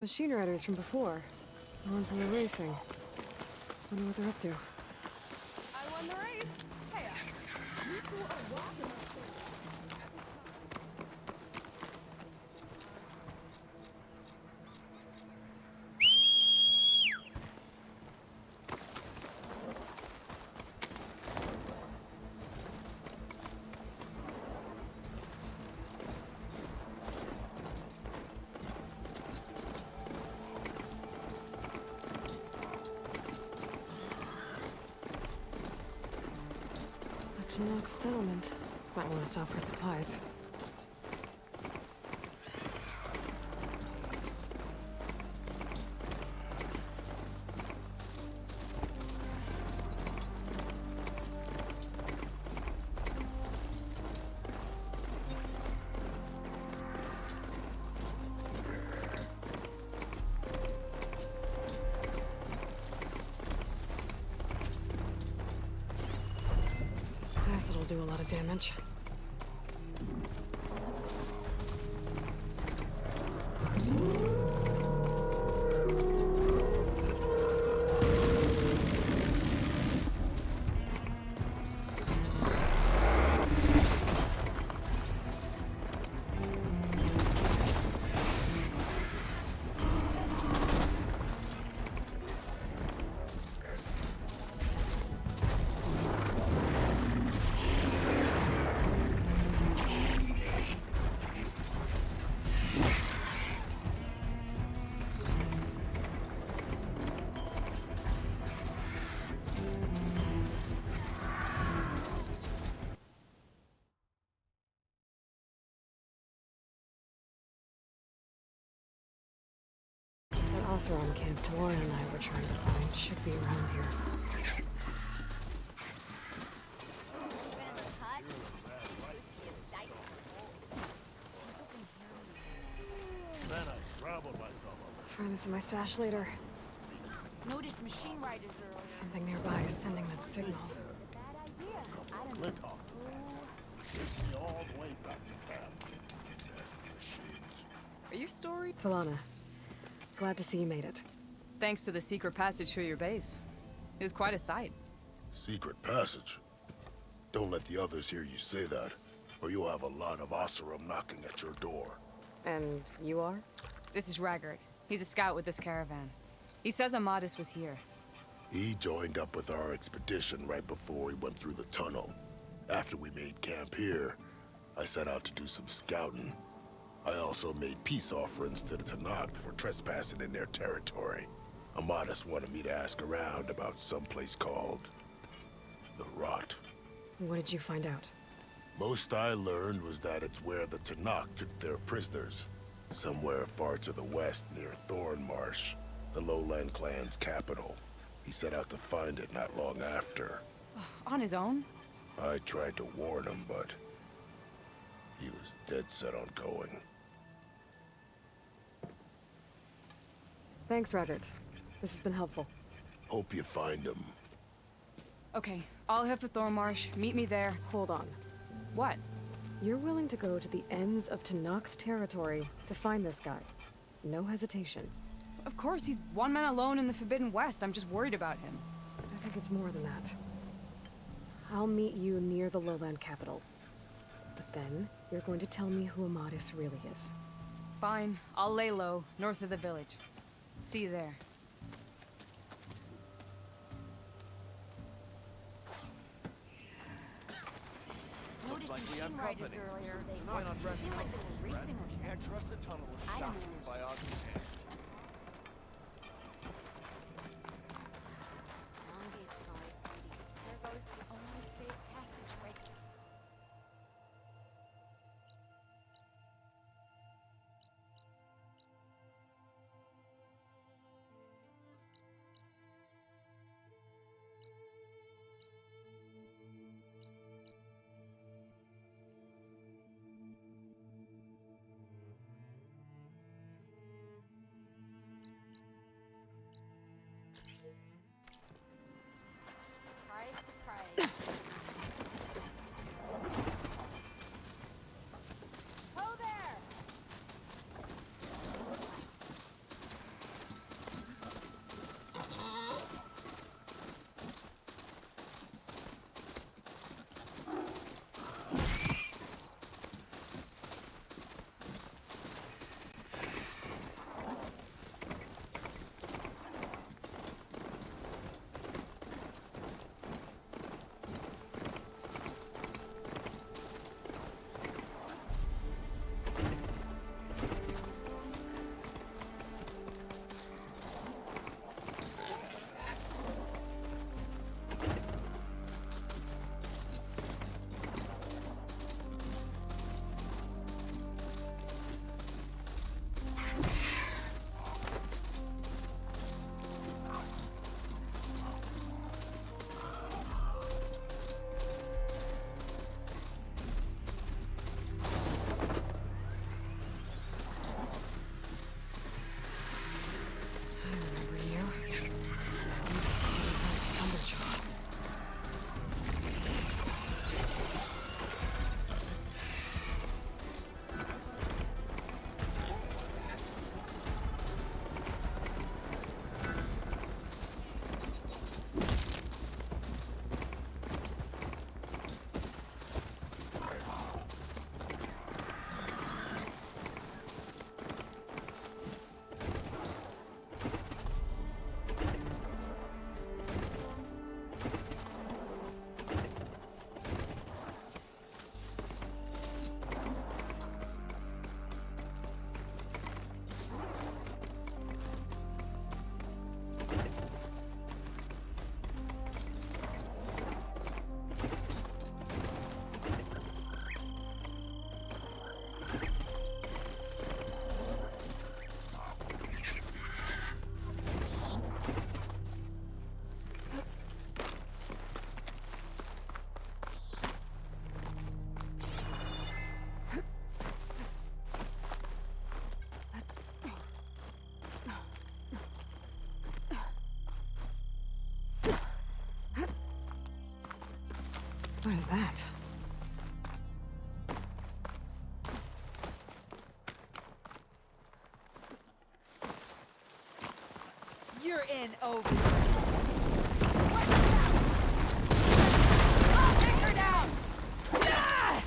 Machine riders from before. The ones who were racing. Wonder what they're up to. I won the race. Hey, you two are walking up there. To knock the settlement. Might want to stop for supplies. Acid'll do a lot of damage. That Oseram camp Tamora and I were trying to find should be around here. Find this in my stash later. Notice machine riders earlier. Something nearby is sending that signal. Bad idea. I don't know. Are you story? Talana, glad to see you made it. Thanks to the secret passage through your base. It was quite a sight. Secret passage? Don't let the others hear you say that, or you'll have a lot of Oseram knocking at your door. And you are? This is Raggard. He's a scout with this caravan. He says Amadis was here. He joined up with our expedition right before we went through the tunnel. After we made camp here, I set out to do some scouting. I also made peace offerings to the Tanakh for trespassing in their territory. Amadis wanted me to ask around about some place called the Rot. What did you find out? Most I learned was that it's where the Tanakh took their prisoners. Somewhere far to the west near Thornmarsh, the Lowland clan's capital. He set out to find it not long after. On his own? I tried to warn him, but he was dead set on going. Thanks, Raggard. This has been helpful. Hope you find him. Okay, I'll head for Thornmarsh. Meet me there. Hold on. What? You're willing to go to the ends of Tanakh's territory to find this guy. No hesitation. Of course, he's one man alone in the Forbidden West. I'm just worried about him. I think it's more than that. I'll meet you near the lowland capital. But then, you're going to tell me who Amadis really is. Fine, I'll lay low, north of the village. See you there. Notice like we have machine riders company. earlier. So They tonight on feel Restaurant like they were racing or something. Can't trust the tunnel is I don't stocked know. by Ogden's hands. Longest guard duty. There goes the only safe passageway. is that? You're in, Obi. I'll take her down! Ah!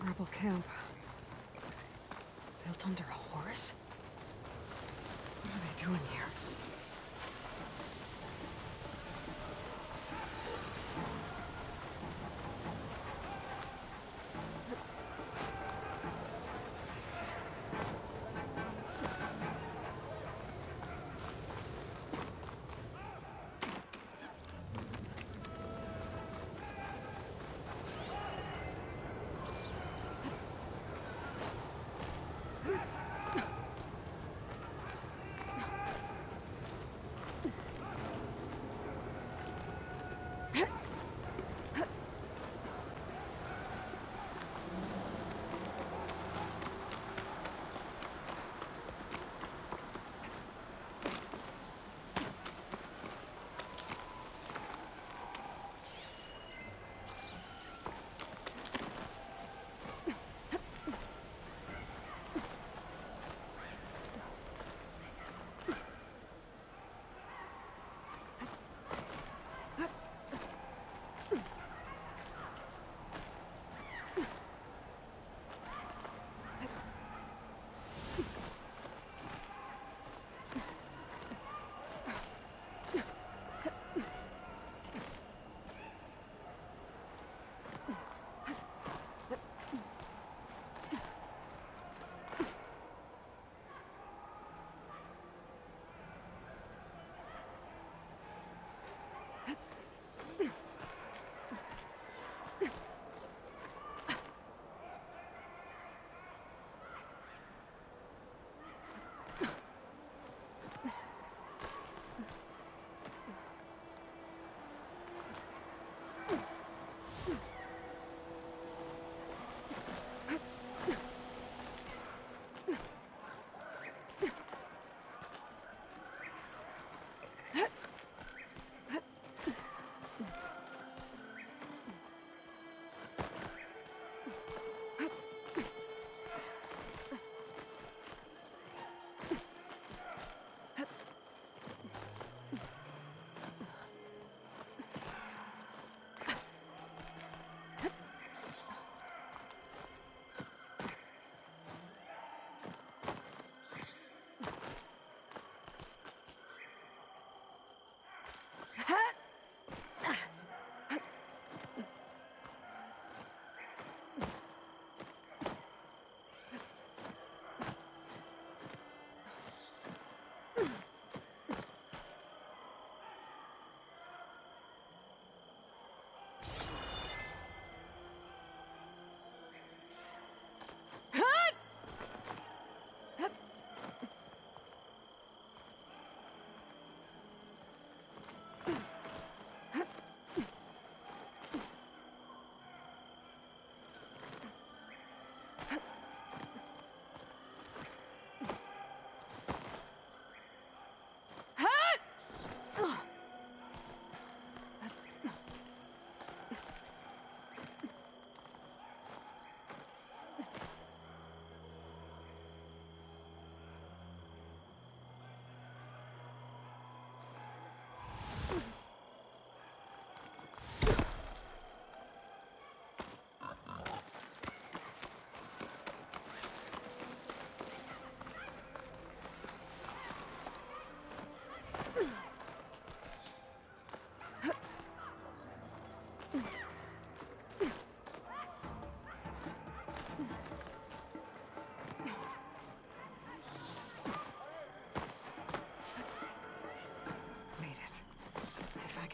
Rebel camp. Built under a horse? What are they doing here?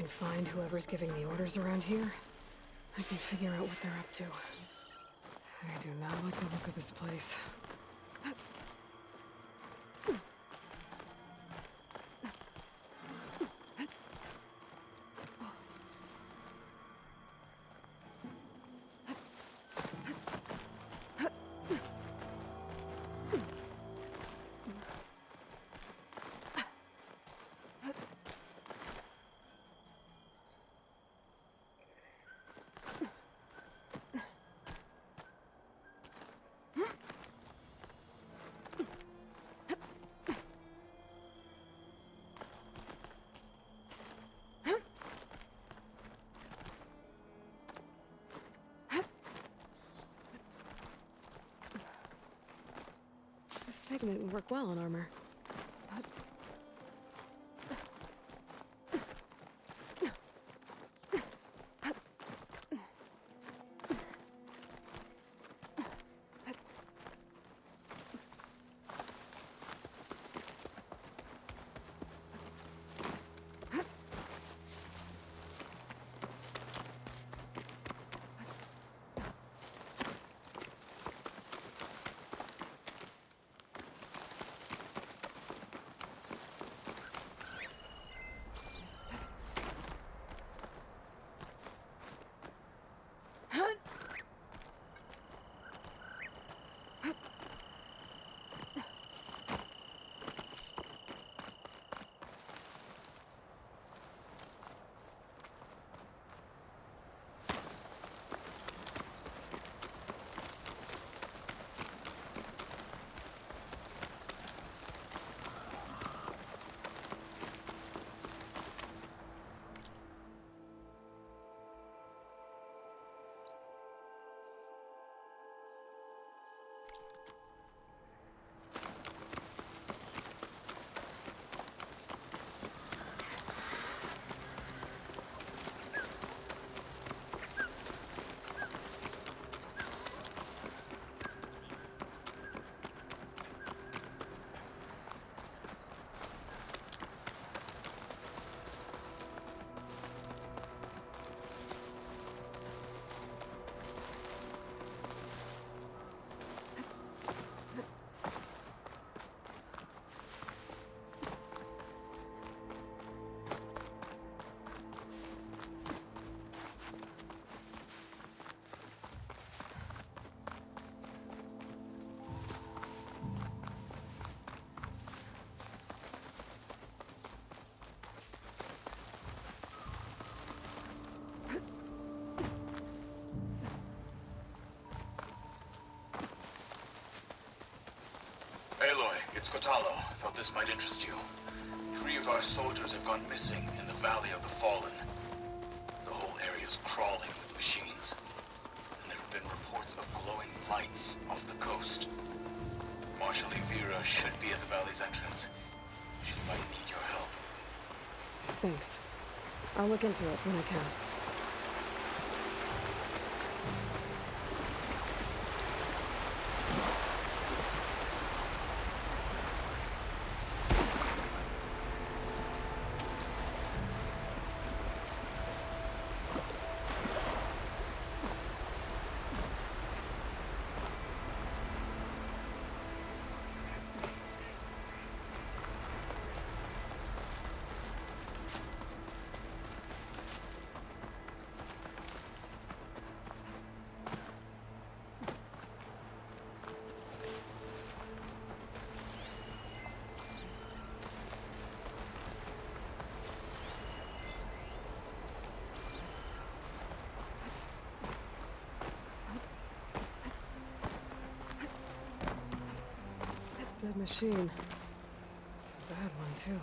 can find whoever's giving the orders around here, I can figure out what they're up to. I do not like the look of this place. This pigment would work well on armor. Aloy, it's Kotalo. Thought this might interest you. 3 of our soldiers have gone missing in the Valley of the Fallen. The whole area's crawling with machines. And there have been reports of glowing lights off the coast. Marshal Evira should be at the valley's entrance. She might need your help. Thanks. I'll look into it when I can. Dead machine. A bad one, too.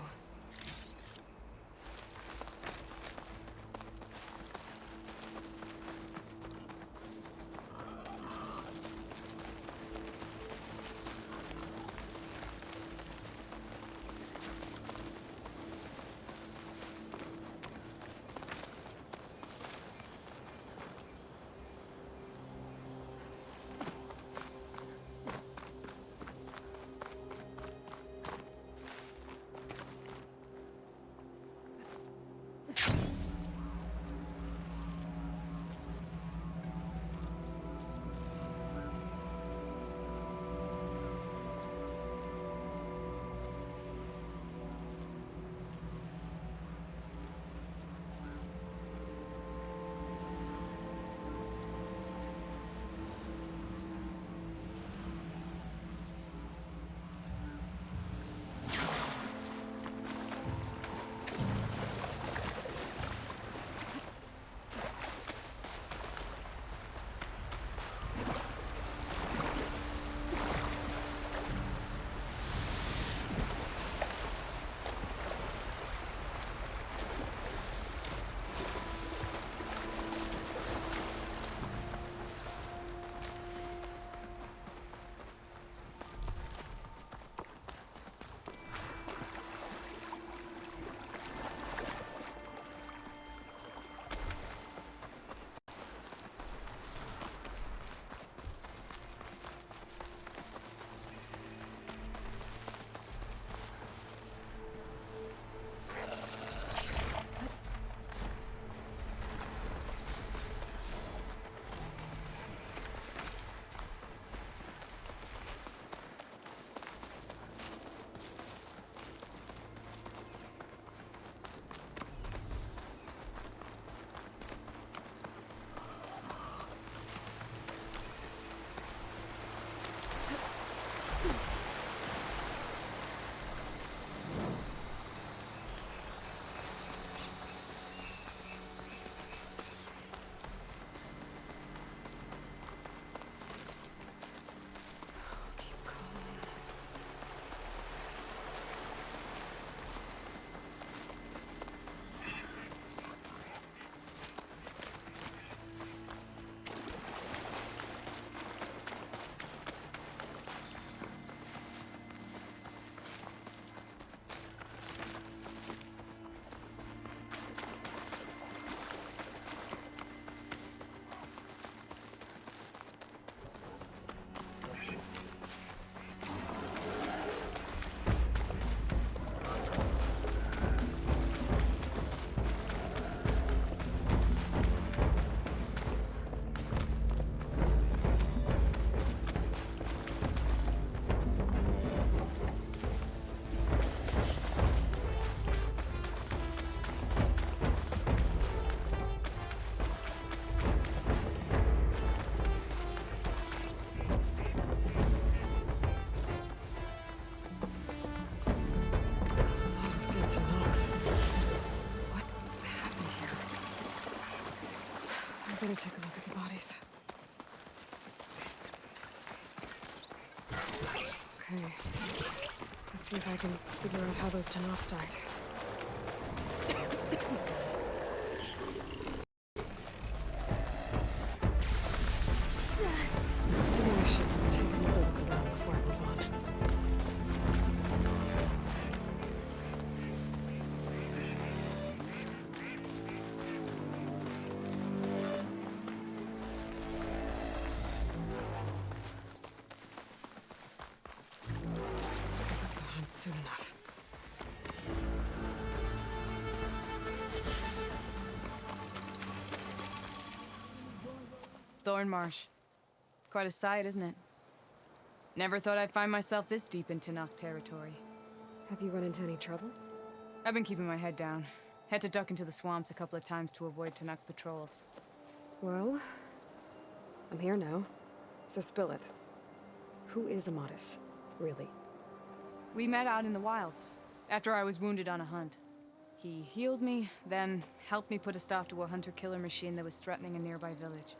better take a look at the bodies. Okay. Let's see if I can figure out how those Tanoth died. Maybe I should take another look around before I move on. Not soon enough. Thornmarsh. Quite a sight, isn't it? Never thought I'd find myself this deep in Tanoth territory. Have you run into any trouble? I've been keeping my head down. Had to duck into the swamps a couple of times to avoid Tanoth patrols. Well, I'm here now, so spill it. Who is Amadis, really? We met out in the wilds, after I was wounded on a hunt. He healed me, then helped me put a stop to a hunter-killer machine that was threatening a nearby village.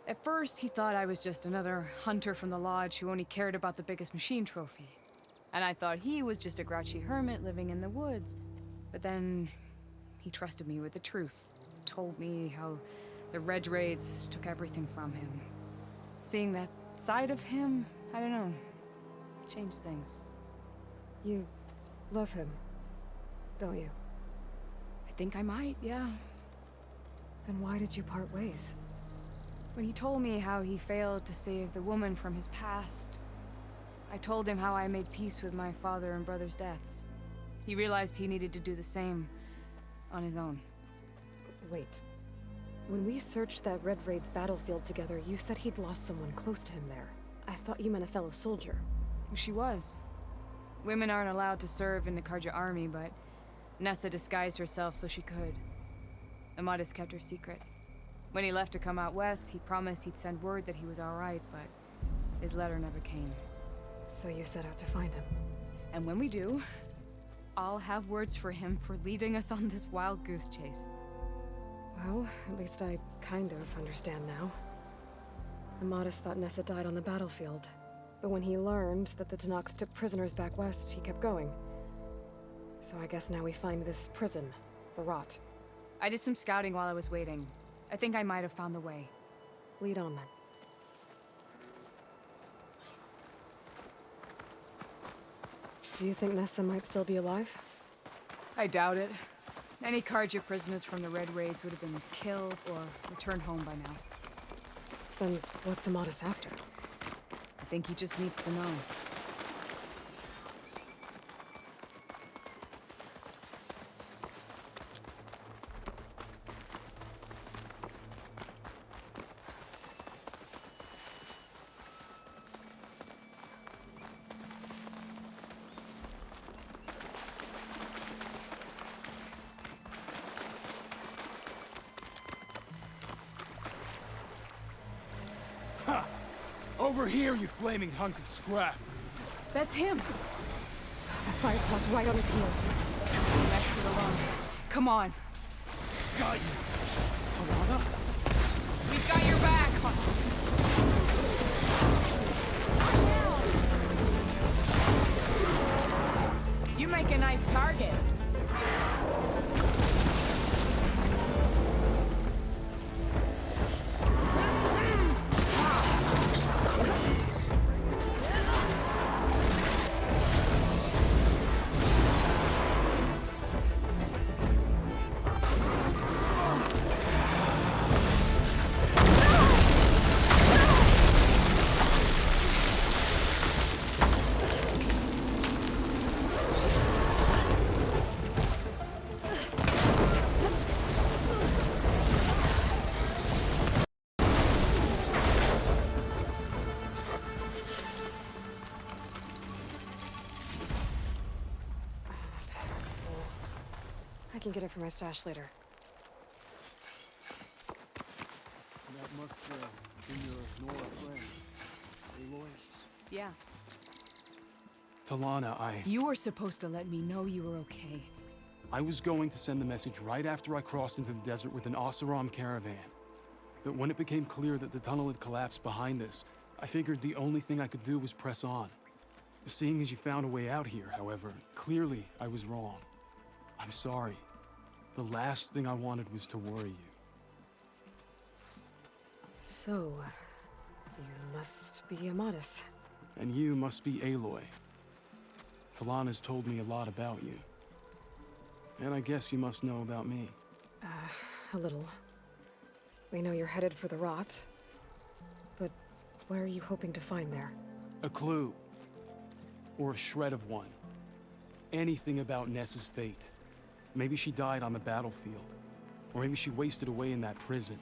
At first, he thought I was just another hunter from the lodge who only cared about the biggest machine trophy. And I thought he was just a grouchy hermit living in the woods. But then, he trusted me with the truth. Told me how the Red Raids took everything from him. Seeing that side of him, I don't know, changed things. You love him, don't you? I think I might, yeah. Then why did you part ways? When he told me how he failed to save the woman from his past, I told him how I made peace with my father and brother's deaths. He realized he needed to do the same on his own. Wait. When we searched that Red Raid's battlefield together, you said he'd lost someone close to him there. I thought you meant a fellow soldier. She was. Women aren't allowed to serve in the Karja army, but Nessa disguised herself so she could. Amadis kept her secret. When he left to come out west, he promised he'd send word that he was all right, but his letter never came. So you set out to find him. And when we do, I'll have words for him for leading us on this wild goose chase. Well, at least I kind of understand now. Amadis thought Nessa died on the battlefield, but when he learned that the Tanoth took prisoners back west, he kept going. So I guess now we find this prison, the Rot. I did some scouting while I was waiting. I think I might have found the way. Lead on then. Do you think Nessa might still be alive? I doubt it. Any Karja prisoners from the Red Raids would have been killed or returned home by now. Then what's Amadis after? I think he just needs to know. Over here, you flaming hunk of scrap! That's him! That Firepaw's right on his heels. Mesh it alone. Come on. Got you! Talana? We've got your back! You make a nice target. I can get it from my stash later. That must be your Nora friend. Aloy? Yeah. Talana, You were supposed to let me know you were okay. I was going to send the message right after I crossed into the desert with an Oseram caravan. But when it became clear that the tunnel had collapsed behind us, I figured the only thing I could do was press on. Seeing as you found a way out here, however, clearly I was wrong. I'm sorry. The last thing I wanted was to worry you. So, you must be Amatis. And you must be Aloy. Talana's told me a lot about you. And I guess you must know about me. A little. We know you're headed for the rot. But what are you hoping to find there? A clue. Or a shred of one. Anything about Ness's fate. Maybe she died on the battlefield. Or maybe she wasted away in that prison.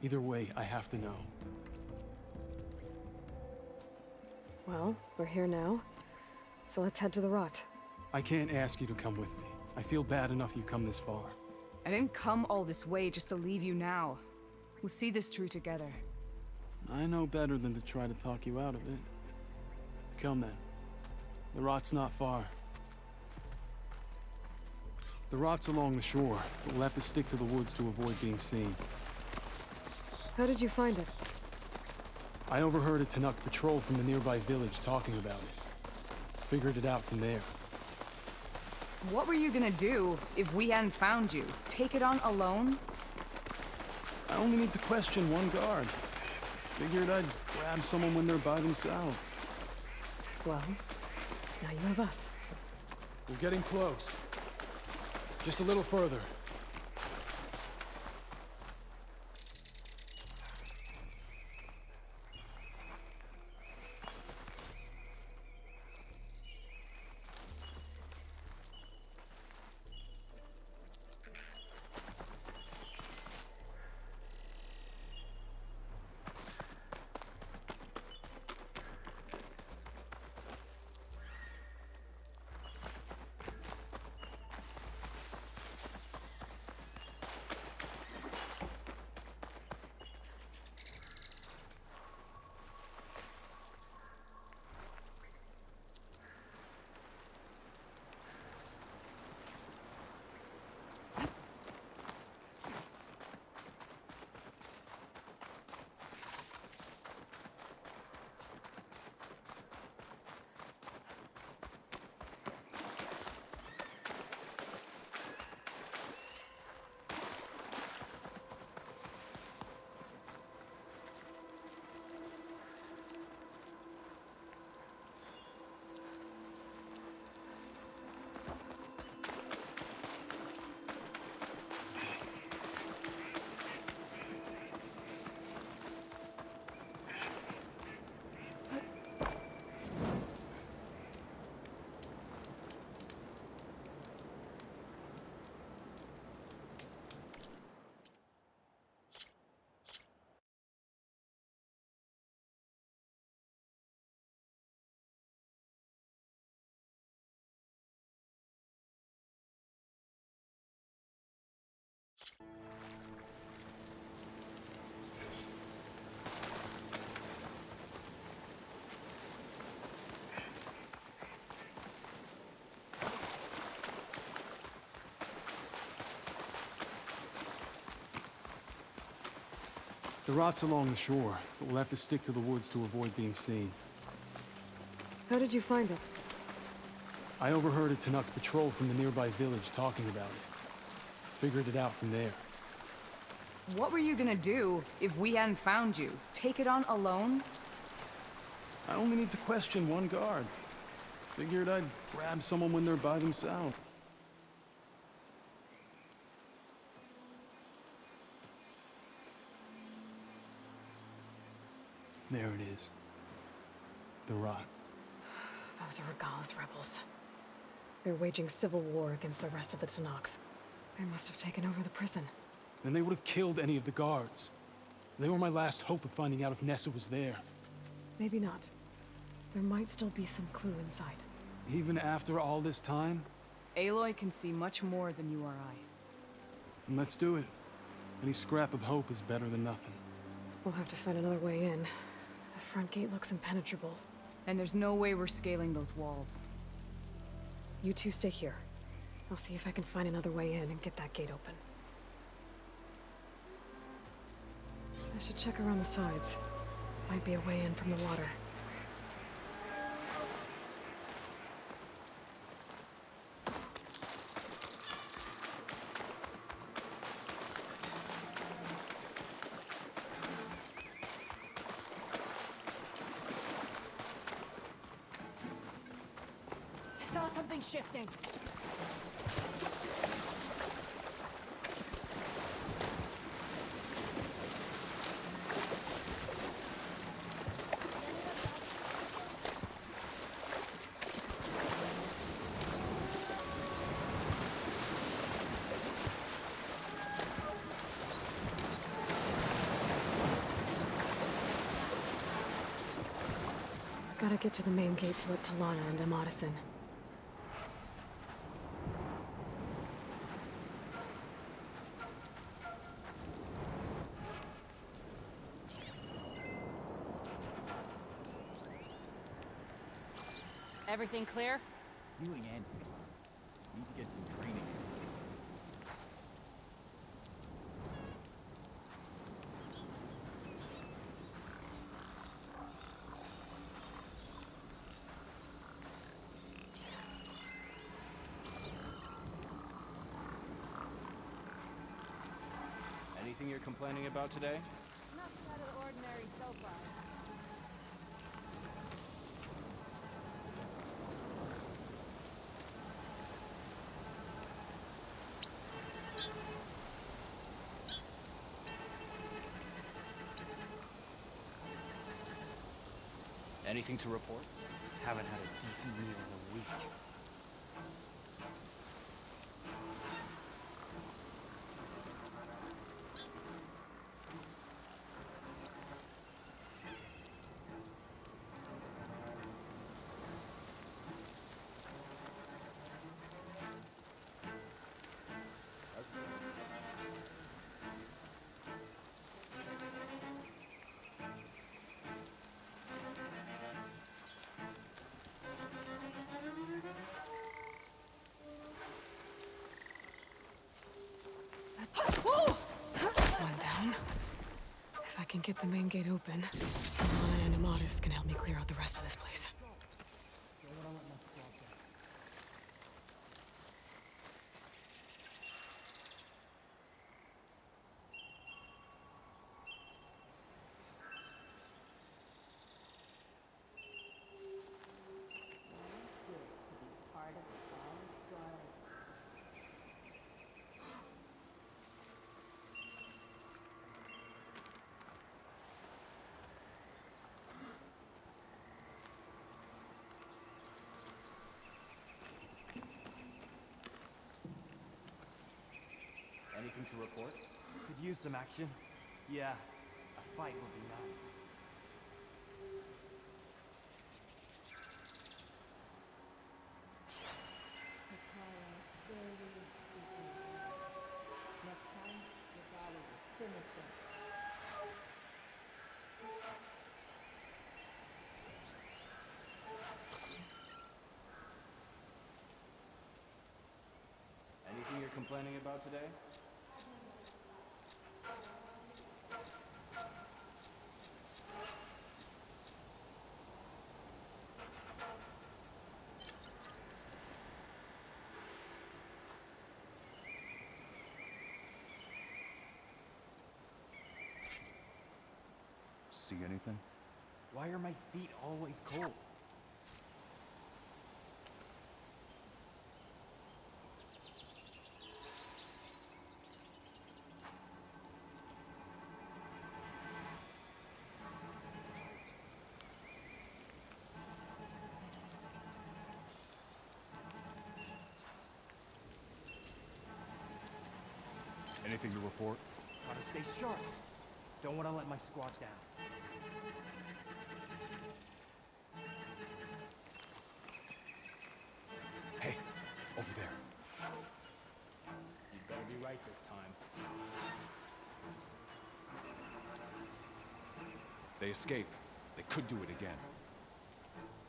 Either way, I have to know. Well, we're here now. So let's head to the rot. I can't ask you to come with me. I feel bad enough you've come this far. I didn't come all this way just to leave you now. We'll see this through together. I know better than to try to talk you out of it. Come then. The rot's not far. The rot's along the shore, but we'll have to stick to the woods to avoid being seen. How did you find it? I overheard a Tanakh patrol from the nearby village talking about it. Figured it out from there. What were you gonna do if we hadn't found you? Take it on alone? I only need to question one guard. Figured I'd grab someone when they're by themselves. Well, now you have us. We're getting close. Just a little further. The rot's along the shore, but we'll have to stick to the woods to avoid being seen. How did you find it? I overheard a Tanakh patrol from the nearby village talking about it. Figured it out from there. What were you gonna do if we hadn't found you? Take it on alone? I only need to question one guard. Figured I'd grab someone when they're by themselves. There it is. The rot. Those are Regala's rebels. They're waging civil war against the rest of the Tanakh. They must have taken over the prison. Then they would have killed any of the guards. They were my last hope of finding out if Nessa was there. Maybe not. There might still be some clue inside. Even after all this time? Aloy can see much more than you or I. And let's do it. Any scrap of hope is better than nothing. We'll have to find another way in. The front gate looks impenetrable. And there's no way we're scaling those walls. You two stay here. I'll see if I can find another way in and get that gate open. I should check around the sides. Might be a way in from the water. I saw something shifting. Gotta get to the main gate to let Talana and Amatis in. Everything clear? Healing and sick. Need to get some training. Anything you're complaining about today? Nothing out of the ordinary so far. Anything to report? Haven't had a decent meal in a week. One down. If I can get the main gate open, Talana and Amatis can help me clear out the rest of this place. Anything to report? Could use some action. Yeah, a fight would be nice. Anything you're complaining about today? See anything? Why are my feet always cold? Anything to report? Gotta stay sharp. Don't want to let my squad down. Hey, over there. You'd better be right this time. They escaped. They could do it again.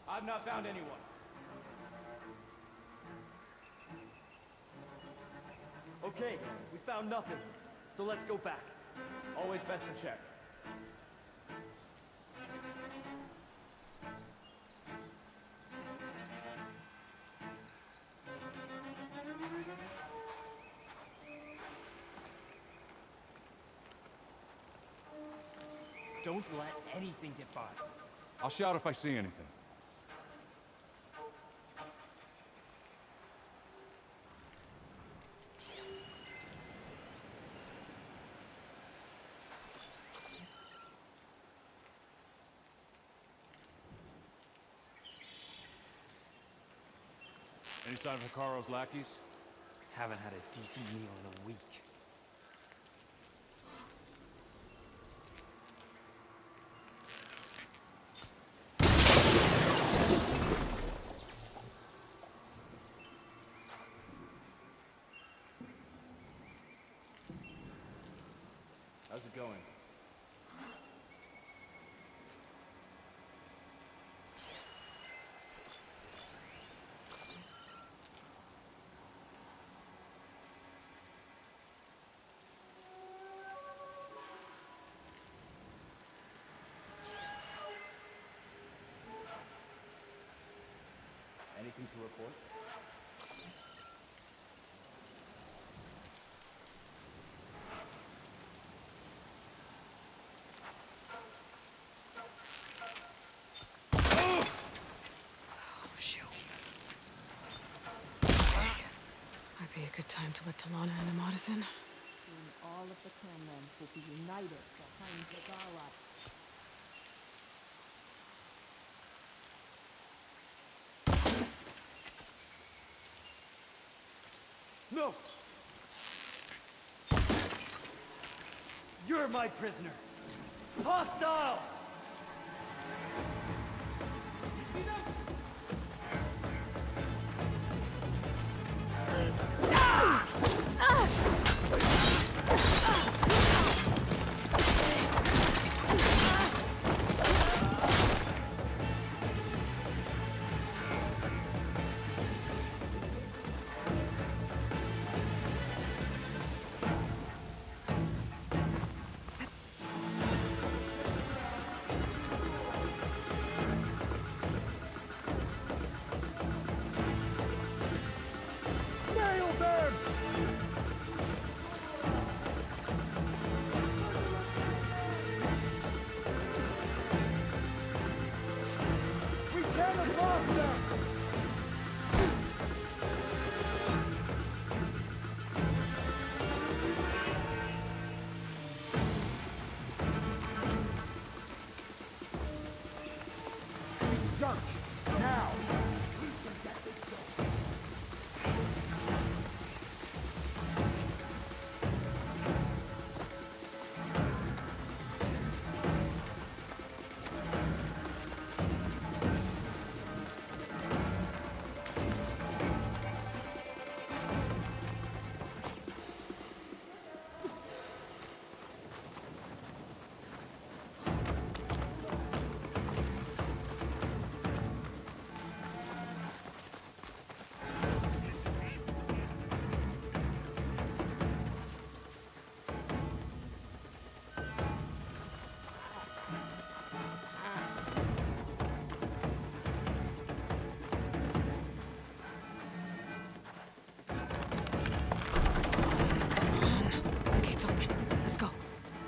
I've not found anyone. Okay, we found nothing. So let's go back. Always best to check. Don't let anything get by. I'll shout if I see anything. Any sign of Hikaro's lackeys? Haven't had a decent meal in a week. How's it going? Anything to report? Might be a good time to let Talana and Amadas in. Soon all of the clanmen will be united behind the Gala. No! You're my prisoner! Hostile!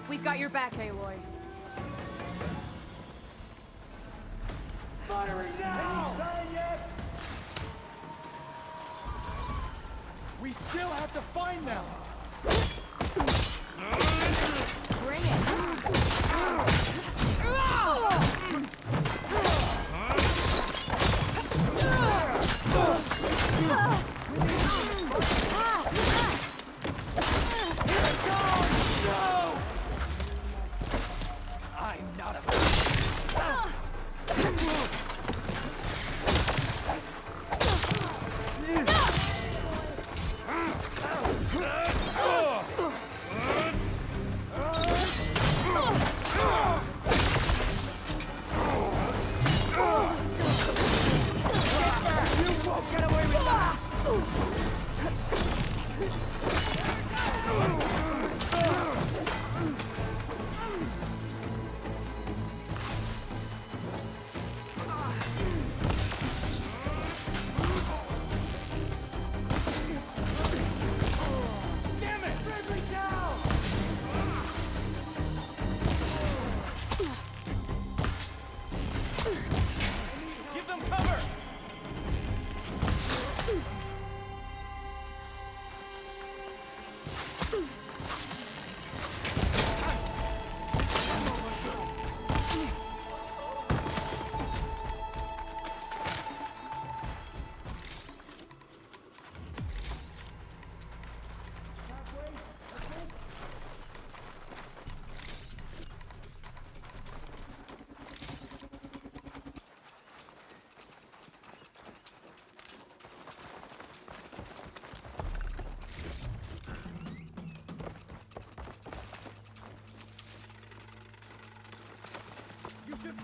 We've got your back, Aloy. Firing now! We still have to find them! Bring it! I'm not a...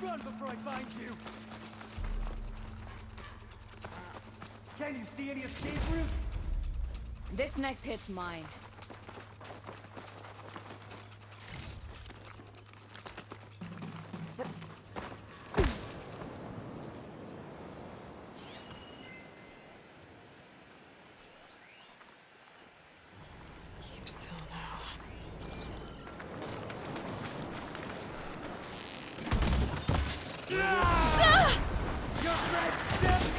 Run before I find you! Can you see any escape routes? This next hit's mine. Keep still now. Your friend stepped!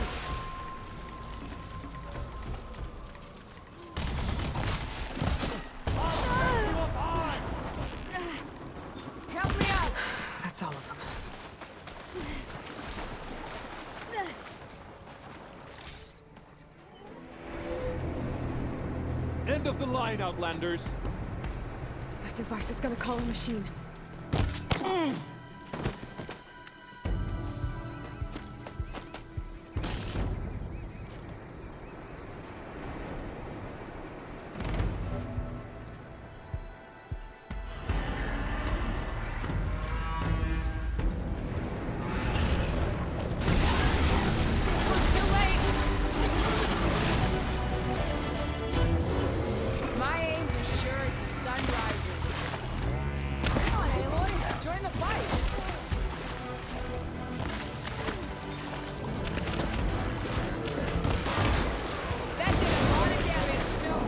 Help me out! That's all of them. End of the line, Outlanders. That device is gonna call a machine. Too late! My aim's as sure as the sun rises. Come on, Aloy, join the fight! That did a lot of damage, too.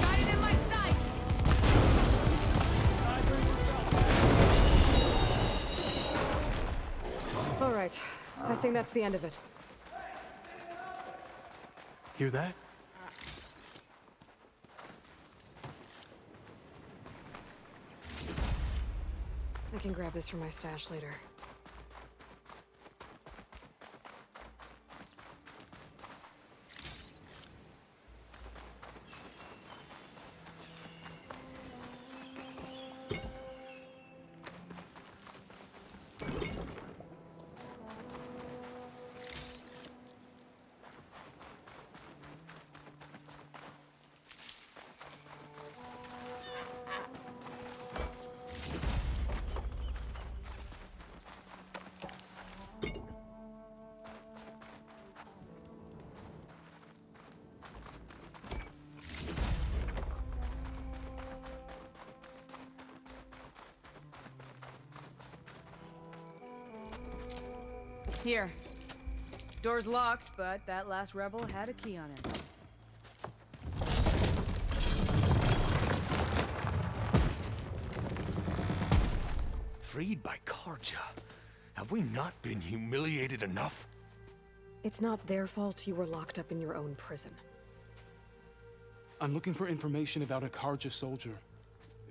Got it in my sights! All right. I think that's the end of it. Hear that? I can grab this from my stash later. Here. Door's locked, but that last rebel had a key on it. Freed by Karja. Have we not been humiliated enough? It's not their fault you were locked up in your own prison. I'm looking for information about a Karja soldier.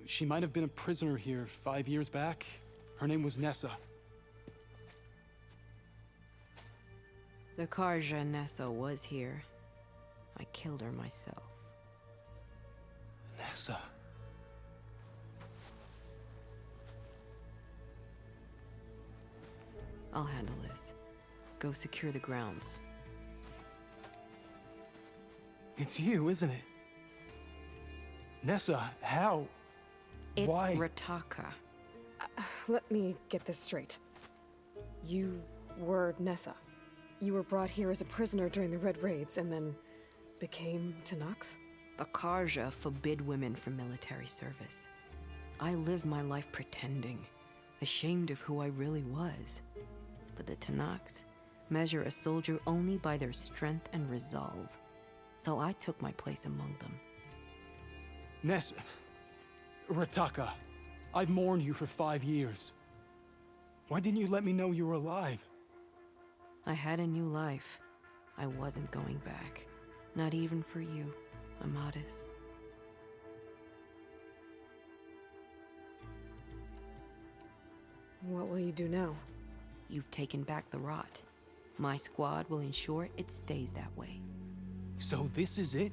She might have been a prisoner here 5 years back. Her name was Nessa. The Karja Nessa was here. I killed her myself. Nessa. I'll handle this. Go secure the grounds. It's you, isn't it? Nessa, how? It's Why? Rataka. Let me get this straight. You were Nessa. You were brought here as a prisoner during the Red Raids and then became Tenakth? The Karja forbid women from military service. I lived my life pretending, ashamed of who I really was. But the Tenakth measure a soldier only by their strength and resolve. So I took my place among them. Nessa. Rataka. I've mourned you for 5 years. Why didn't you let me know you were alive? I had a new life. I wasn't going back. Not even for you, Amadis. What will you do now? You've taken back the rot. My squad will ensure it stays that way. So this is it?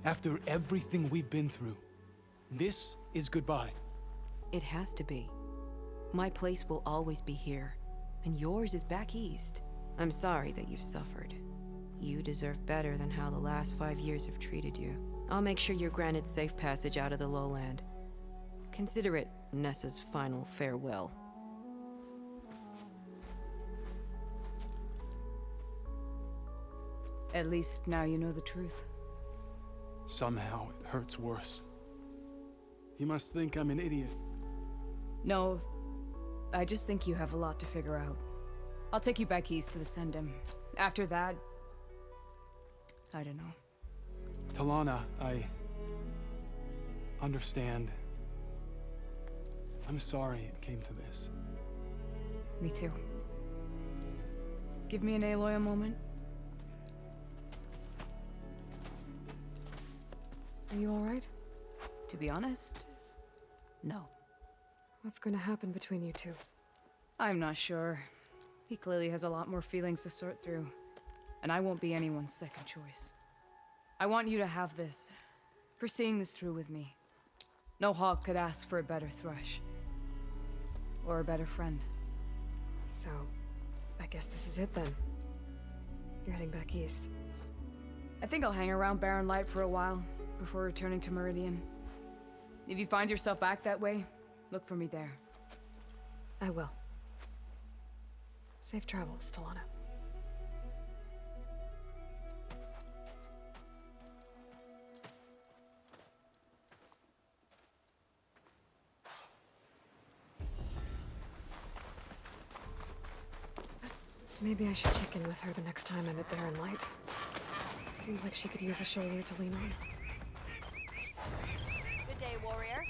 After everything we've been through, this is goodbye. It has to be. My place will always be here, and yours is back east. I'm sorry that you've suffered. You deserve better than how the last 5 years have treated you. I'll make sure you're granted safe passage out of the lowland. Consider it Nessa's final farewell. At least now you know the truth. Somehow it hurts worse. You must think I'm an idiot. No, I just think you have a lot to figure out. I'll take you back east to the Sendem. After that, I don't know. Talana, I understand. I'm sorry it came to this. Me too. Give me an Aloy a moment. Are you alright? To be honest, no. What's going to happen between you two? I'm not sure. He clearly has a lot more feelings to sort through. And I won't be anyone's second choice. I want you to have this, for seeing this through with me. No hawk could ask for a better thrush. Or a better friend. So, I guess this is it then. You're heading back east. I think I'll hang around Barren Light for a while, before returning to Meridian. If you find yourself back that way, look for me there. I will. Safe travels, Talana. Maybe I should check in with her the next time I'm at Barren Light. Seems like she could use a shoulder to lean on. Good day, warrior.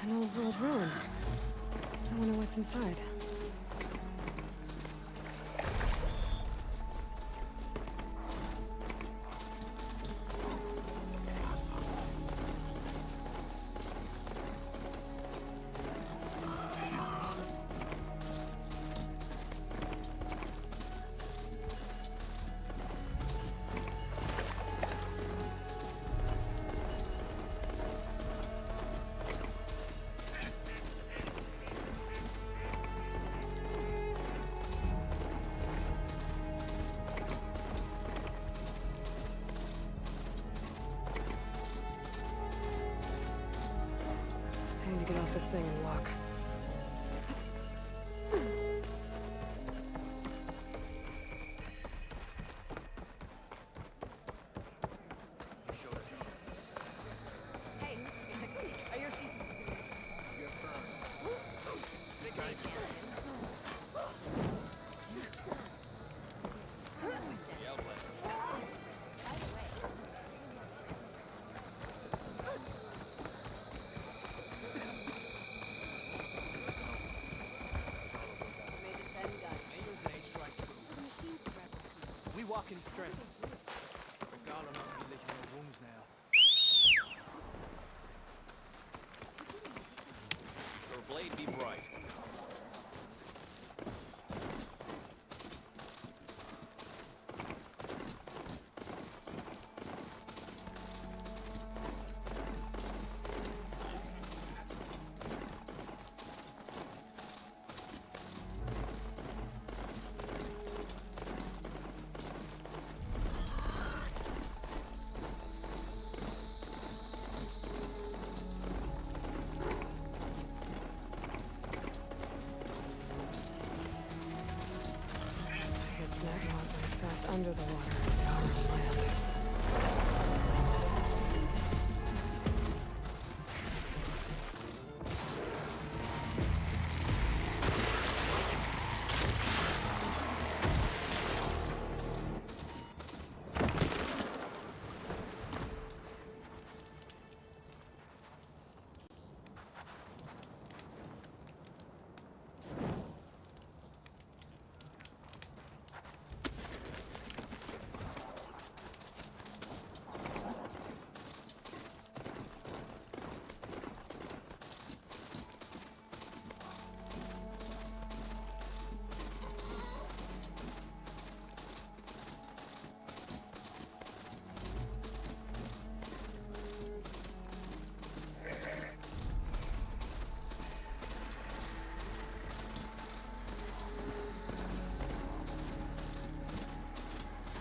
An old world ruin. I wonder what's inside. I need to get off this thing and walk. We walk in strength. Regala must be licking her wounds now. Her blade be bright. Snag laws are as fast under the water as they are on land.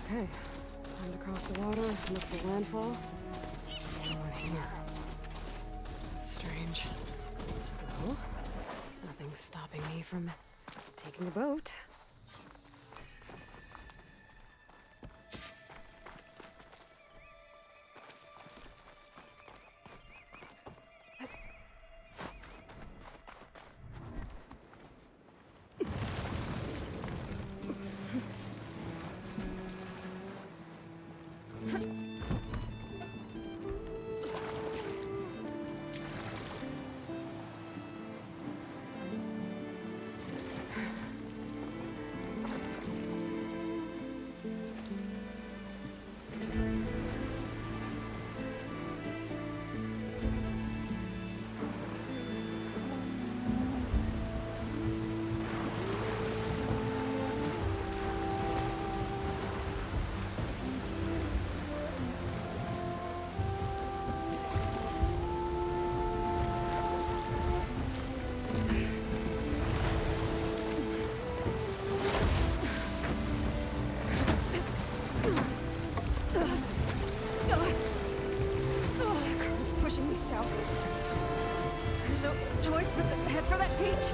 Okay, time to cross the water, look for landfall. Over here. That's strange. Well, nothing's stopping me from taking a boat. Pushing me south. There's no choice but to head for that beach.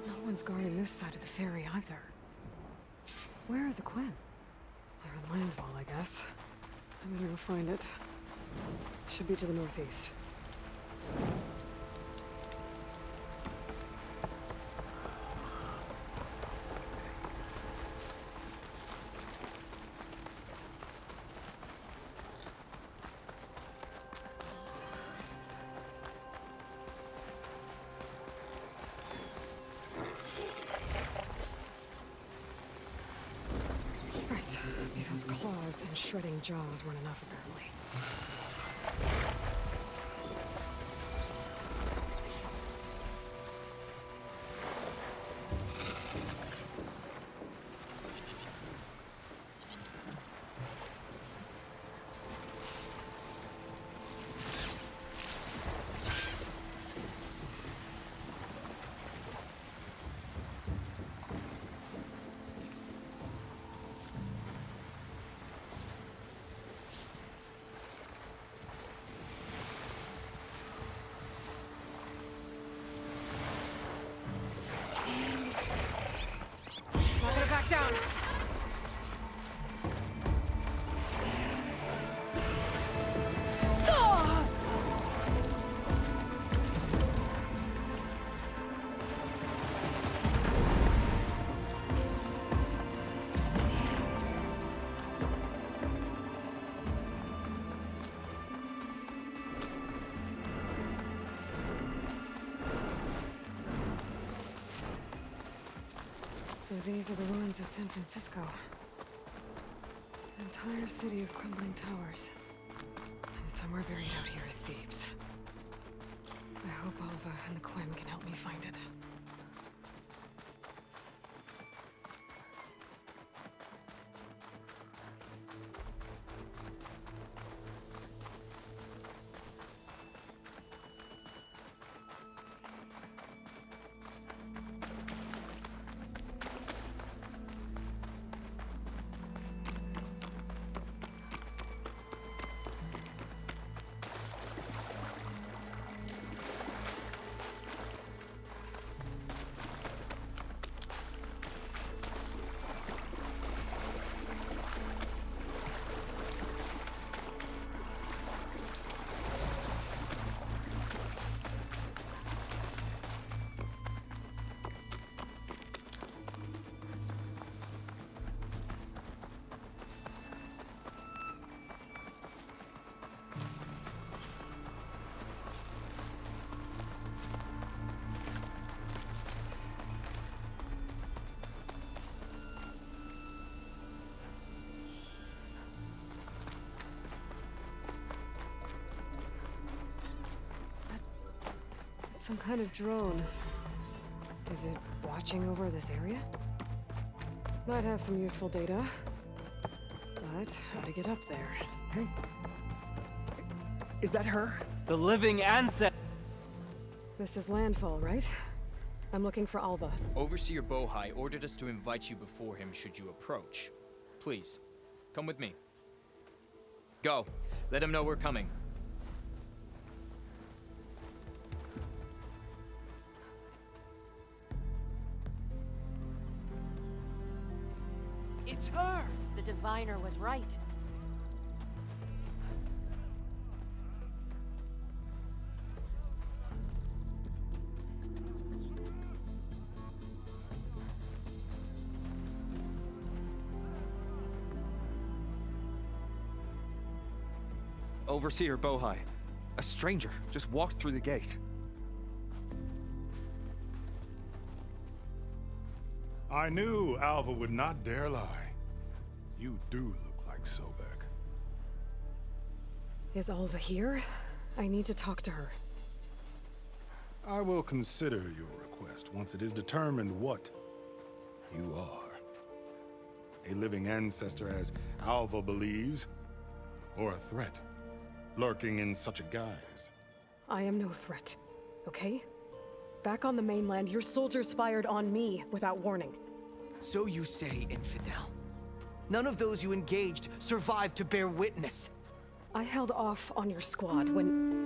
No one's guarding this side of the ferry either. Where are the Quen? They're in landfall, I guess. I'm gonna go find it. Should be to the northeast. Right, because claws and shredding jaws weren't enough, apparently. It's not gonna back down. So these are the ruins of San Francisco. An entire city of crumbling towers. And somewhere buried out here is Thebes. I hope Alva and the Quen can help me find it. Some kind of drone. Is it watching over this area? Might have some useful data. But how to get up there? Hey. Is that her? The living ancestor. This is landfall, right? I'm looking for Alva. Overseer Bohai ordered us to invite you before him should you approach. Please, come with me. Go. Let him know we're coming. It's her! The diviner was right. Overseer Bohai. A stranger just walked through the gate. I knew Alva would not dare lie. You do look like Sobek. Is Alva here? I need to talk to her. I will consider your request once it is determined what you are. A living ancestor, as Alva believes, or a threat, lurking in such a guise. I am no threat, okay? Back on the mainland, your soldiers fired on me without warning. So you say, infidel. None of those you engaged survived to bear witness. I held off on your squad when...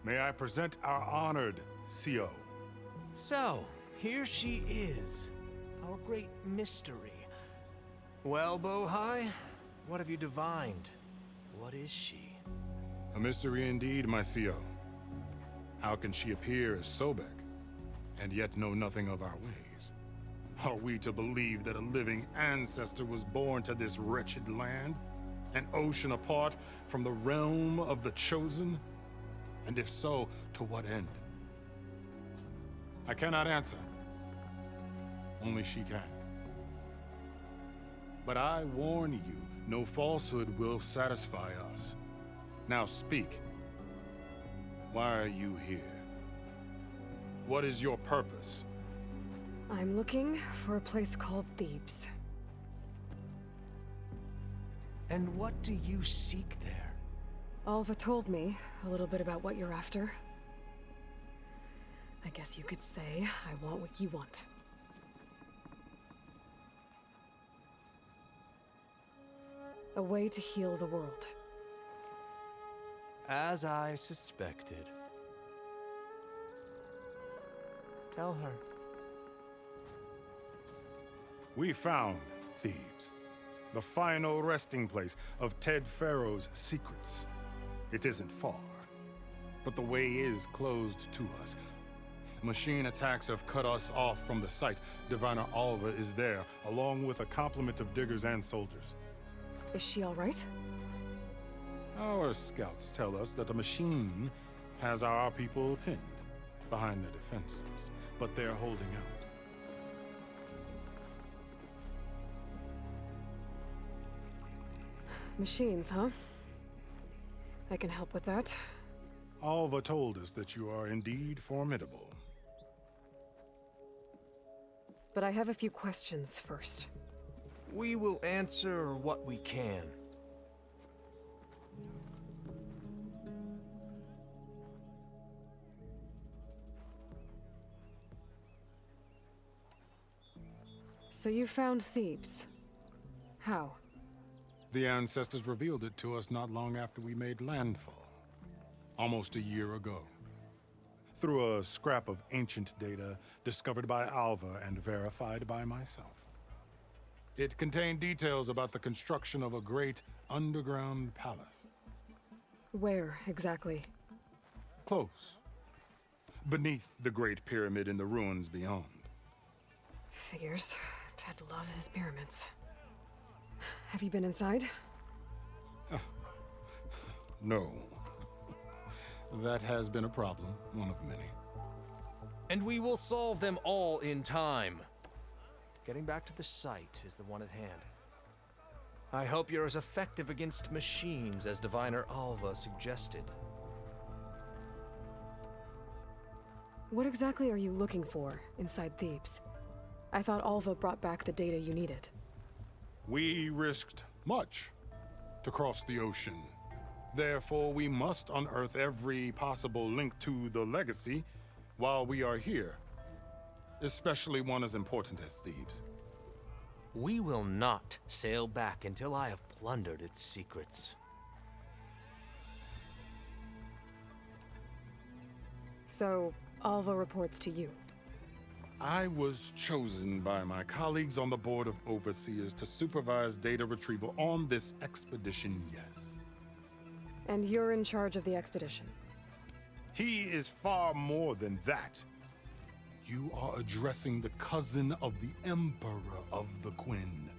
May I present our honored CO? So, here she is, our great mystery. Well, Bohai, what have you divined? What is she? A mystery indeed, my CO. How can she appear as Sobek, and yet know nothing of our ways? Are we to believe that a living ancestor was born to this wretched land? An ocean apart from the realm of the Chosen? And if so, to what end? I cannot answer. Only she can. But I warn you, no falsehood will satisfy us. Now speak. Why are you here? What is your purpose? I'm looking for a place called Thebes. And what do you seek there? Alva told me a little bit about what you're after. I guess you could say I want what you want. A way to heal the world. As I suspected. Tell her. We found Thebes, the final resting place of Ted Pharaoh's secrets. It isn't far, but the way is closed to us. Machine attacks have cut us off from the site. Diviner Alva is there, along with a complement of diggers and soldiers. Is she all right? Our scouts tell us that a machine has our people pinned behind their defenses, but they're holding out. Machines, huh? I can help with that. Alva told us that you are indeed formidable. But I have a few questions first. We will answer what we can. So you found Thebes. How? The ancestors revealed it to us not long after we made landfall. Almost a year ago. Through a scrap of ancient data discovered by Alva and verified by myself. It contained details about the construction of a great underground palace. Where, exactly? Close. Beneath the Great Pyramid in the ruins beyond. Figures. Ted loves his pyramids. Have you been inside? No. That has been a problem, one of many. And we will solve them all in time. Getting back to the site is the one at hand. I hope you're as effective against machines as Diviner Alva suggested. What exactly are you looking for inside Thebes? I thought Alva brought back the data you needed. We risked much to cross the ocean. Therefore, we must unearth every possible link to the legacy while we are here. Especially one as important as Thebes. We will not sail back until I have plundered its secrets. So, Alva reports to you. I was chosen by my colleagues on the Board of Overseers to supervise data retrieval on this expedition, yes. And you're in charge of the expedition. He is far more than that. You are addressing the cousin of the Emperor of the Quinn.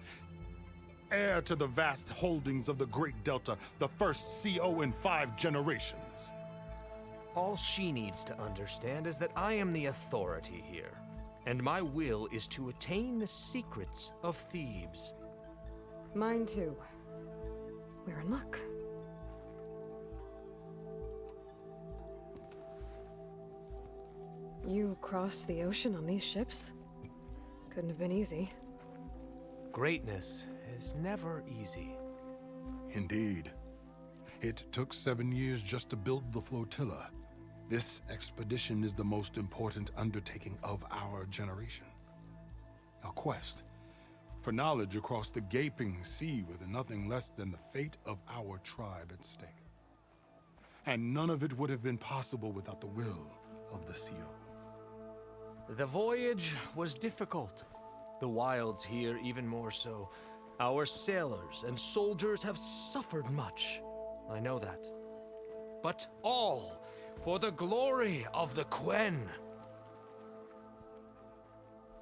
Heir to the vast holdings of the Great Delta, the first CO in 5 generations. All she needs to understand is that I am the authority here, and my will is to attain the secrets of Thebes. Mine too. We're in luck. You crossed the ocean on these ships? Couldn't have been easy. Greatness is never easy. Indeed. It took 7 years just to build the flotilla. This expedition is the most important undertaking of our generation. A quest for knowledge across the gaping sea with nothing less than the fate of our tribe at stake. And none of it would have been possible without the will of the CO. The voyage was difficult. The wilds here even more so. Our sailors and soldiers have suffered much. I know that. But all for the glory of the Quen.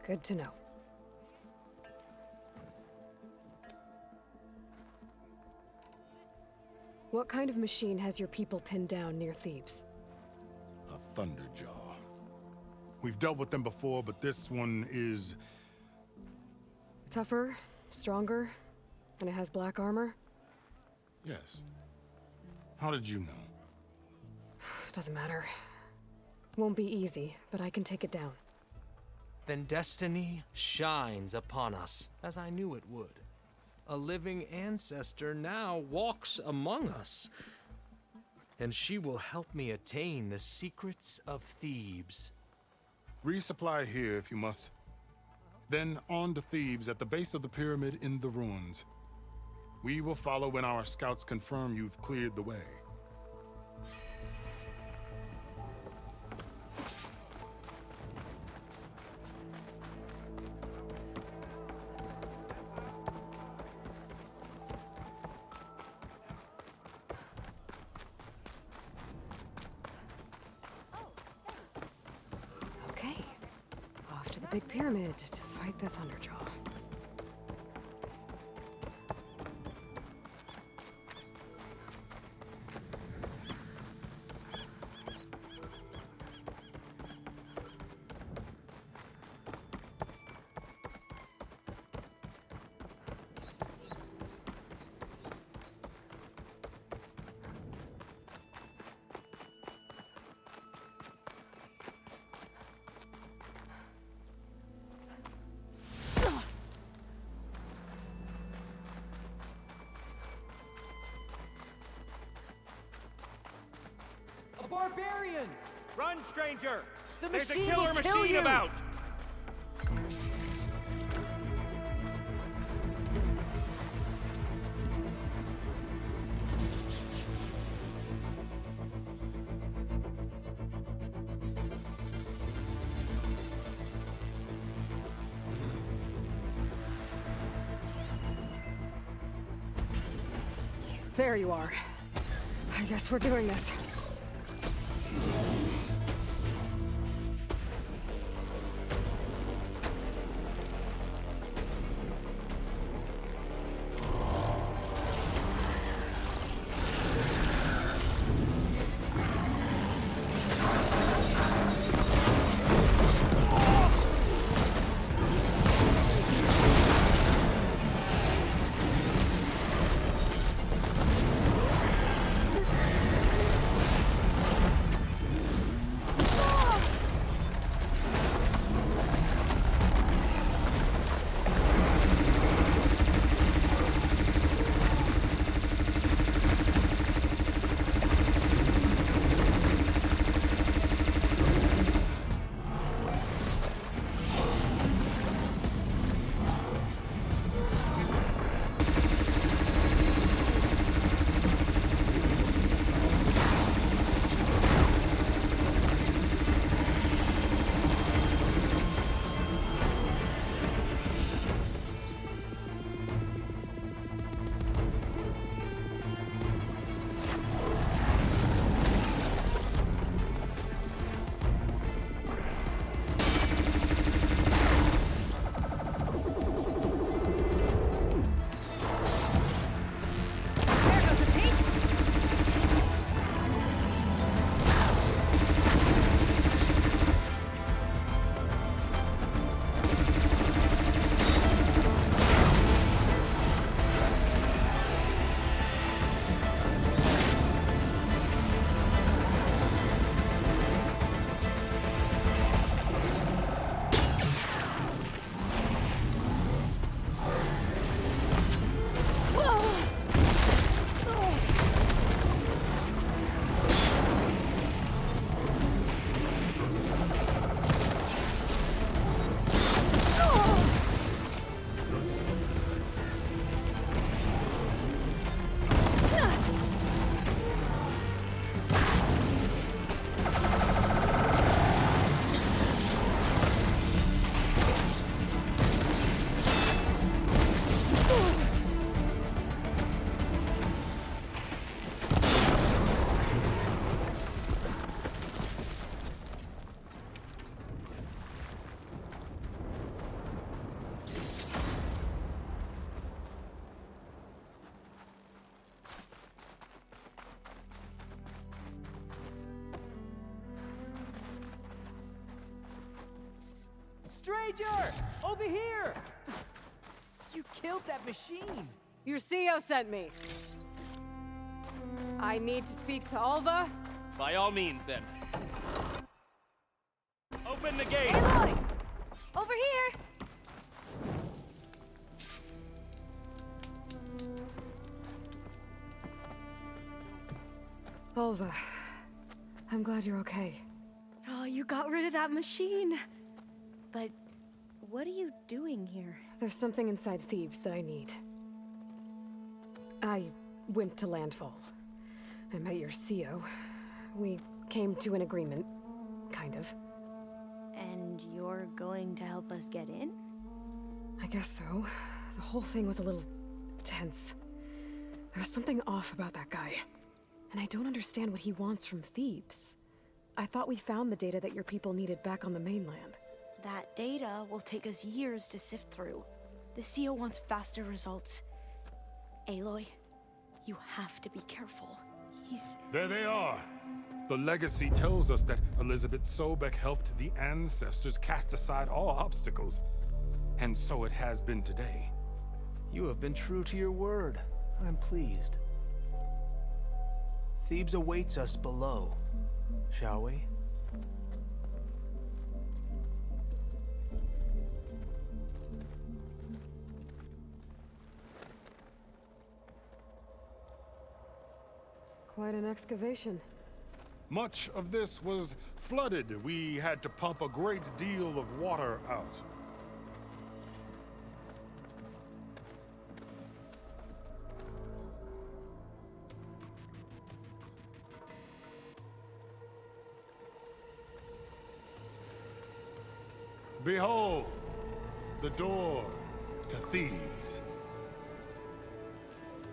Good to know. What kind of machine has your people pinned down near Thebes? A Thunderjaw. We've dealt with them before, but this one is... Tougher, stronger, and it has black armor? Yes. How did you know? Doesn't matter. Won't be easy, but I can take it down. Then destiny shines upon us, as I knew it would. A living ancestor now walks among us, and she will help me attain the secrets of Thebes. Resupply here if you must. Then on to Thebes at the base of the pyramid in the ruins. We will follow when our scouts confirm you've cleared the way. Okay. Off to the big pyramid to fight the Thunderjaw. A barbarian! Run, stranger! The There's a machine killer will kill machine you! about! There you are. I guess we're doing this. Stranger! Over here! You killed that machine! Your CEO sent me. I need to speak to Alva. By all means, then. Open the gates! Aloy! Over here! Alva, I'm glad you're okay. Oh, you got rid of that machine. But what are you doing here? There's something inside Thebes that I need. I went to Landfall. I met your CEO. We came to an agreement, kind of. And you're going to help us get in? I guess so. The whole thing was a little tense. There was something off about that guy. And I don't understand what he wants from Thebes. I thought we found the data that your people needed back on the mainland. That data will take us years to sift through. The CEO wants faster results. Aloy, you have to be careful. There they are! The legacy tells us that Elizabeth Sobek helped the ancestors cast aside all obstacles. And so it has been today. You have been true to your word. I'm pleased. Thebes awaits us below, shall we? Quite an excavation. Much of this was flooded. We had to pump a great deal of water out. Behold, the door to Thebes.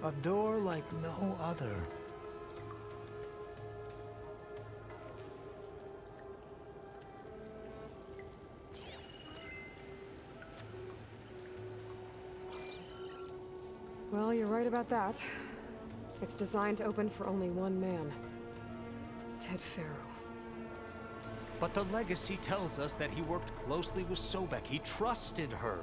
A door like no other. Well, you're right about that. It's designed to open for only one man. Ted Faro. But the legacy tells us that he worked closely with Sobek. He trusted her.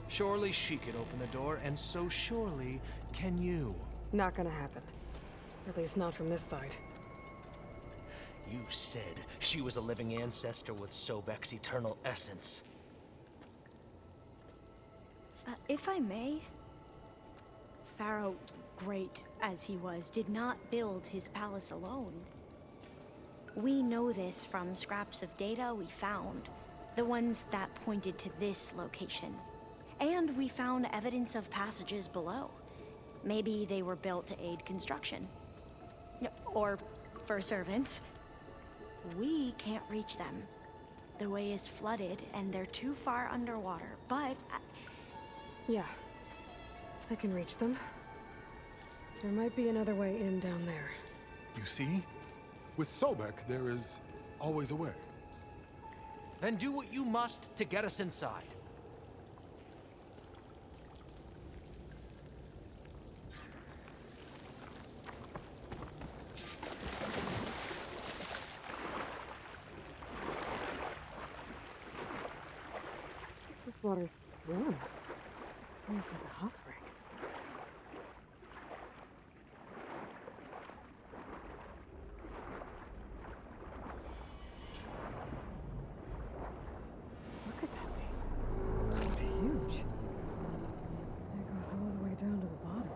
Surely she could open the door, and so surely can you. Not gonna happen. At least not from this side. You said she was a living ancestor with Sobek's eternal essence. If I may, Pharaoh, great as he was, did not build his palace alone. We know this from scraps of data we found, the ones that pointed to this location. And we found evidence of passages below. Maybe they were built to aid construction. Or for servants. We can't reach them. The way is flooded and they're too far underwater, but... Yeah. I can reach them. There might be another way in down there. You see? With Sobek, there is always a way. Then do what you must to get us inside. This water's warm. It's almost like a hot spring. Look at that thing. It's huge. It goes all the way down to the bottom.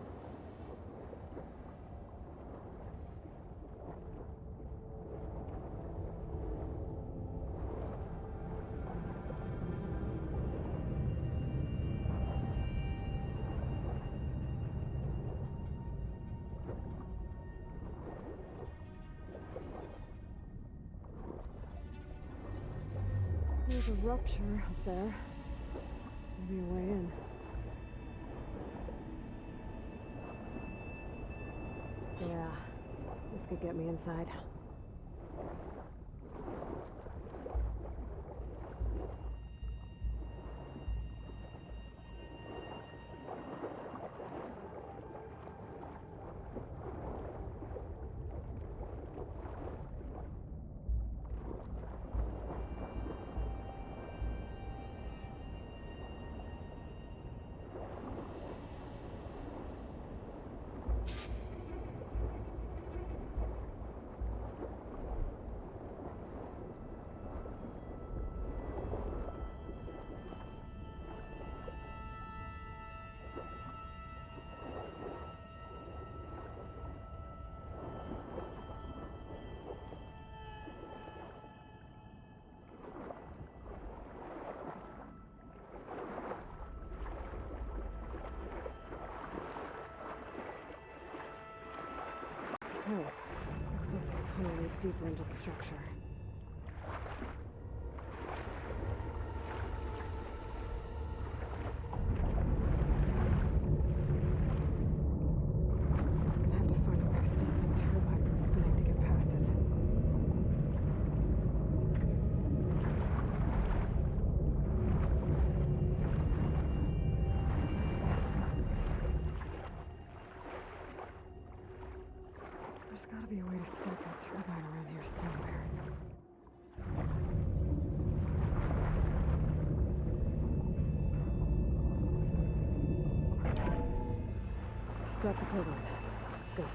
There's a rupture up there. Maybe a way in. Yeah, this could get me inside. deeper into the structure. I'm gonna have to find a way to stop the turbine from spinning to get past it. There's gotta be a way to stop that turbine around here somewhere. Stop the turbine. Good.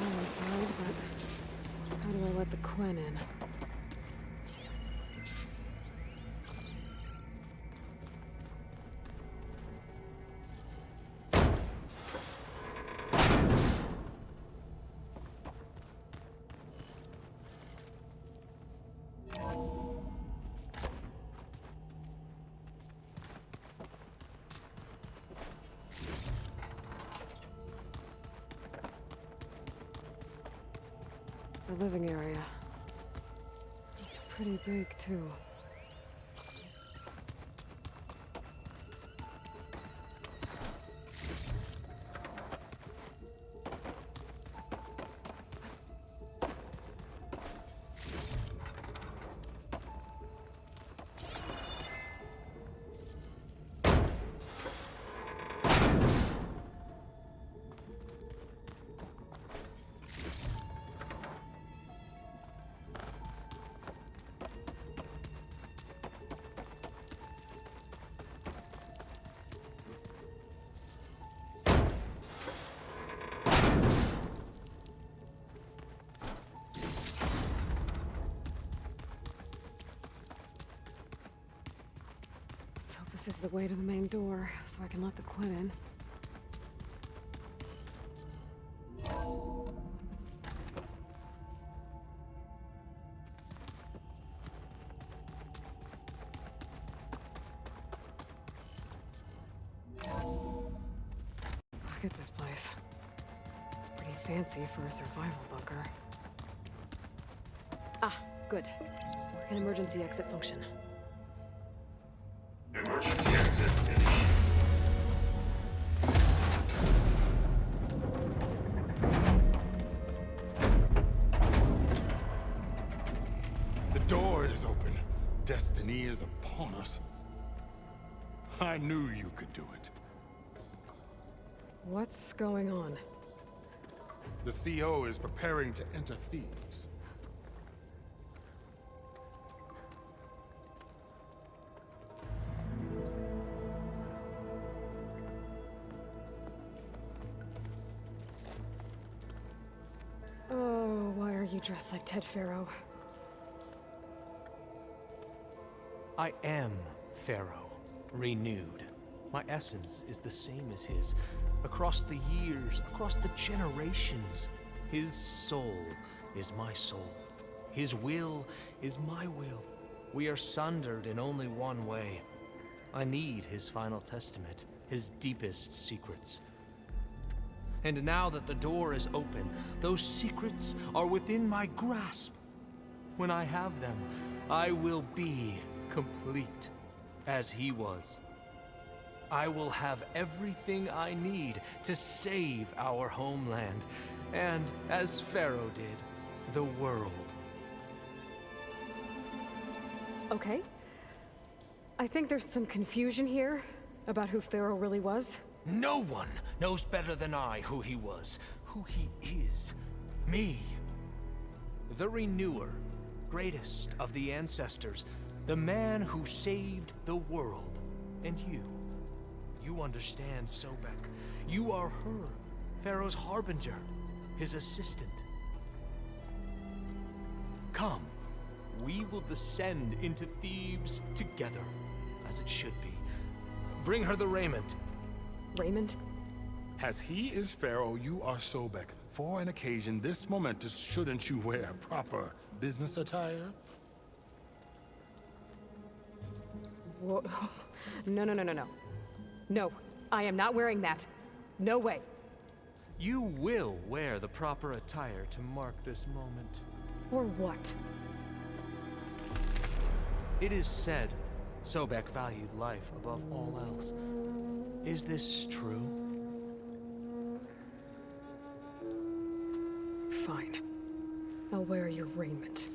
I'm inside, but how do I let the Quen in? The living area. It's pretty big, too. Let's hope this is the way to the main door, so I can let the Quen in. Look at this place. It's pretty fancy for a survival bunker. Ah, good. An emergency exit function. Emergency exit initiated. The door is open. Destiny is upon us. I knew you could do it. What's going on? The CO is preparing to enter Thebes. Oh, why are you dressed like Ted Pharaoh? I am Pharaoh, renewed. My essence is the same as his. Across the years, across the generations, his soul is my soul. His will is my will. We are sundered in only one way. I need his final testament, his deepest secrets. And now that the door is open, those secrets are within my grasp. When I have them, I will be complete, as he was. I will have everything I need to save our homeland, and, as Pharaoh did, the world. Okay. I think there's some confusion here about who Pharaoh really was. No one knows better than I who he was, who he is. Me. The Renewer. greatest of the ancestors, the man who saved the world. And you understand, Sobek. You are her, Pharaoh's harbinger, his assistant. Come, we will descend into Thebes together, as it should be. Bring her the raiment. Raiment? As he is Pharaoh, you are Sobek. For an occasion this momentous, shouldn't you wear proper business attire? Whoa. No, no, no, no, no. No, I am not wearing that. No way. You will wear the proper attire to mark this moment. Or what? It is said Sobek valued life above all else. Is this true? Fine. I'll wear your raiment.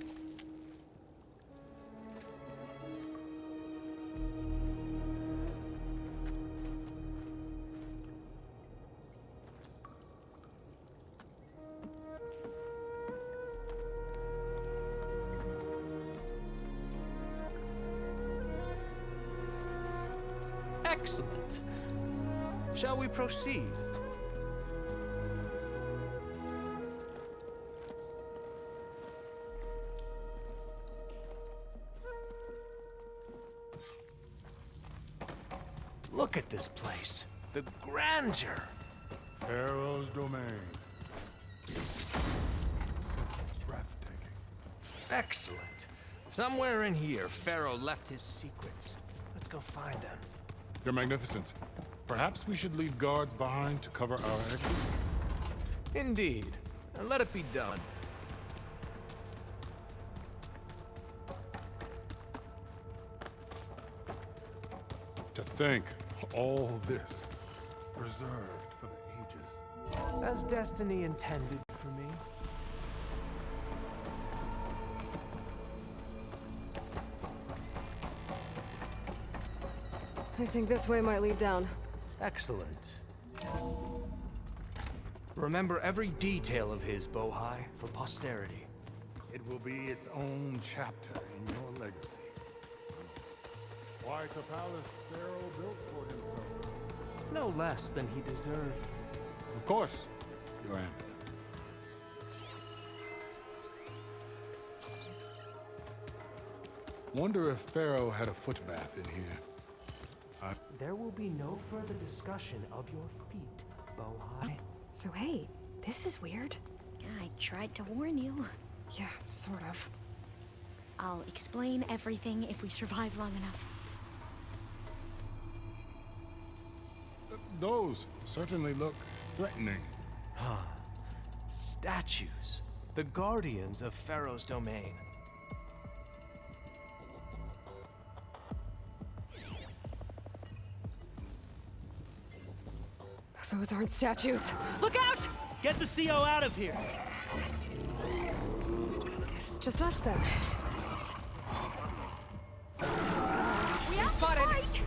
Excellent. Shall we proceed? Look at this place. The grandeur. Pharaoh's domain. Breathtaking. Excellent. Somewhere in here, Pharaoh left his secrets. Let's go find them. Your Magnificence, perhaps we should leave guards behind to cover our exit? Indeed. And let it be done. To think all this preserved for the ages. As destiny intended for me. I think this way might lead down. Excellent. Remember every detail of his, Bohai, for posterity. It will be its own chapter in your legacy. Quite a palace Pharaoh built for himself. No less than he deserved. Of course, Your Eminence. Wonder if Pharaoh had a footbath in here. There will be no further discussion of your feet, Bohai. So hey, this is weird. Yeah, I tried to warn you. Yeah, sort of. I'll explain everything if we survive long enough. Those certainly look threatening. Huh. Statues. The guardians of Pharaoh's domain. Those aren't statues. Look out! Get the CO out of here! Guess it's just us then. We have Spotted. to fight!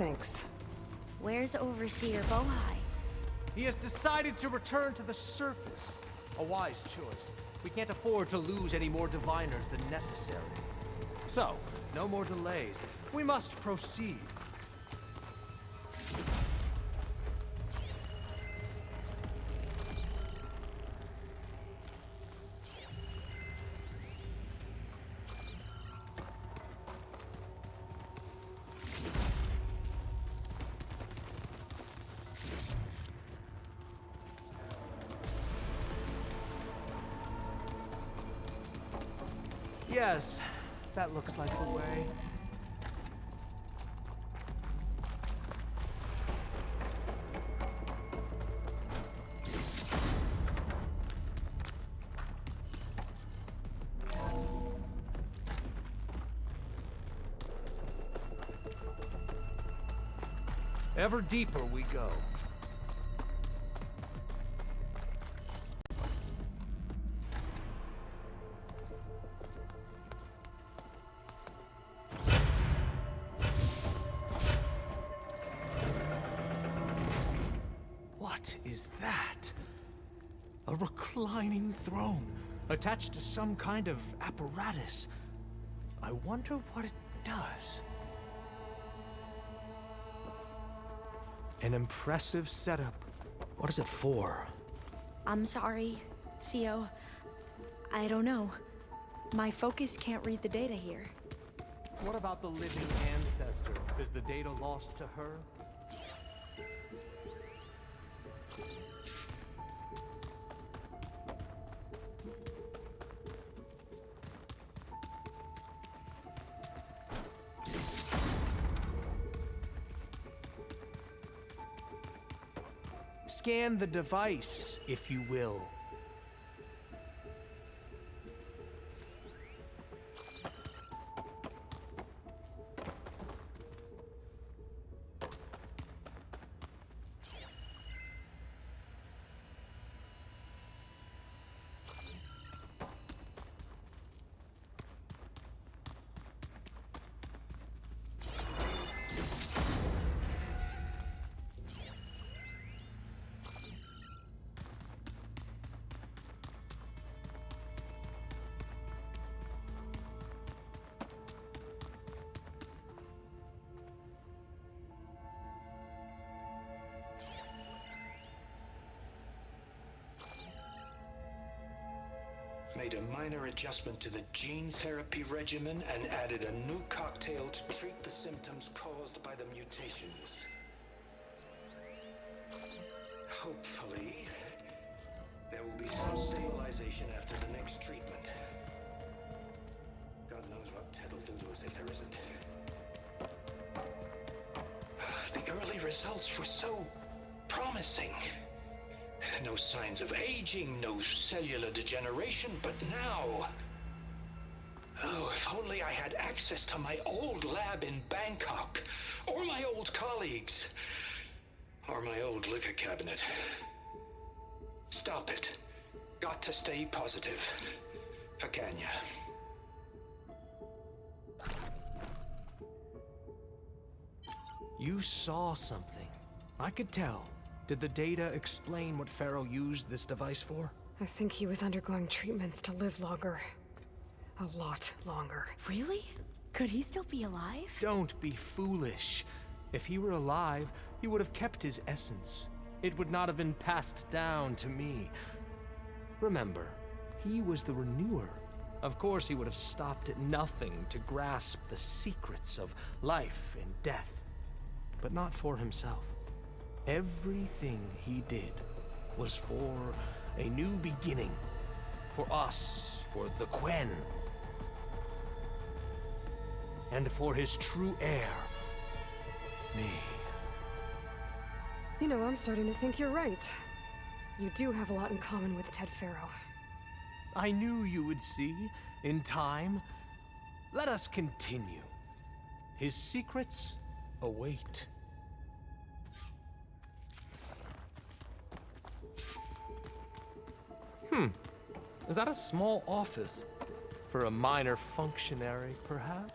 Thanks. Where's Overseer Bohai? He has decided to return to the surface. A wise choice. We can't afford to lose any more diviners than necessary. So, no more delays. We must proceed. Yes, that looks like the way. Ever deeper we go. What is that? A reclining throne, attached to some kind of apparatus. I wonder what it does. An impressive setup. What is it for? I'm sorry, Co. I don't know. My focus can't read the data here. What about the living ancestor? Is the data lost to her? Scan the device, if you will. Made a minor adjustment to the gene therapy regimen and added a new cocktail to treat the symptoms caused by the mutations. Hopefully, there will be some stabilization after the next treatment. God knows what Ted will do to us if there isn't. The early results were so promising. No signs of aging, no cellular degeneration, but now... Oh, if only I had access to my old lab in Bangkok, or my old colleagues, or my old liquor cabinet. Stop it. Got to stay positive. For Kenya. You saw something. I could tell. Did the data explain what Pharaoh used this device for? I think he was undergoing treatments to live longer. A lot longer. Really? Could he still be alive? Don't be foolish. If he were alive, he would have kept his essence. It would not have been passed down to me. Remember, he was the renewer. Of course, he would have stopped at nothing to grasp the secrets of life and death. But not for himself. Everything he did was for a new beginning. For us, for the Quen. And for his true heir, me. You know, I'm starting to think you're right. You do have a lot in common with Ted Pharaoh. I knew you would see, in time. Let us continue. His secrets await. Is that a small office? For a minor functionary, perhaps?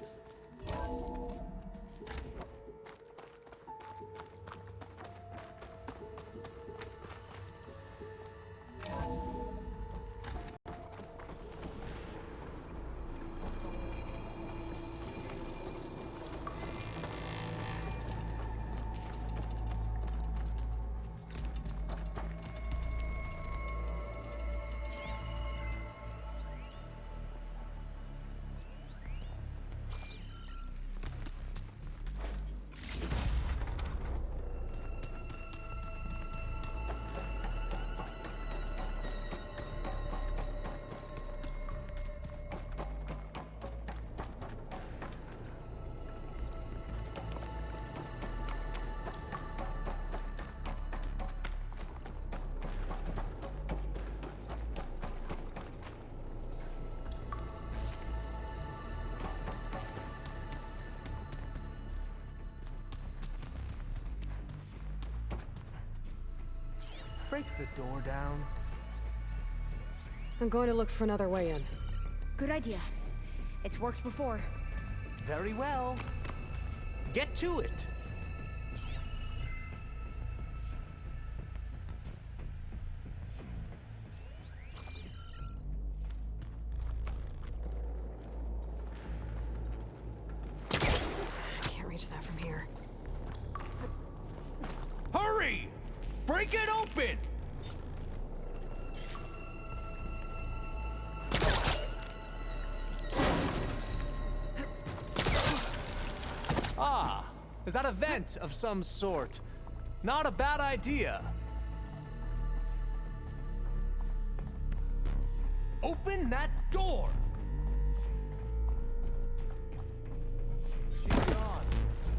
break the door down? I'm going to look for another way in. Good idea. It's worked before. Very well. Get to it. Can't reach that from here. Hurry! Break it open! Ah, is that a vent of some sort? Not a bad idea. Open that door! She's gone.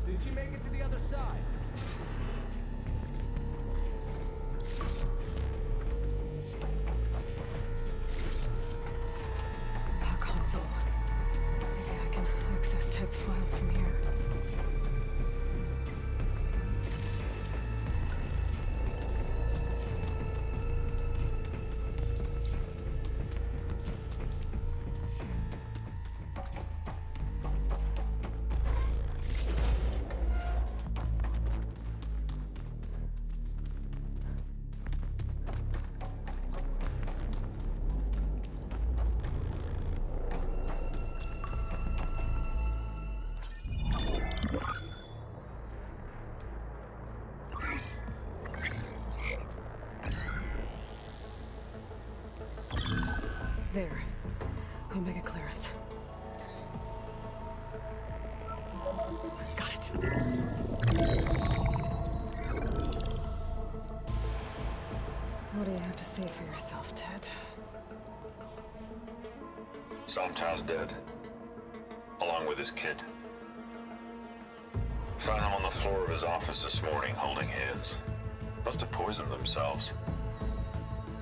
Did she make it to the other side? A console. Maybe I can access Ted's files from here. There. Omega clearance. Got it. What do you have to say for yourself, Ted? Somto's dead. Along with his kid. Found him on the floor of his office this morning, holding hands. Must have poisoned themselves.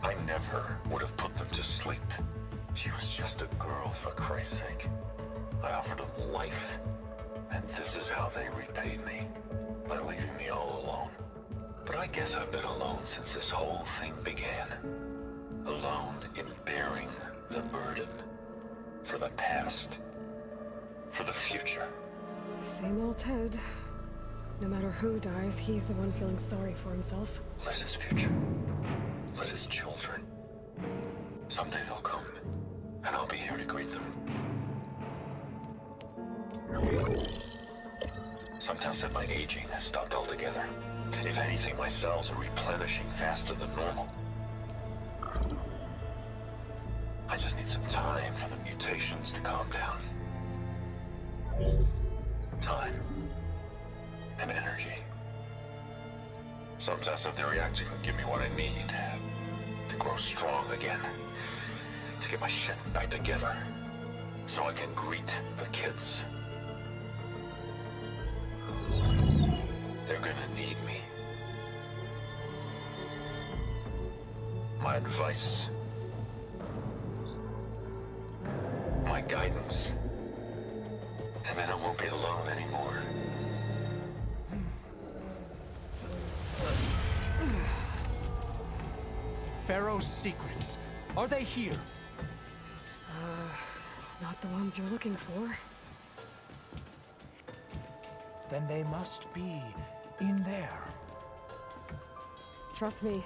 I never would have put them to sleep. She was just a girl, for Christ's sake. I offered them life, and this is how they repaid me, by leaving me all alone. But I guess I've been alone since this whole thing began. Alone in bearing the burden. For the past. For the future. Same old Ted. No matter who dies, he's the one feeling sorry for himself. Liz's future. Liz's children. Someday they'll come, and I'll be here to greet them. Sometimes said my aging has stopped altogether. If anything, my cells are replenishing faster than normal. I just need some time for the mutations to calm down. Time. And energy. Sometimes said the reactor can give me what I need to grow strong again. To get my shit back together. So I can greet the kids. They're gonna need me. My advice. My guidance. And then I won't be alone anymore. Pharaoh's secrets. Are they here? Not the ones you're looking for. Then they must be in there. Trust me.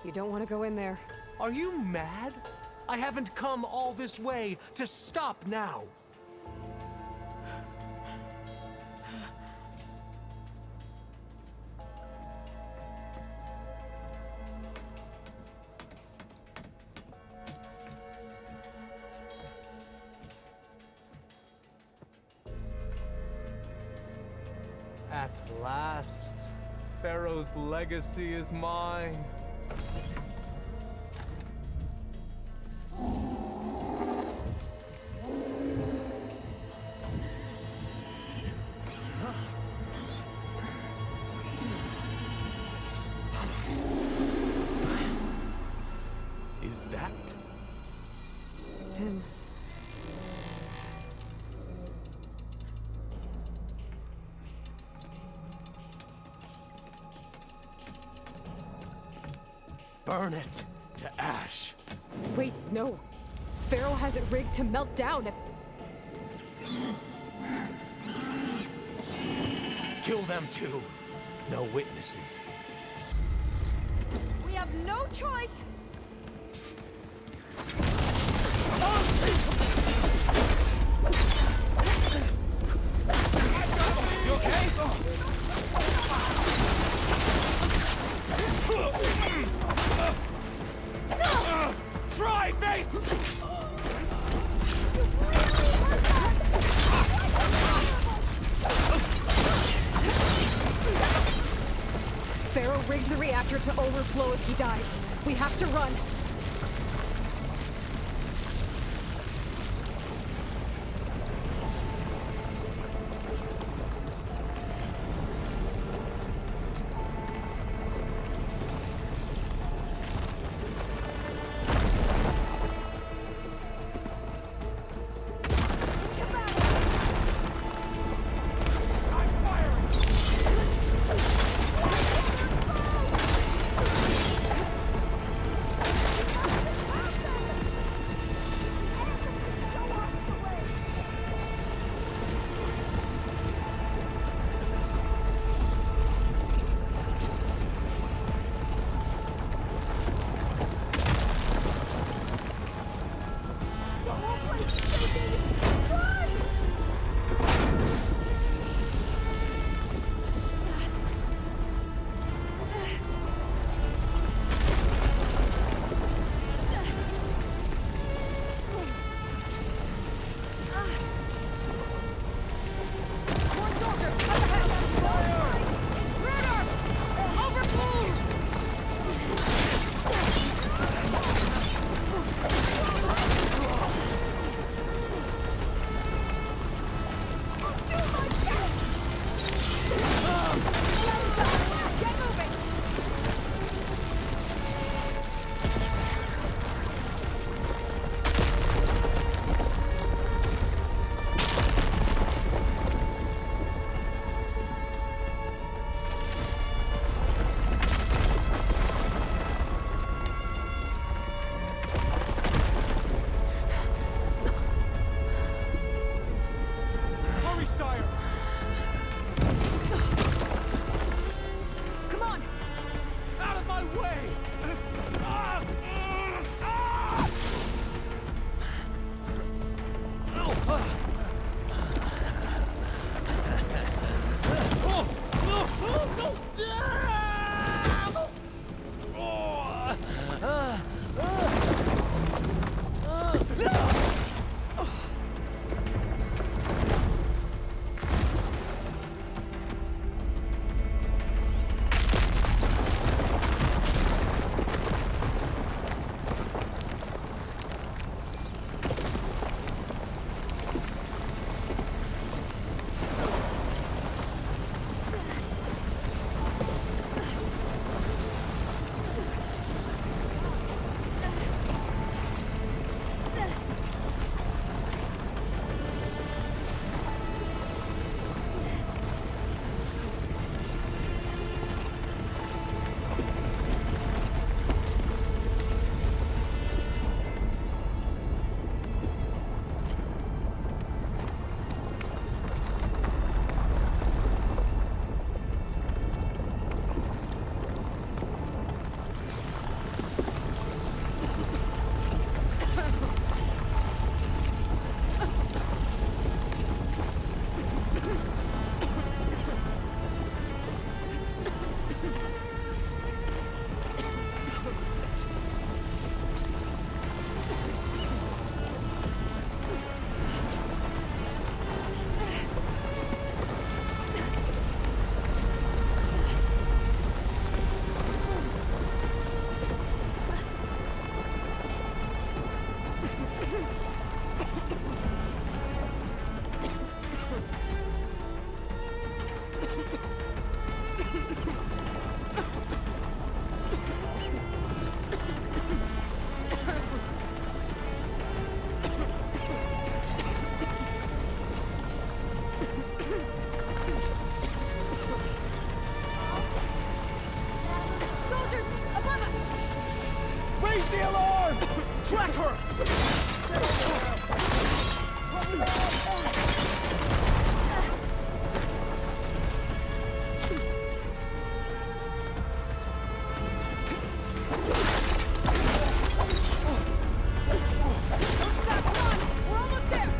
You don't want to go in there. Are you mad? I haven't come all this way to stop now. At last, Pharaoh's legacy is mine. Is that? It's him. burn it to ash. Wait, no. Pharaoh has it rigged to melt down if... Kill them too. No witnesses. We have no choice. You okay? Try, Faith! Pharaoh rigged the reactor to overflow if he dies. We have to run. Track her! We're almost there!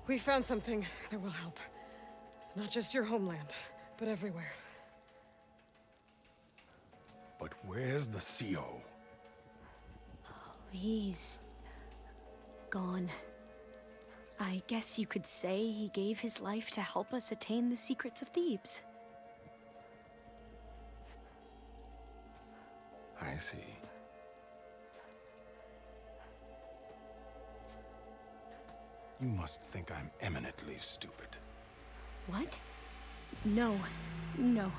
We found something that will help. Not just your homeland, but everywhere. But where's the CO? He's gone. I guess you could say he gave his life to help us attain the secrets of Thebes. I see. You must think I'm eminently stupid. What? No. No.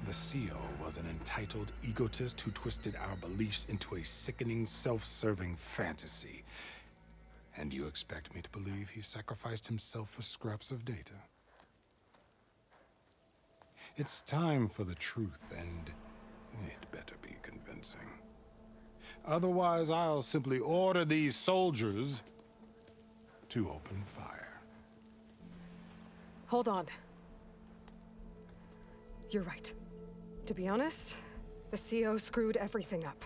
The CO was an entitled egotist who twisted our beliefs into a sickening, self-serving fantasy. And you expect me to believe he sacrificed himself for scraps of data? It's time for the truth, and it better be convincing. Otherwise, I'll simply order these soldiers to open fire. Hold on. You're right. To be honest, the CO screwed everything up.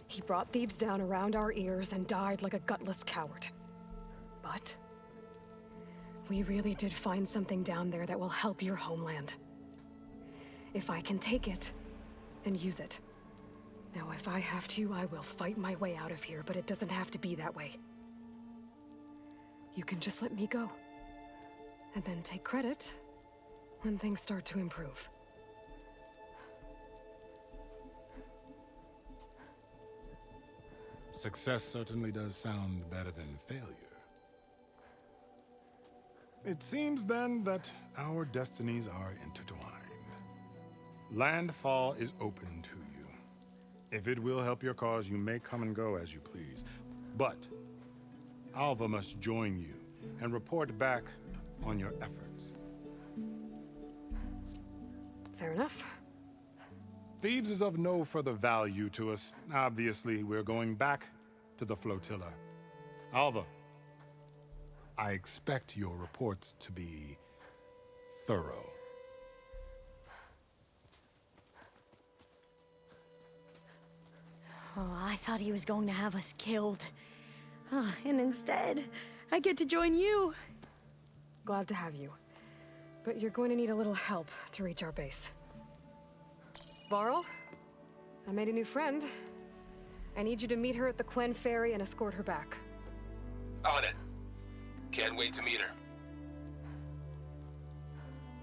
He brought Thebes down around our ears and died like a gutless coward. But we really did find something down there that will help your homeland. If I can take it and use it. Now, if I have to, I will fight my way out of here, but it doesn't have to be that way. You can just let me go. And then take credit when things start to improve. Success certainly does sound better than failure. It seems then that our destinies are intertwined. Landfall is open to you. If it will help your cause, you may come and go as you please. But Alva must join you and report back on your efforts. Fair enough. Thebes is of no further value to us. Obviously, we're going back to the flotilla. Alva, I expect your reports to be thorough. Oh, I thought he was going to have us killed. And instead, I get to join you. Glad to have you. But you're going to need a little help to reach our base. Varl, I made a new friend. I need you to meet her at the Quen Ferry and escort her back. On it. Can't wait to meet her.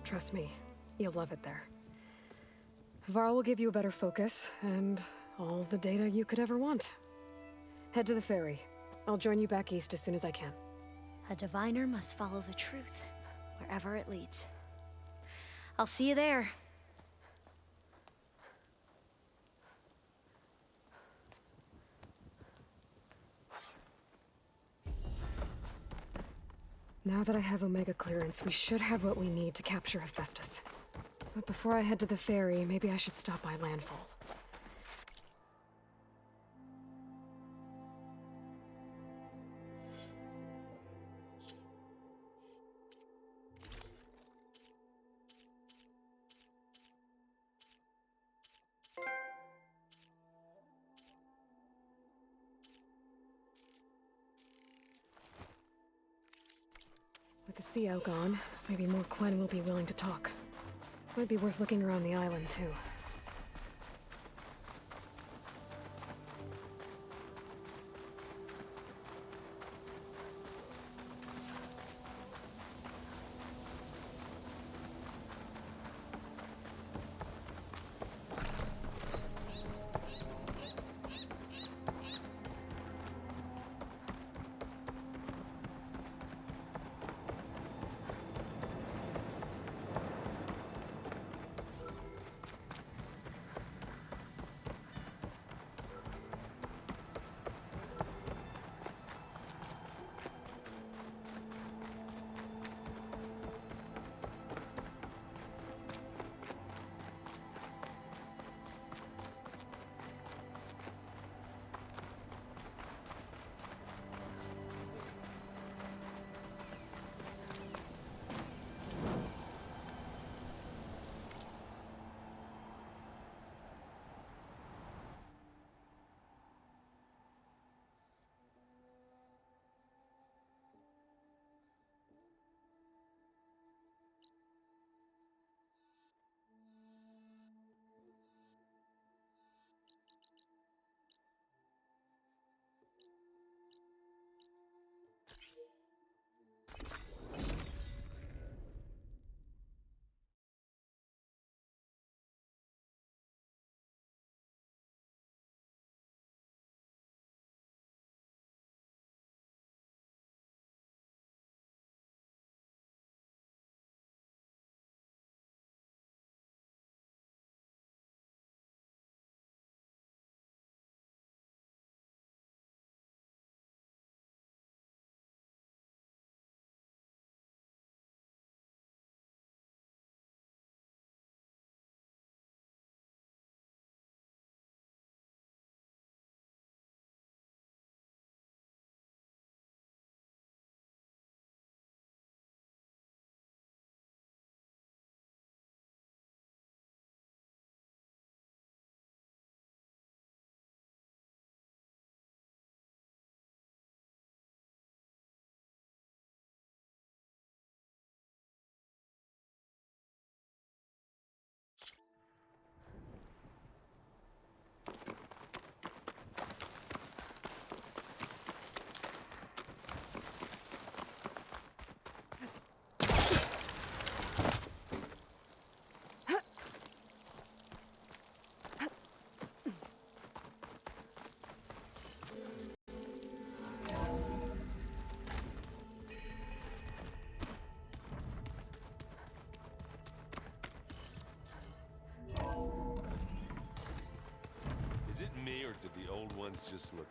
Trust me, you'll love it there. Varl will give you a better focus, and all the data you could ever want. Head to the ferry. I'll join you back east as soon as I can. A diviner must follow the truth, wherever it leads. I'll see you there. Now that I have Omega clearance, we should have what we need to capture Hephaestus. But before I head to the ferry, maybe I should stop by Landfall. With the CO gone, maybe more Quen will be willing to talk. Might be worth looking around the island, too. just look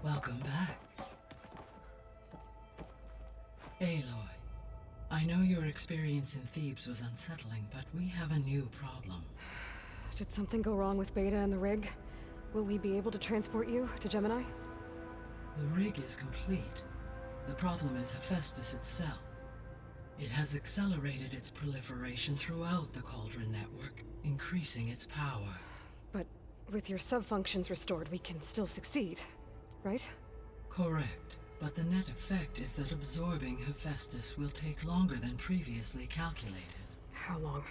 Welcome back. Aloy, I know your experience in Thebes was unsettling, but we have a new problem. Did something go wrong with Beta and the rig? Will we be able to transport you to Gemini? The rig is complete. The problem is Hephaestus itself. It has accelerated its proliferation throughout the Cauldron network, increasing its power. But with your sub-functions restored, we can still succeed, right? Correct. But the net effect is that absorbing Hephaestus will take longer than previously calculated. How long?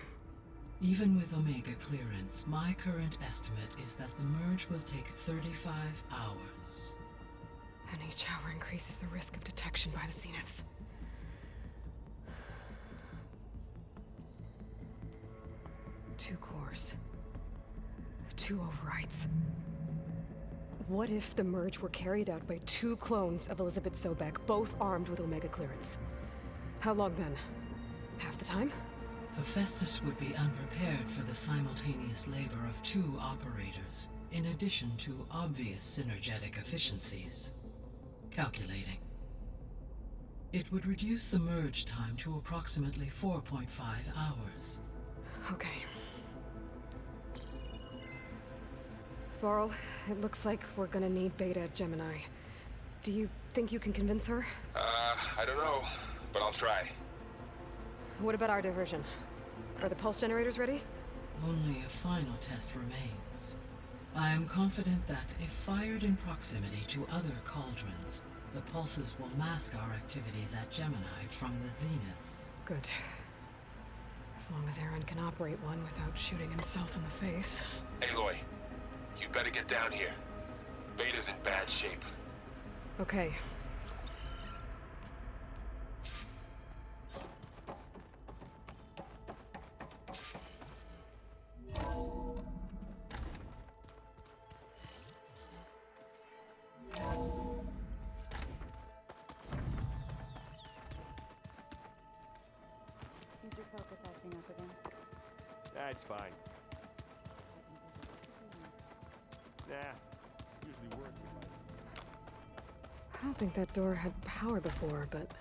Even with Omega clearance, my current estimate is that the merge will take 35 hours. And each hour increases the risk of detection by the Zeniths. Two cores. Two overrides. What if the merge were carried out by two clones of Elizabeth Sobek, both armed with Omega clearance? How long then? Half the time? Hephaestus would be unprepared for the simultaneous labor of two operators, in addition to obvious synergetic efficiencies. Calculating. It would reduce the merge time to approximately 4.5 hours. Okay. Varl, it looks like we're gonna need Beta at Gemini. Do you think you can convince her? I don't know, but I'll try. What about our diversion? Are the pulse generators ready? Only a final test remains. I am confident that if fired in proximity to other cauldrons, the pulses will mask our activities at Gemini from the Zeniths. Good. As long as Aaron can operate one without shooting himself in the face. Aloy, you better get down here. Beta's in bad shape. Okay. Is your focus acting up again? That's fine. Nah, usually works. I don't think that door had power before, but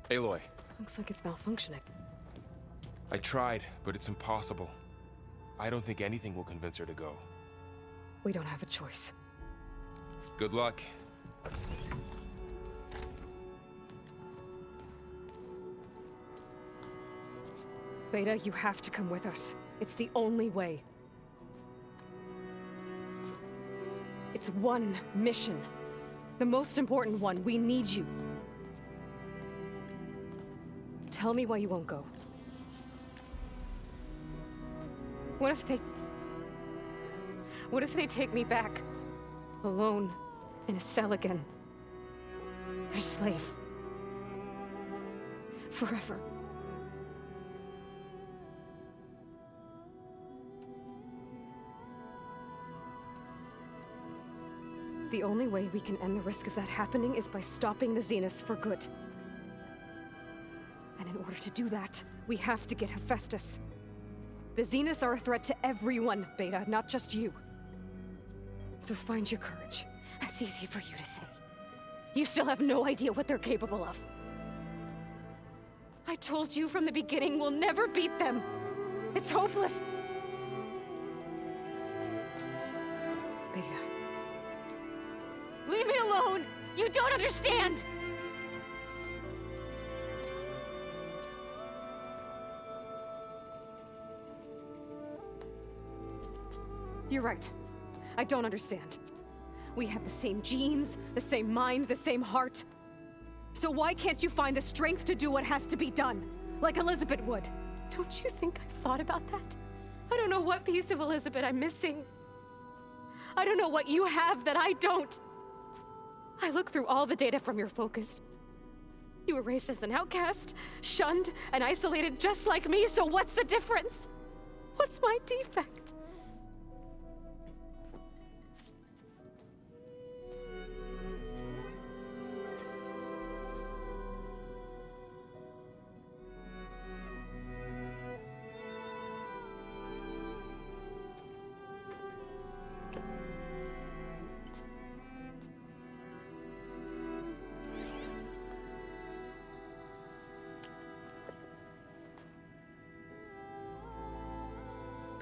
Aloy, looks like it's malfunctioning. I tried, but it's impossible. I don't think anything will convince her to go. We don't have a choice. Good luck. Beta, you have to come with us. It's the only way. It's one mission. The most important one. We need you. Tell me why you won't go. What if they take me back? Alone, in a cell again. A slave. Forever. The only way we can end the risk of that happening is by stopping the Zeniths for good. And in order to do that, we have to get Hephaestus. The Zeniths are a threat to everyone, Beta, not just you. So find your courage. That's easy for you to say. You still have no idea what they're capable of. I told you from the beginning we'll never beat them. It's hopeless. Beta. Leave me alone! You don't understand! You're right. I don't understand. We have the same genes, the same mind, the same heart. So why can't you find the strength to do what has to be done? Like Elizabeth would. Don't you think I've thought about that? I don't know what piece of Elizabeth I'm missing. I don't know what you have that I don't. I look through all the data from your focus. You were raised as an outcast, shunned, and isolated just like me, so what's the difference? What's my defect?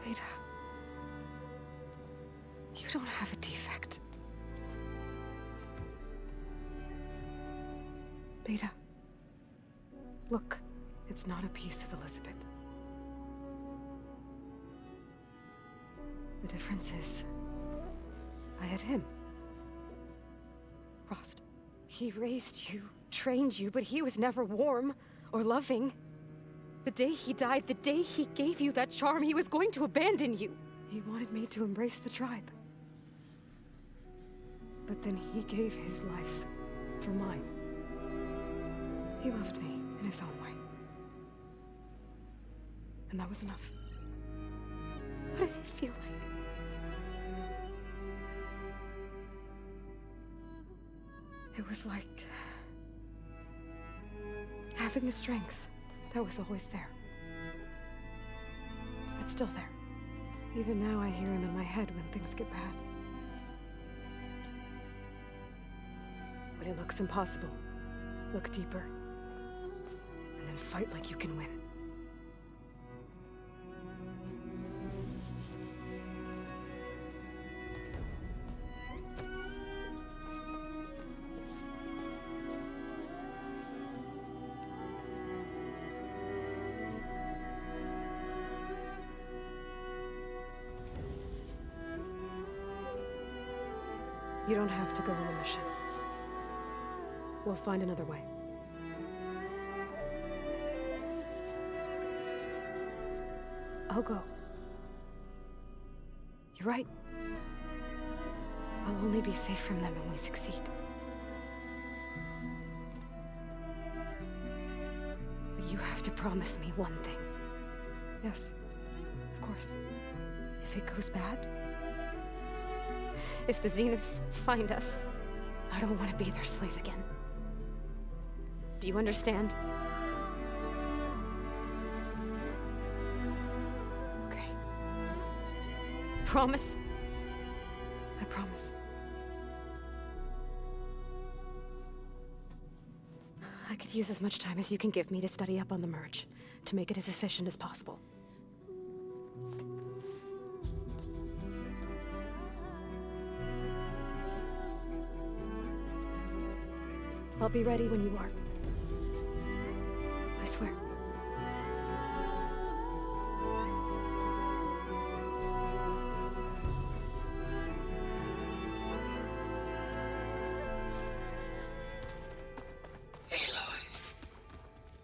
Beta. You don't have a defect. Beta. Look, it's not a piece of Elizabeth. The difference is, I had him. Frost. He raised you, trained you, but he was never warm or loving. The day he died, the day he gave you that charm, he was going to abandon you. He wanted me to embrace the tribe. But then he gave his life for mine. He loved me in his own way. And that was enough. What did it feel like? It was like having a strength that was always there. It's still there. Even now I hear him in my head when things get bad. When it looks impossible, look deeper. And then fight like you can win. You don't have to go on the mission. We'll find another way. I'll go. You're right. I'll only be safe from them when we succeed. But you have to promise me one thing. Yes, of course. If it goes bad, if the Zeniths find us, I don't want to be their slave again. Do you understand? Okay. Promise? I promise. I could use as much time as you can give me to study up on the merge, to make it as efficient as possible. I'll be ready when you are. I swear. Aloy,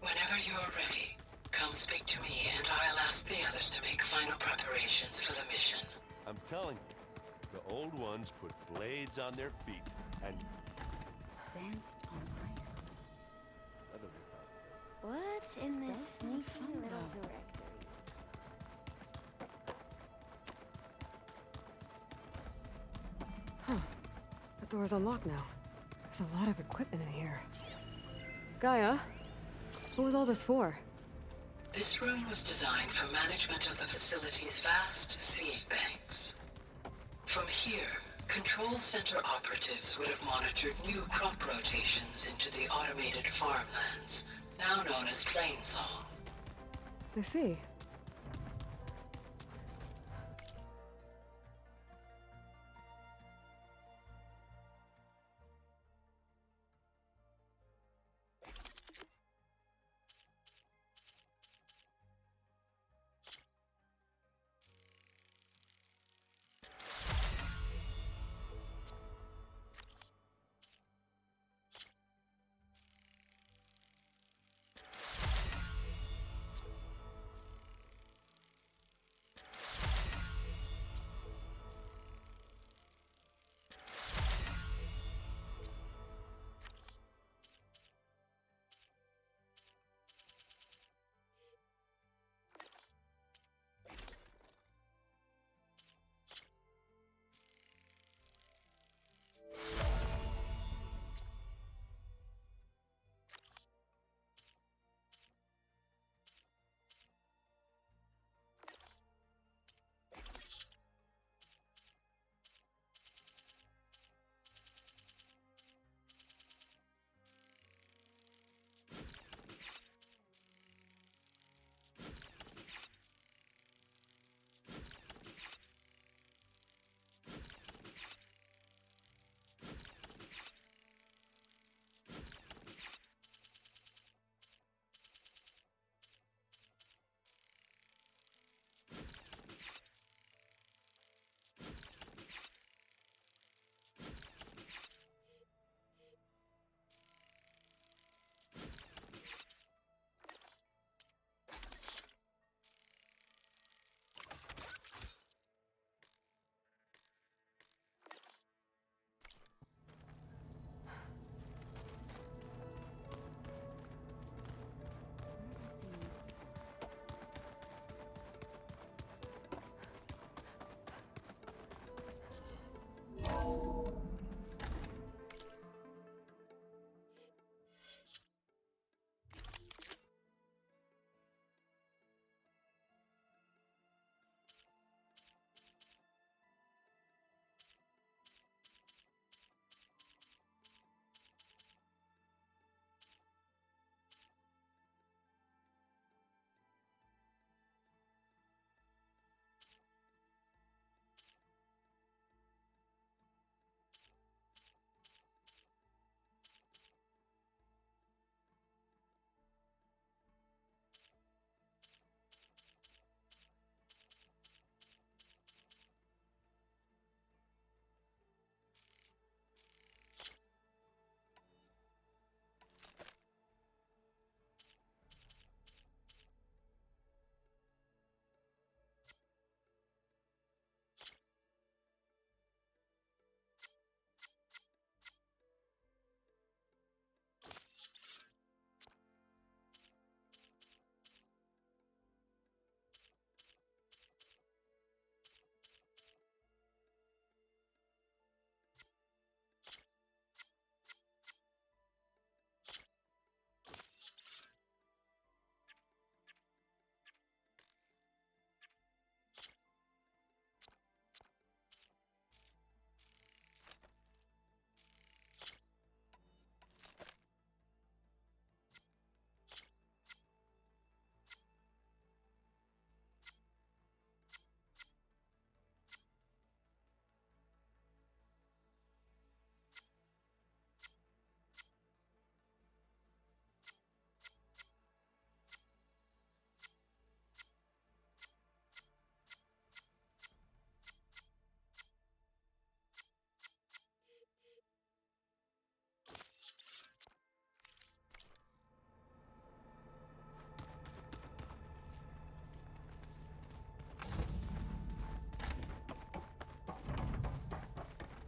whenever you are ready, come speak to me and I'll ask the others to make final preparations for the mission. I'm telling you, the old ones put blades on their feet and Danced on ice. that'll be fun. What's in this sneaky little directory? Huh. The door's unlocked now. There's a lot of equipment in here. Gaia, what was all this for? This room was designed for management of the facility's vast seed banks. From here, Control Center operatives would have monitored new crop rotations into the automated farmlands, now known as Plainsong. I see.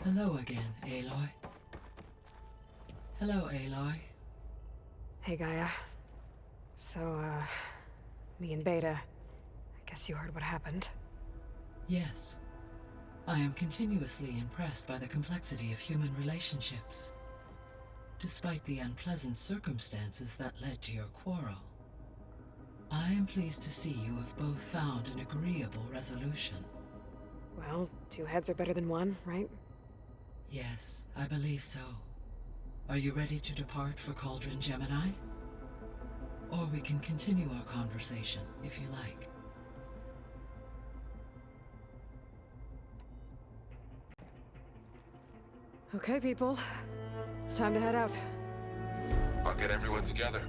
Hello again, Aloy. Hello, Aloy. Hey, Gaia. So, me and Beta, I guess you heard what happened. Yes. I am continuously impressed by the complexity of human relationships. Despite the unpleasant circumstances that led to your quarrel, I am pleased to see you have both found an agreeable resolution. Well, 2 heads are better than 1, right? Yes, I believe so. Are you ready to depart for Cauldron Gemini? Or we can continue our conversation, if you like. Okay, people. It's time to head out. I'll get everyone together.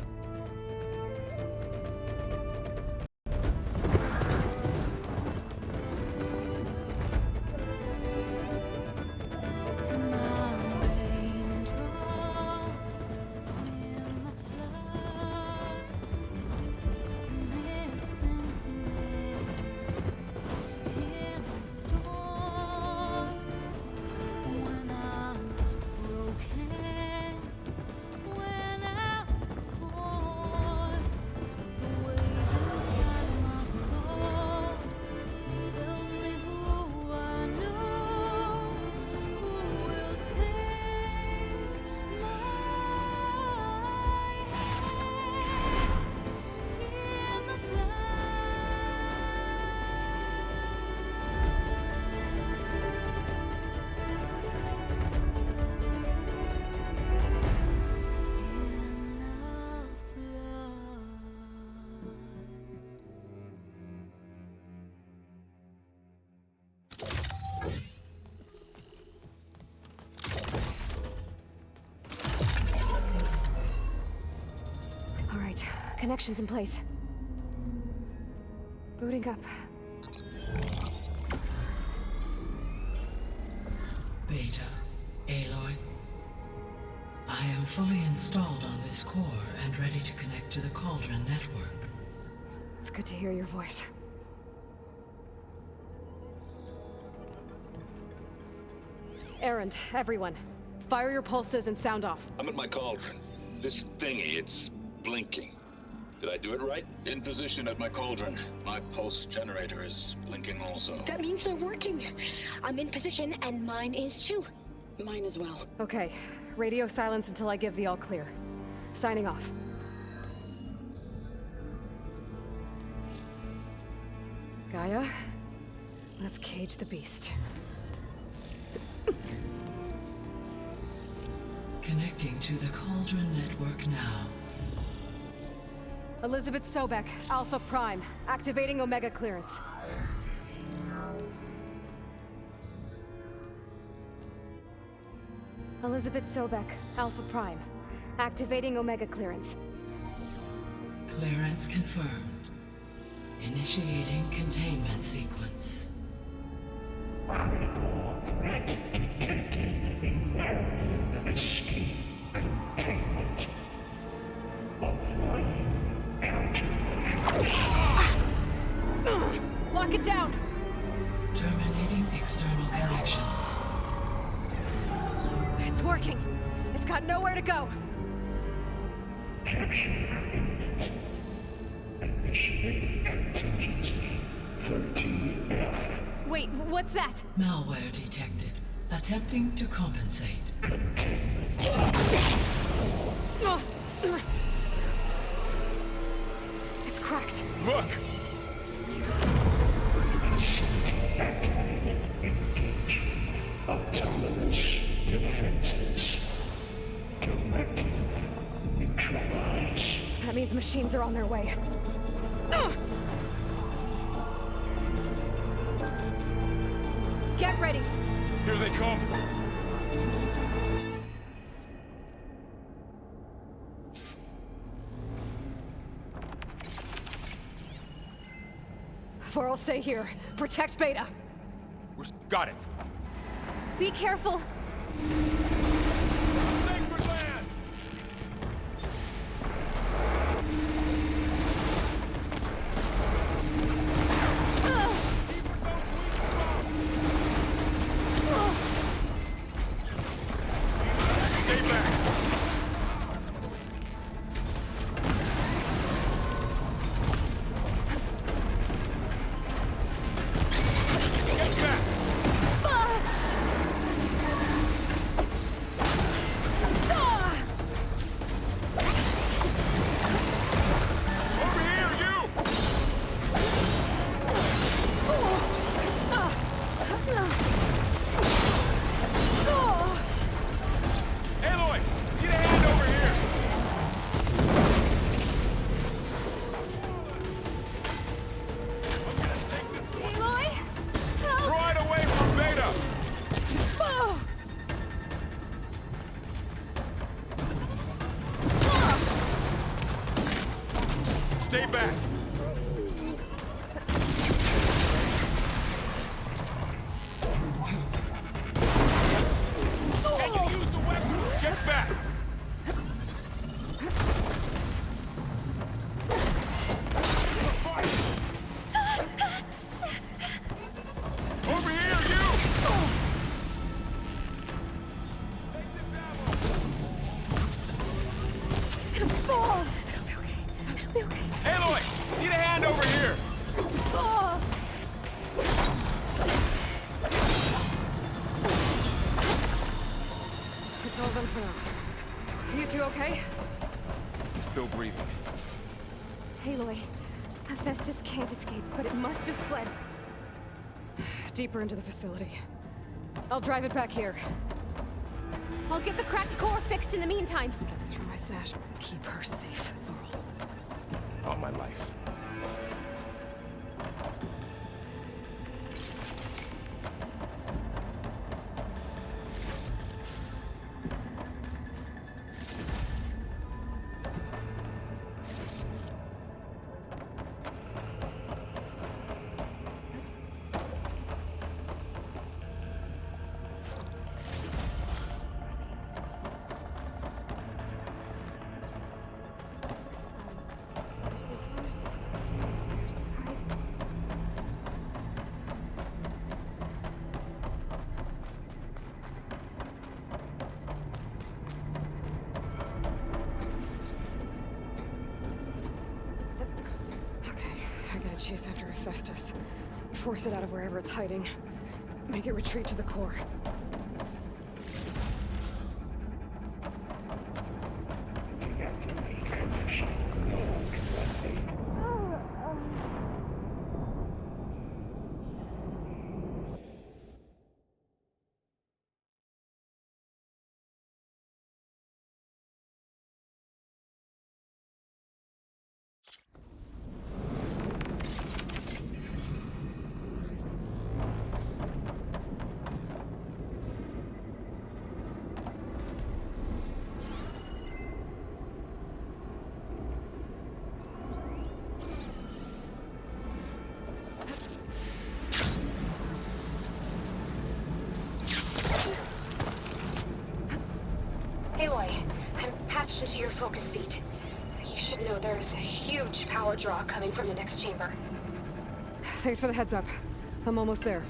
Connections in place. Booting up. Beta, Aloy. I am fully installed on this core and ready to connect to the Cauldron network. It's good to hear your voice. Errand, everyone. Fire your pulses and sound off. I'm at my cauldron. This thingy, it's blinking. Did I do it right? In position at my cauldron. My pulse generator is blinking also. That means they're working. I'm in position, and mine is too. Mine as well. Okay. Radio silence until I give the all clear. Signing off. Gaia, let's cage the beast. Connecting to the Cauldron network now. Elizabeth Sobek, Alpha Prime, activating Omega clearance. Elizabeth Sobek, Alpha Prime, activating Omega clearance. Clearance confirmed. Initiating containment sequence. Critical threat detected. Imperative escape containment. Applying countermeasures. Lock it down! Terminating external connections. It's working. It's got nowhere to go. Capture imminent. Initiating contingency 13F. Wait, what's that? Malware detected. Attempting to compensate. It's cracked. Look! Facility activated. Engage. Autonomous defenses. Directive neutralize. That means machines are on their way. Get ready. Here they come. Vor'll stay here. Protect Beta. Got it. Be careful. Sacred land! Get back! Can you use the weapon? Get back! Over here, you! Fall! Aloy! Need a hand over here! Fall! It's all done for now. You two okay? Still breathing. Aloy, Hephaestus can't escape, but it must have fled. Deeper into the facility. I'll drive it back here. I'll get the cracked core fixed in the meantime. Get this from my stash. Keep her safe, Laurel. On my life. I gotta chase after Hephaestus. Force it out of wherever it's hiding. Make it retreat to the core. Aloy, I'm patched into your focus feed. You should know there's a huge power draw coming from the next chamber. Thanks for the heads up. I'm almost there.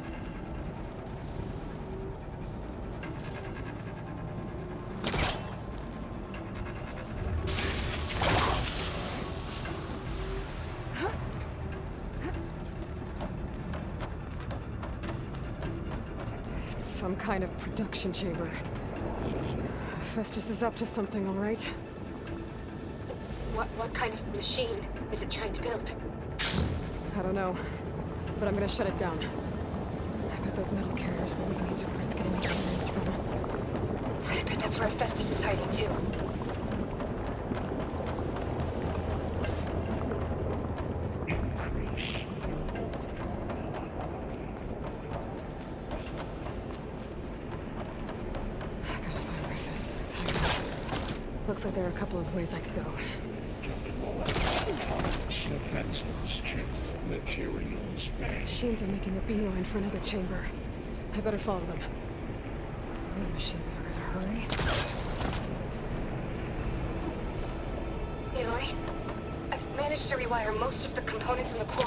It's some kind of production chamber. Festus is up to something, all right? What kind of machine is it trying to build? I don't know, but I'm gonna shut it down. I bet those metal carriers will lead me to where it's getting materials from. I bet that's where Festus is hiding too. Looks like there are a couple of ways I could go. Machines are making a beeline for another chamber. I better follow them. Those machines are in a hurry. Aloy, I've managed to rewire most of the components in the core,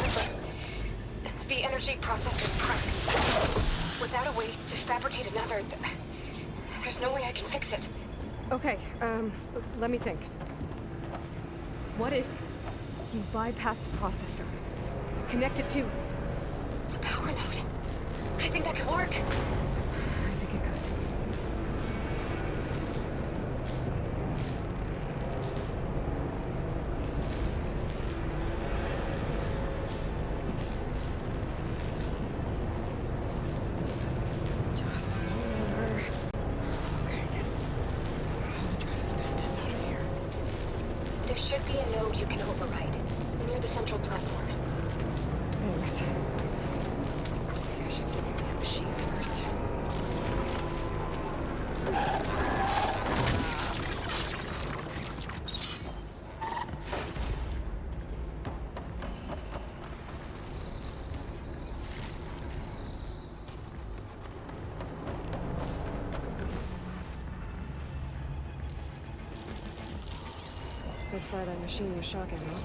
but the energy processor's cracked. Without a way to fabricate another, there's no way I can fix it. Okay, let me think. What if you bypass the processor? Connect it to the power node. I think that could work. I think it could. Just a little longer. Okay. How to drive Hephaestus out of here? There should be a node you can override near the central platform. Thanks. I should deal with these machines first. far that machine was shock ammo.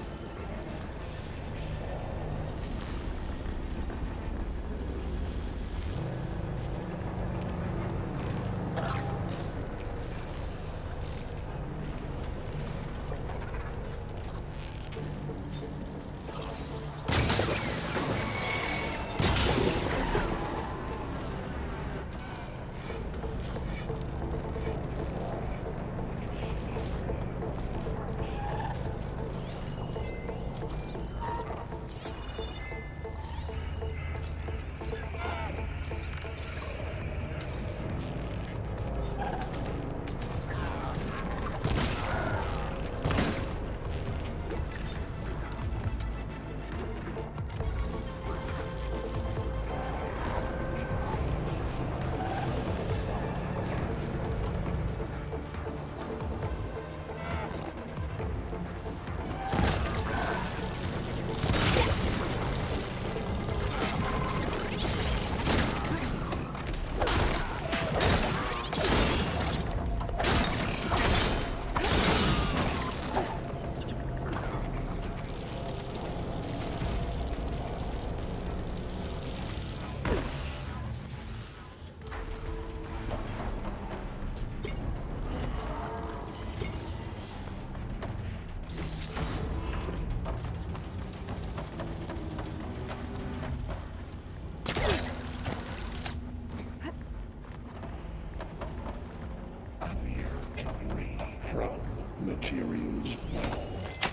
Materials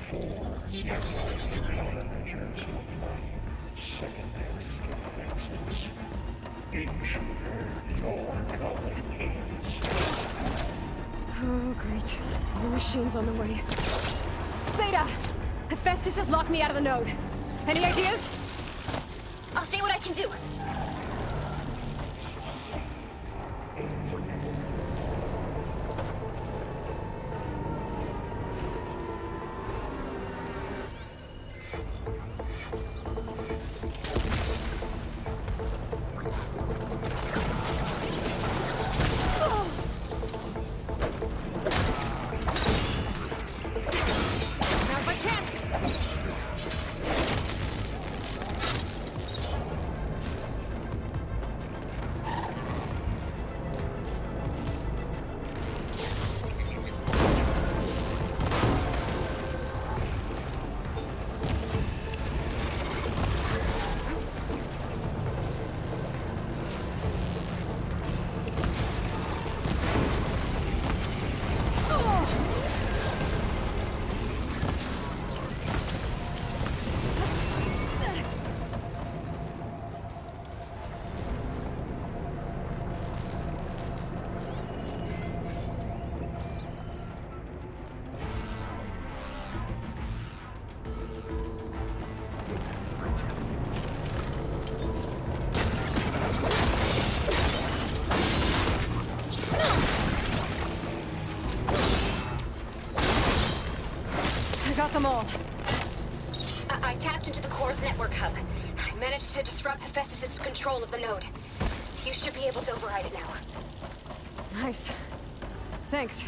for countermeasures, secondary defenses. Intruder, your calling is. Oh, great. More machines on the way. Theta! Hephaestus has locked me out of the node. Any ideas? I'll see what I can do. Now's my chance! I got them all. I tapped into the core's network hub. I managed to disrupt Hephaestus' control of the node. You should be able to override it now. Nice. Thanks.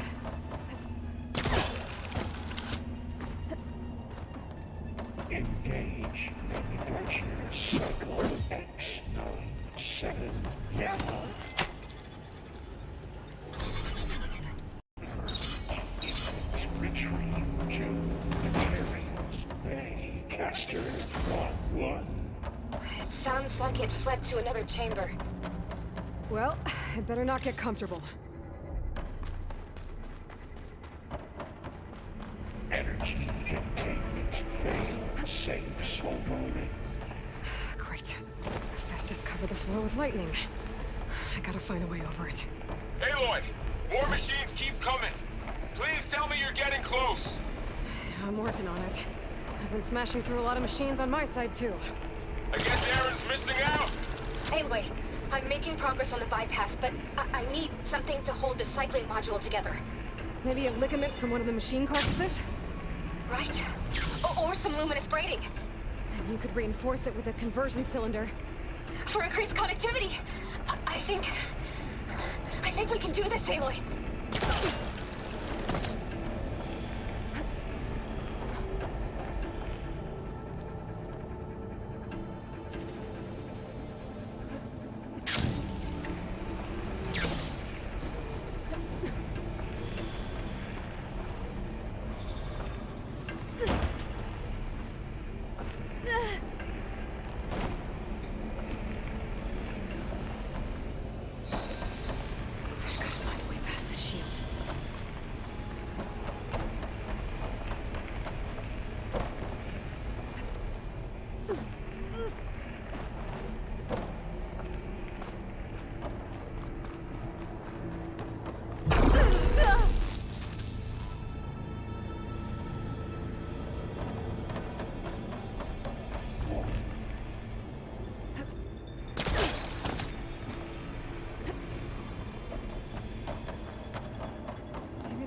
Engage manufacturer cycle X97 now. Retrieve 2 materials. A caster 1-1. It sounds like it fled to another chamber. Well, I better not get comfortable. Energy containment failed. Safe overloading. Great. Hephaestus covered the floor with lightning. I gotta find a way over it. Aloy! More machines keep coming! Please tell me you're getting close! Yeah, I'm working on it. I've been smashing through a lot of machines on my side, too. I guess Aaron's missing out! Anyway, I'm making progress on the bypass, but I need something to hold the cycling module together. Maybe a ligament from one of the machine carcasses? Right. Or some luminous braiding. And you could reinforce it with a conversion cylinder. For increased connectivity! I think we can do this, Aloy.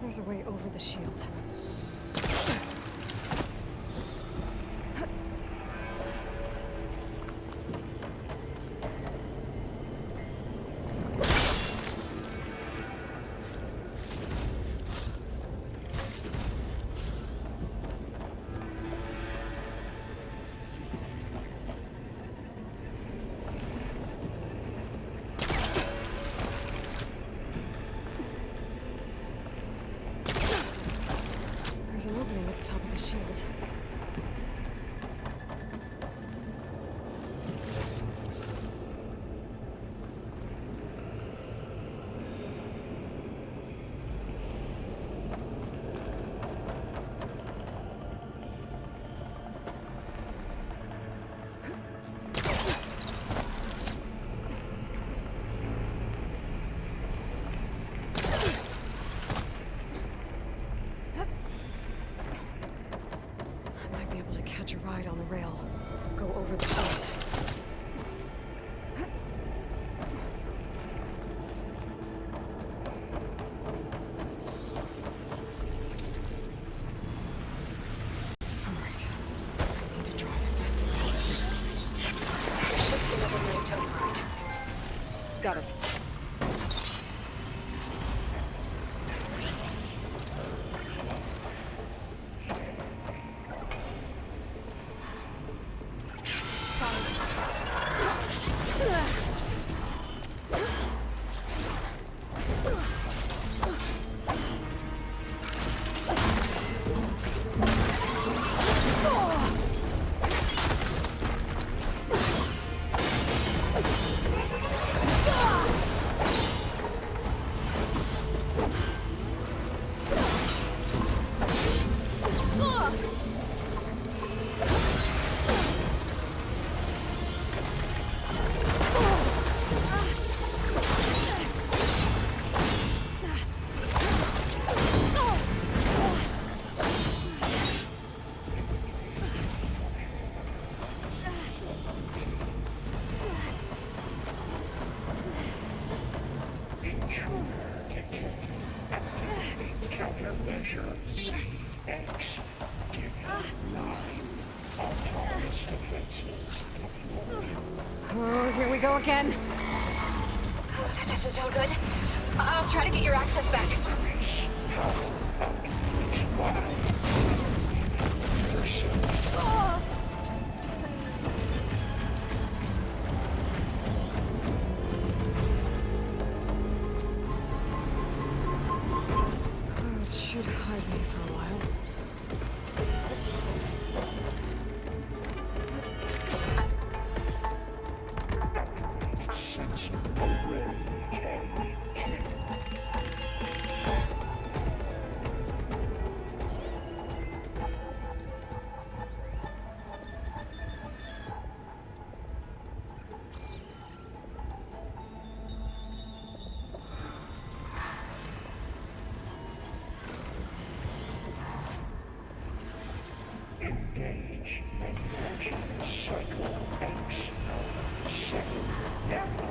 there's a way over the shield. There's an opening at the top of the shield. Catch a ride on the rail. Go over the shield. Alright. I need to drive it fast as hell. Got it. Oh, here we go again. That doesn't sound good. I'll try to get your access back. This cloud should hide me for a while. Engage manufacturing cycle X. Second level.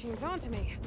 machines onto me.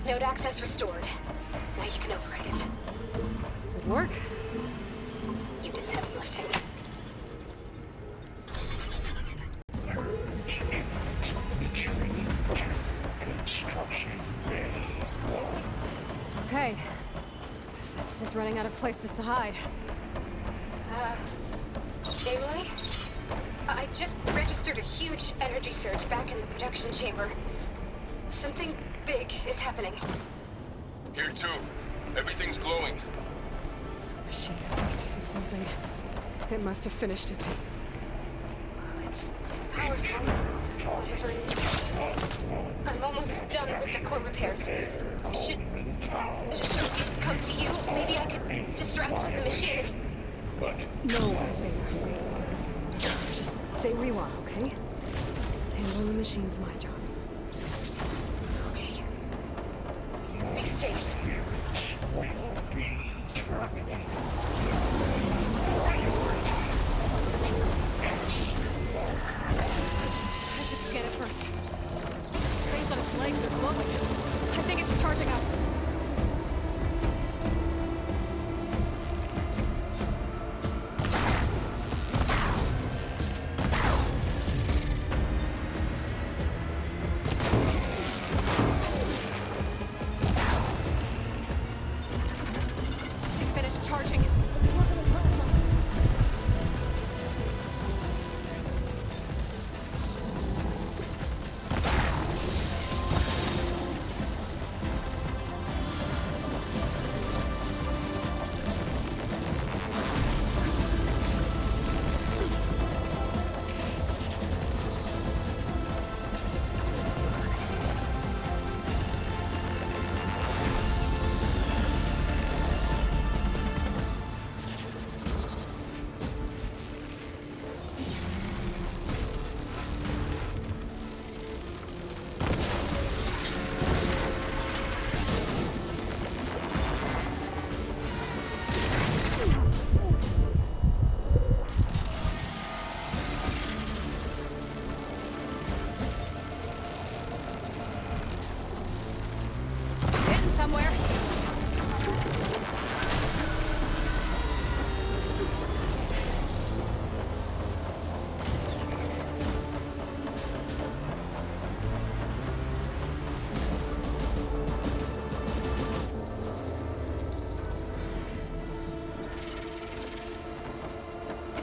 Node access restored. Now you can override it. Good work. You did the heavy lifting. Okay. Festus is running out of places to hide. Amy? I just registered a huge energy surge back in the production chamber. Something big is happening. Here too. Everything's glowing. Machine Festus was building. It must have finished it. It's powerful. Whatever it is. I'm almost done with the core repairs. Should come to you? Maybe I could distract the machine if... No way. Just stay where you are, okay? Handling the machine's my job. Okay. Be safe. I should scan it first. Things on its legs are glowing. I think it's charging up.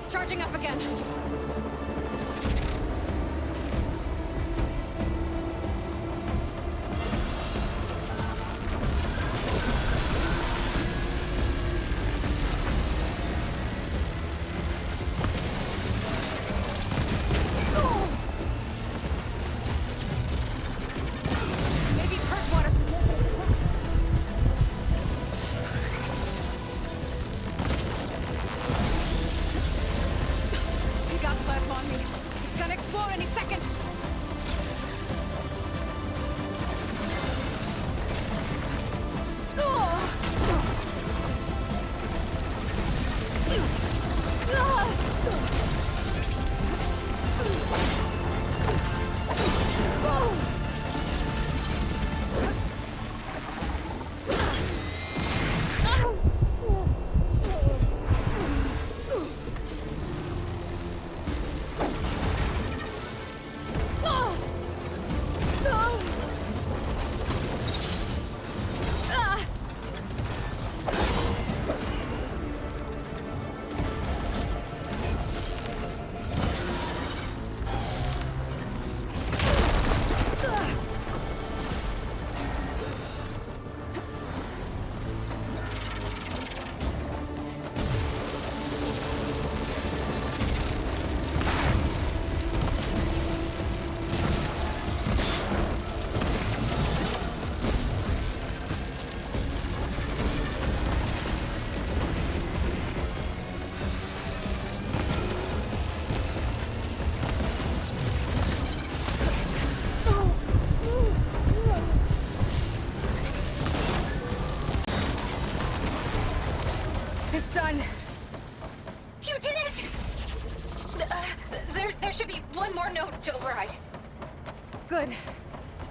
Charging up again.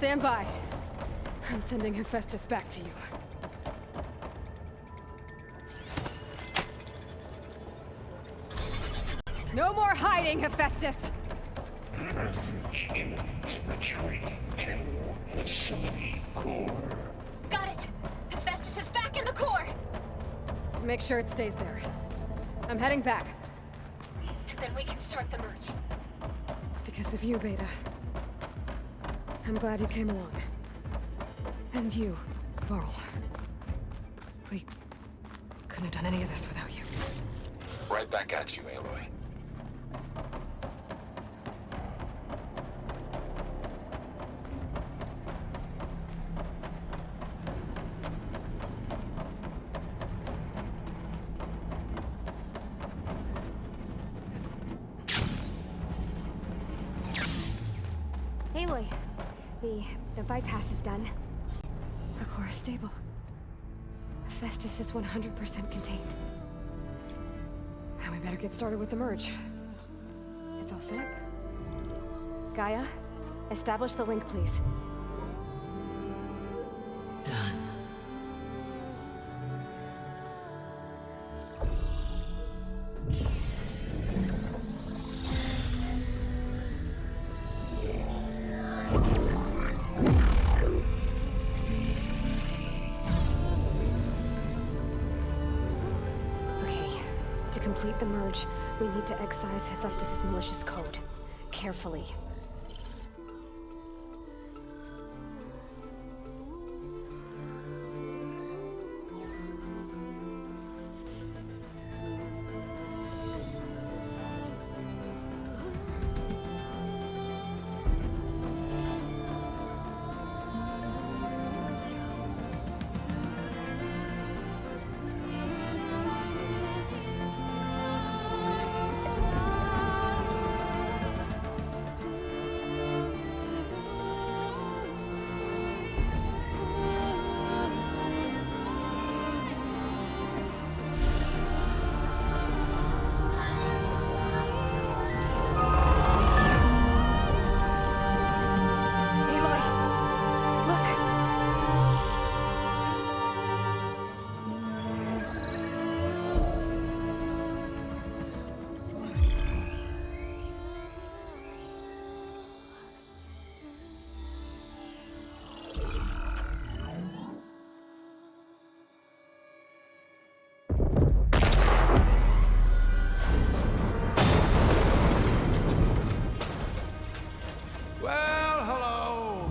Stand by. I'm sending Hephaestus back to you. No more hiding, Hephaestus! Got it! Hephaestus is back in the core! Make sure it stays there. I'm heading back. And then we can start the merge. Because of you, Beta. I'm glad you came along. And you, Varl. We couldn't have done any of this without you. Right back at you, Aloy. Aloy, the bypass is done. The core is stable. Hephaestus is 100% contained. Now we better get started with the merge. It's all set up. Gaia, establish the link, please. Done. To complete the merge, we need to excise Hephaestus' malicious code. Carefully.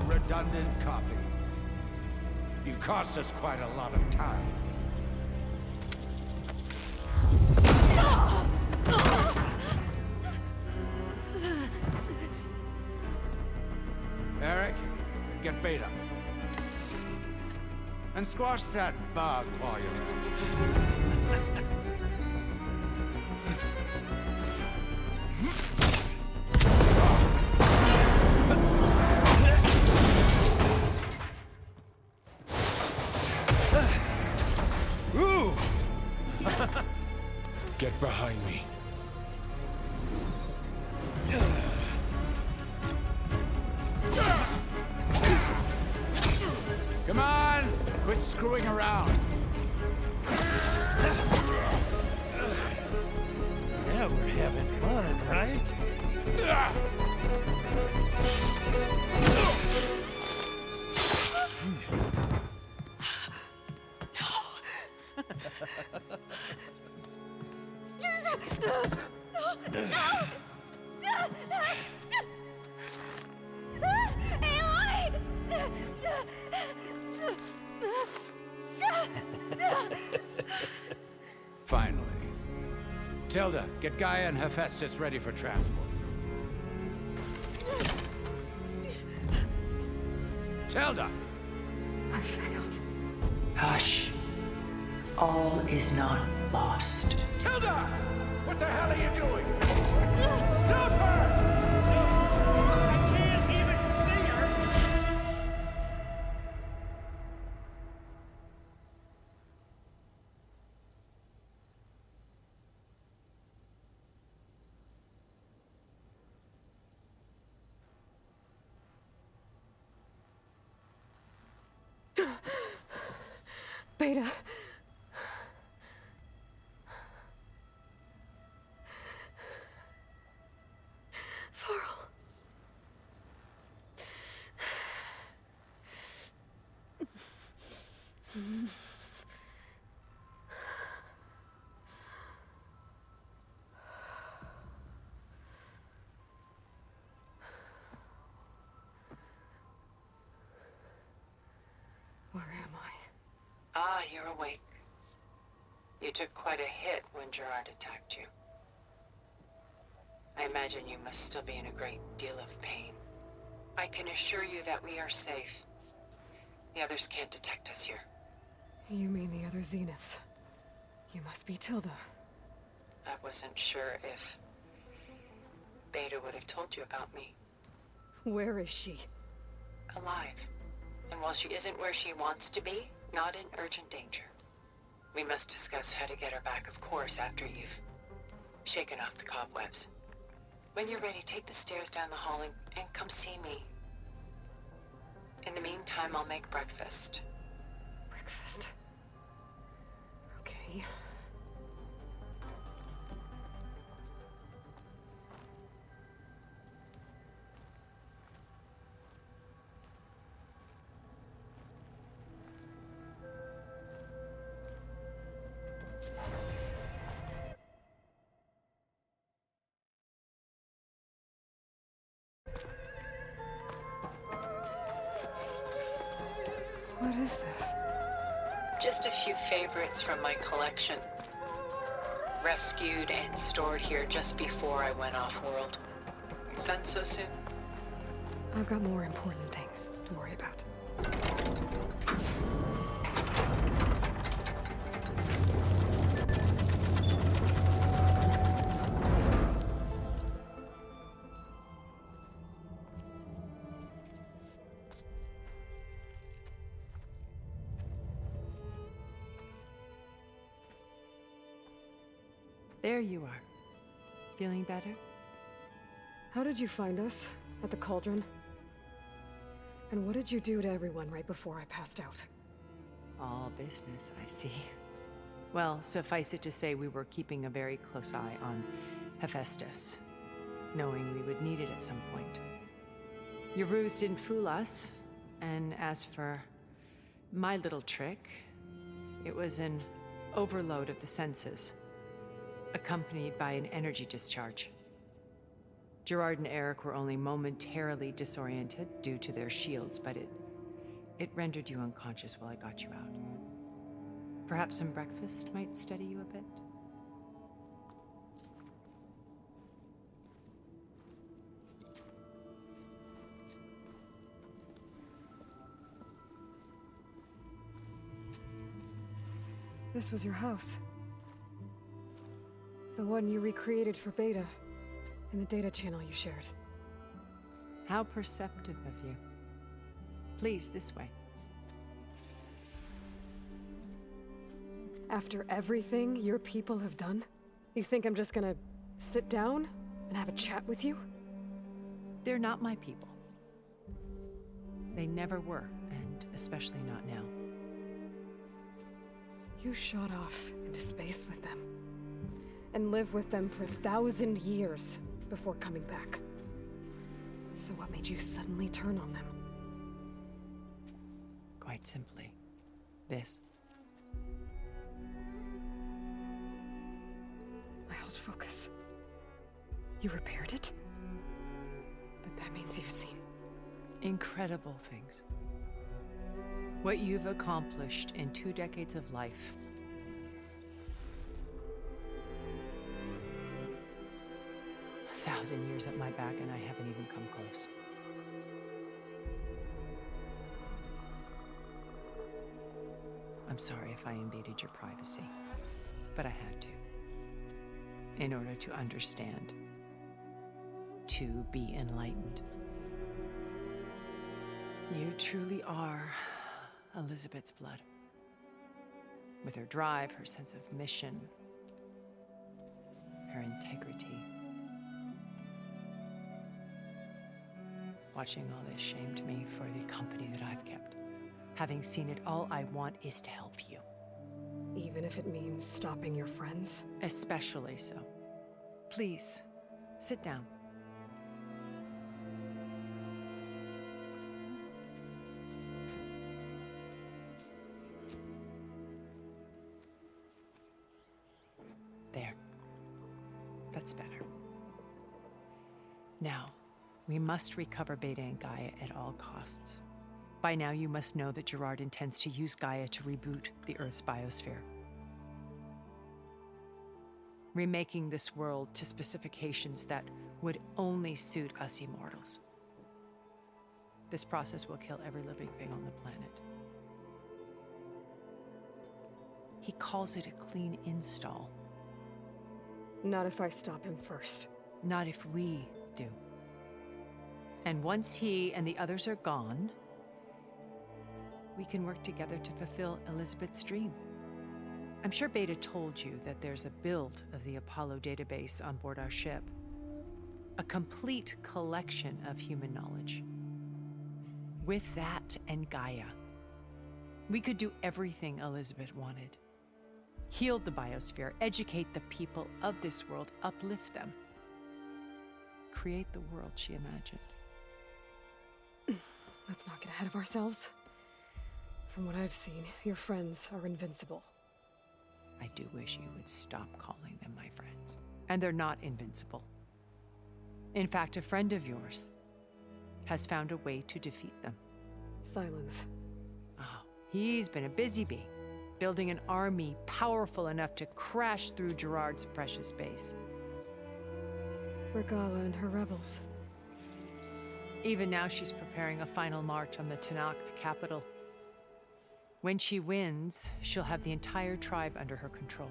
Redundant copy. You cost us quite a lot of time. Eric, get Beta. And squash that bug while you're at it. Get behind me. Come on! Quit screwing around. Yeah, we're having fun, right? Finally. Tilda, get Gaia and Hephaestus ready for transport. Tilda! I failed. Hush. All is not lost. Tilda! What the hell are you doing? Stop her! I can't even see her! Beta. Farrell. Where am I? Ah, you're awake. You took quite a hit when Gerard attacked you. I imagine you must still be in a great deal of pain. I can assure you that we are safe. The others can't detect us here. You mean the other Zeniths? You must be Tilda. I wasn't sure if Beta would have told you about me. Where is she? Alive. And while she isn't where she wants to be, not in urgent danger. We must discuss how to get her back, of course, after you've shaken off the cobwebs. When you're ready, take the stairs down the hall and come see me. In the meantime, I'll make breakfast. Breakfast. Okay. What is this? Just a few favorites from my collection. Rescued and stored here just before I went off-world. Done so soon? I've got more important things to worry about. There you are. Feeling better? How did you find us? At the cauldron? And what did you do to everyone right before I passed out? All business, I see. Well, suffice it to say we were keeping a very close eye on Hephaestus, knowing we would need it at some point. Your ruse didn't fool us, and as for my little trick, it was an overload of the senses, accompanied by an energy discharge. Gerard and Eric were only momentarily disoriented due to their shields, but it rendered you unconscious while I got you out. Perhaps some breakfast might steady you a bit? This was your house. The one you recreated for Beta, in the data channel you shared. How perceptive of you. Please, this way. After everything your people have done, you think I'm just gonna sit down and have a chat with you? They're not my people. They never were, and especially not now. You shot off into space with them, and lived with them for 1,000 years before coming back. So what made you suddenly turn on them? Quite simply, this. My old focus. You repaired it? But that means you've seen incredible things. What you've accomplished in 2 decades of life. A 1,000 years at my back, and I haven't even come close. I'm sorry if I invaded your privacy, but I had to. In order to understand, to be enlightened. You truly are Elizabeth's blood. With her drive, her sense of mission, her integrity. Watching all this shamed me for the company that I've kept. Having seen it, all I want is to help you. Even if it means stopping your friends? Especially so. Please, sit down. There. That's better. Now, we must recover Beta and Gaia at all costs. By now, you must know that Gerard intends to use Gaia to reboot the Earth's biosphere, remaking this world to specifications that would only suit us immortals. This process will kill every living thing on the planet. He calls it a clean install. Not if I stop him first. Not if we do. And once he and the others are gone, we can work together to fulfill Elizabeth's dream. I'm sure Beta told you that there's a build of the Apollo database on board our ship. A complete collection of human knowledge. With that and Gaia, we could do everything Elizabeth wanted. Heal the biosphere, educate the people of this world, uplift them. Create the world she imagined. Let's not get ahead of ourselves. From what I've seen, your friends are invincible. I do wish you would stop calling them my friends. And they're not invincible. In fact, a friend of yours has found a way to defeat them. Silence. Oh, he's been a busy bee, building an army powerful enough to crash through Gerard's precious base. Regala and her rebels. Even now, she's preparing a final march on the Tenakth capital. When she wins, she'll have the entire tribe under her control.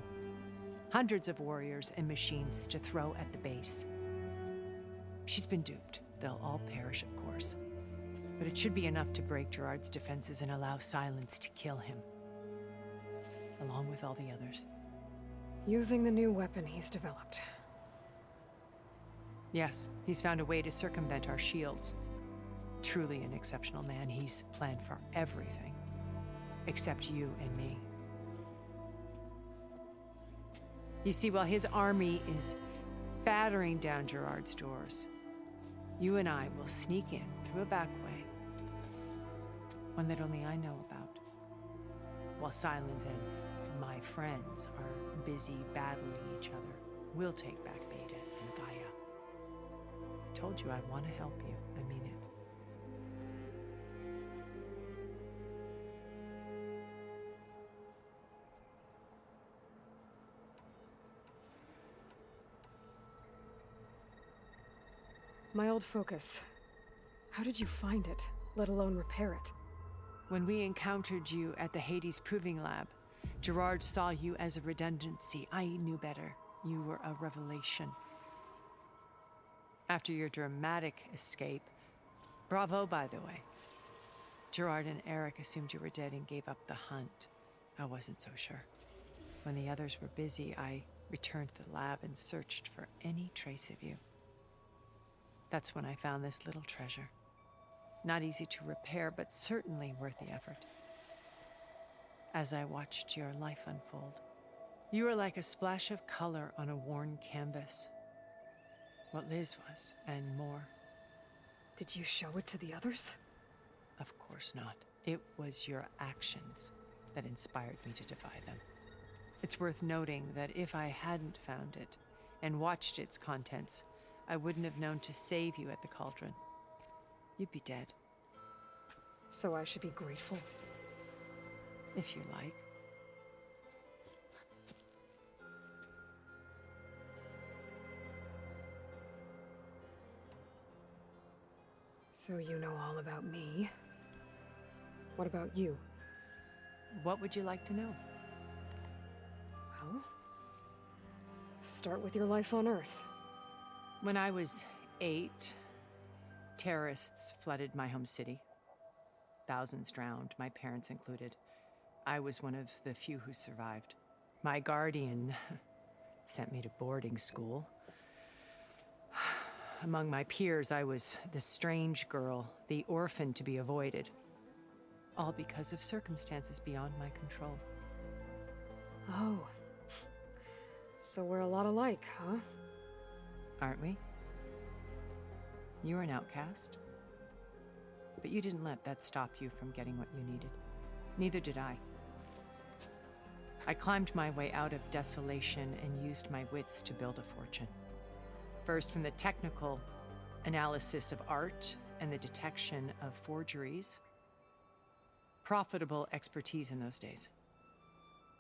Hundreds of warriors and machines to throw at the base. She's been duped. They'll all perish, of course. But it should be enough to break Gerard's defenses and allow Silence to kill him. Along with all the others. Using the new weapon he's developed. Yes, he's found a way to circumvent our shields. Truly an exceptional man. He's planned for everything. Except you and me. You see, while his army is battering down Gerard's doors, you and I will sneak in through a back way. One that only I know about. While Silence and my friends are busy battling each other, we'll take back Beta and Gaia. I told you I want to help you. I mean it. My old focus. How did you find it, let alone repair it? When we encountered you at the Hades Proving Lab, Gerard saw you as a redundancy. I knew better. You were a revelation. After your dramatic escape, bravo, by the way. Gerard and Eric assumed you were dead and gave up the hunt. I wasn't so sure. When the others were busy, I returned to the lab and searched for any trace of you. That's when I found this little treasure. Not easy to repair, but certainly worth the effort. As I watched your life unfold, you were like a splash of color on a worn canvas. What Liz was, and more. Did you show it to the others? Of course not. It was your actions that inspired me to defy them. It's worth noting that if I hadn't found it and watched its contents, I wouldn't have known to save you at the cauldron. You'd be dead. So I should be grateful? If you like. So you know all about me. What about you? What would you like to know? Well, start with your life on Earth. When I was 8, terrorists flooded my home city. Thousands drowned, my parents included. I was one of the few who survived. My guardian sent me to boarding school. Among my peers, I was the strange girl, the orphan to be avoided. All because of circumstances beyond my control. Oh. So we're a lot alike, huh? Aren't we? You were an outcast. But you didn't let that stop you from getting what you needed. Neither did I. I climbed my way out of desolation and used my wits to build a fortune. First, from the technical analysis of art and the detection of forgeries. Profitable expertise in those days.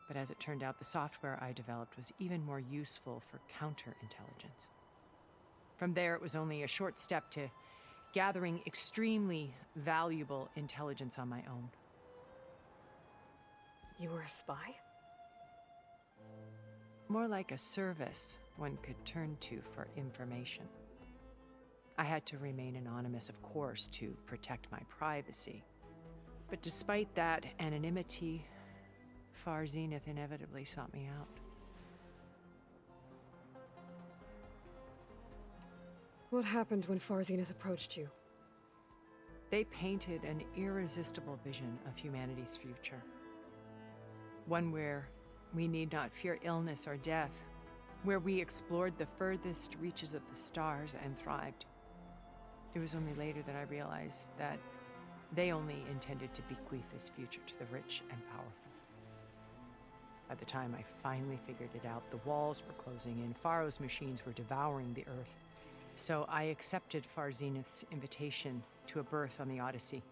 But as it turned out, the software I developed was even more useful for counterintelligence. From there, it was only a short step to gathering extremely valuable intelligence on my own. You were a spy? More like a service one could turn to for information. I had to remain anonymous, of course, to protect my privacy. But despite that anonymity, Far Zenith inevitably sought me out. What happened when Far Zenith approached you? They painted an irresistible vision of humanity's future. One where we need not fear illness or death, where we explored the furthest reaches of the stars and thrived. It was only later that I realized that they only intended to bequeath this future to the rich and powerful. By the time I finally figured it out, the walls were closing in, Pharaoh's machines were devouring the Earth. So I accepted Far Zenith's invitation to a berth on the Odyssey.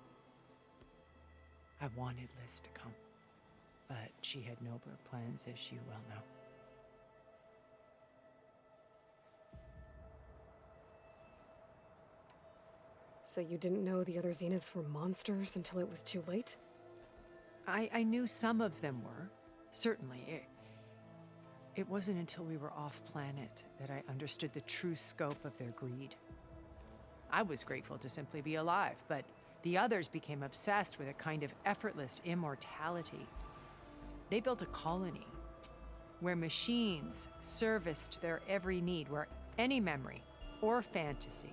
I wanted Liz to come, but she had nobler plans, as you well know. So you didn't know the other Zeniths were monsters until it was too late? I knew some of them were, certainly. It wasn't until we were off-planet that I understood the true scope of their greed. I was grateful to simply be alive, but the others became obsessed with a kind of effortless immortality. They built a colony where machines serviced their every need, where any memory or fantasy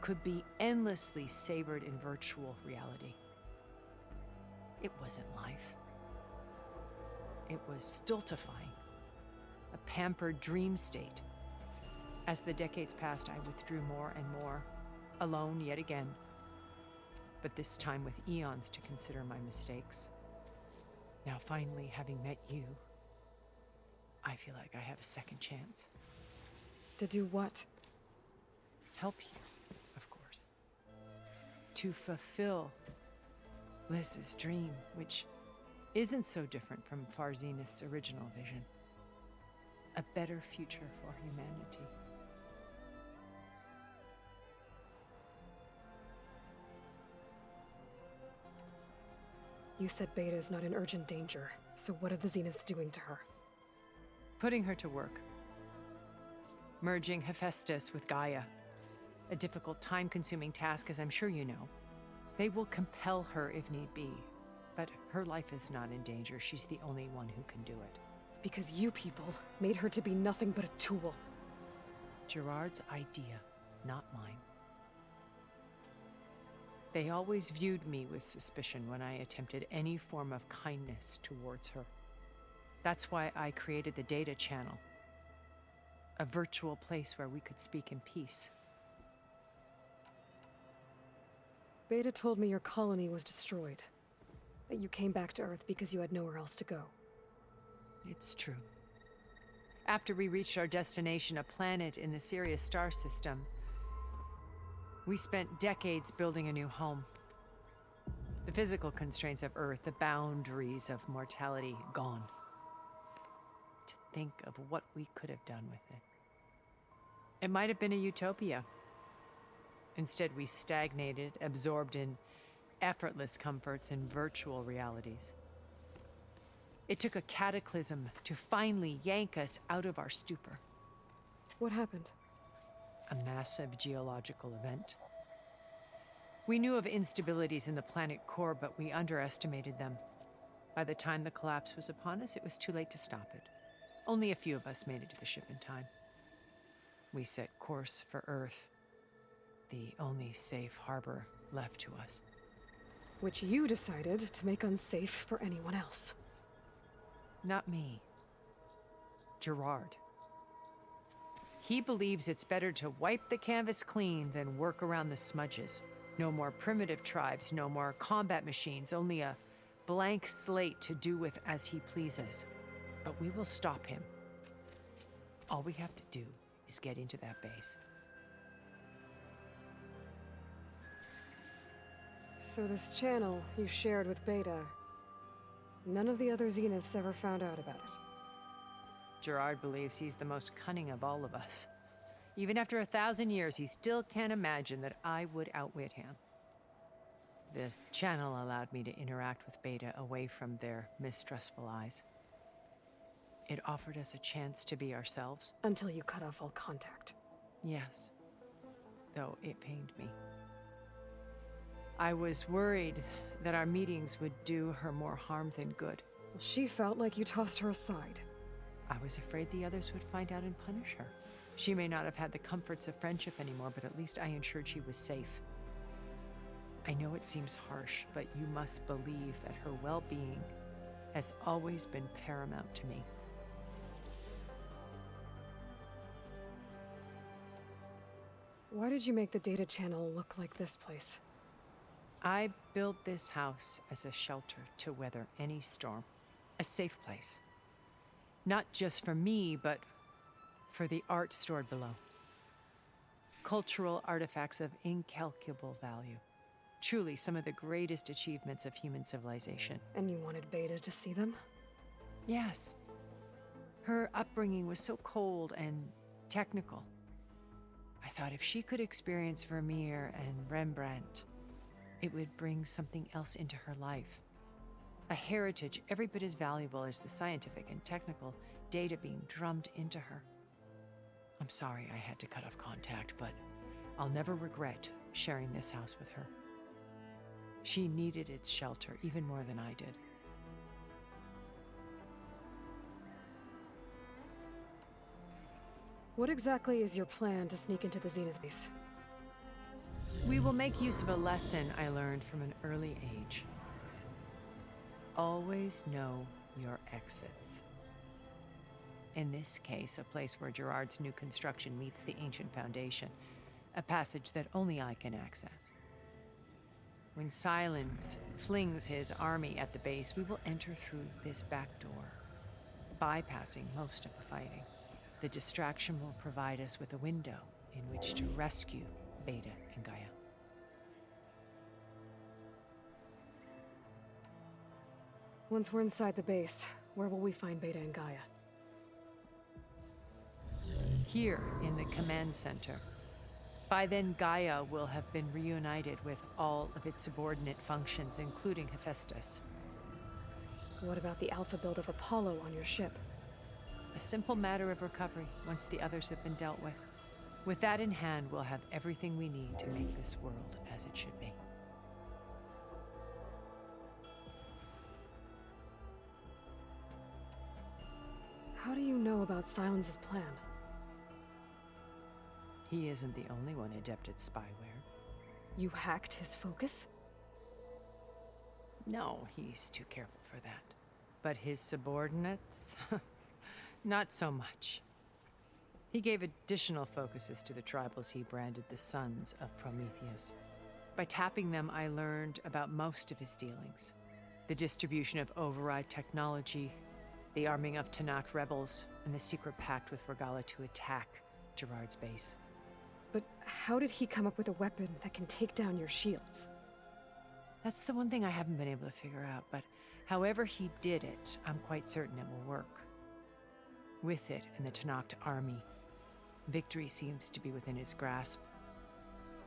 could be endlessly savored in virtual reality. It wasn't life. It was stultifying, a pampered dream state. As the decades passed, I withdrew more and more, alone yet again, but this time with eons to consider my mistakes. Now finally, having met you, I feel like I have a second chance. To do what? Help you, of course. To fulfill Liz's dream, which isn't so different from Far Zenith's original vision. A better future for humanity. You said Beta's not in urgent danger, so what are the Zeniths doing to her? Putting her to work. Merging Hephaestus with Gaia. A difficult, time-consuming task, as I'm sure you know. They will compel her if need be, but her life is not in danger. She's the only one who can do it. Because you people made her to be nothing but a tool. Gerard's idea, not mine. They always viewed me with suspicion when I attempted any form of kindness towards her. That's why I created the data channel. A virtual place where we could speak in peace. Beta told me your colony was destroyed. That you came back to Earth because you had nowhere else to go. It's true. After we reached our destination, a planet in the Sirius star system, we spent decades building a new home. The physical constraints of Earth, the boundaries of mortality, gone. To think of what we could have done with it. It might have been a utopia. Instead, we stagnated, absorbed in effortless comforts and virtual realities. It took a cataclysm to finally yank us out of our stupor. What happened? A massive geological event. We knew of instabilities in the planet core, but we underestimated them. By the time the collapse was upon us, it was too late to stop it. Only a few of us made it to the ship in time. We set course for Earth, the only safe harbor left to us. Which you decided to make unsafe for anyone else. Not me. Gerard. He believes it's better to wipe the canvas clean than work around the smudges. No more primitive tribes, no more combat machines, only a blank slate to do with as he pleases. But we will stop him. All we have to do is get into that base. So this channel you shared with Beta, none of the other Zeniths ever found out about it. Gerard believes he's the most cunning of all of us. Even after 1,000 years, he still can't imagine that I would outwit him. The channel allowed me to interact with Beta away from their mistrustful eyes. It offered us a chance to be ourselves. Until you cut off all contact. Yes, though it pained me. I was worried that our meetings would do her more harm than good. She felt like you tossed her aside. I was afraid the others would find out and punish her. She may not have had the comforts of friendship anymore, but at least I ensured she was safe. I know it seems harsh, but you must believe that her well-being has always been paramount to me. Why did you make the data channel look like this place? I built this house as a shelter to weather any storm. A safe place. Not just for me, but for the art stored below. Cultural artifacts of incalculable value. Truly some of the greatest achievements of human civilization. And you wanted Beta to see them? Yes. Her upbringing was so cold and technical. I thought if she could experience Vermeer and Rembrandt, it would bring something else into her life. A heritage every bit as valuable as the scientific and technical data being drummed into her. I'm sorry I had to cut off contact, but I'll never regret sharing this house with her. She needed its shelter even more than I did. What exactly is your plan to sneak into the Zenith base? We will make use of a lesson I learned from an early age. Always know your exits. In this case, a place where Gerard's new construction meets the ancient foundation, a passage that only I can access. When Silence flings his army at the base, we will enter through this back door, bypassing most of the fighting. The distraction will provide us with a window in which to rescue Beta and Gaia. Once we're inside the base, where will we find Beta and Gaia? Here in the command center. By then, Gaia will have been reunited with all of its subordinate functions, including Hephaestus. What about the alpha build of Apollo on your ship? A simple matter of recovery once the others have been dealt with. With that in hand, we'll have everything we need to make this world as it should be. How do you know about Silence's plan? He isn't the only one adept at spyware. You hacked his focus? No, he's too careful for that. But his subordinates? Not so much. He gave additional focuses to the tribals he branded the Sons of Prometheus. By tapping them, I learned about most of his dealings. The distribution of override technology, the arming of Tanakh rebels, and the secret pact with Regala to attack Gerard's base. But how did he come up with a weapon that can take down your shields? That's the one thing I haven't been able to figure out, but however he did it, I'm quite certain it will work. With it and the Tanakh army, victory seems to be within his grasp.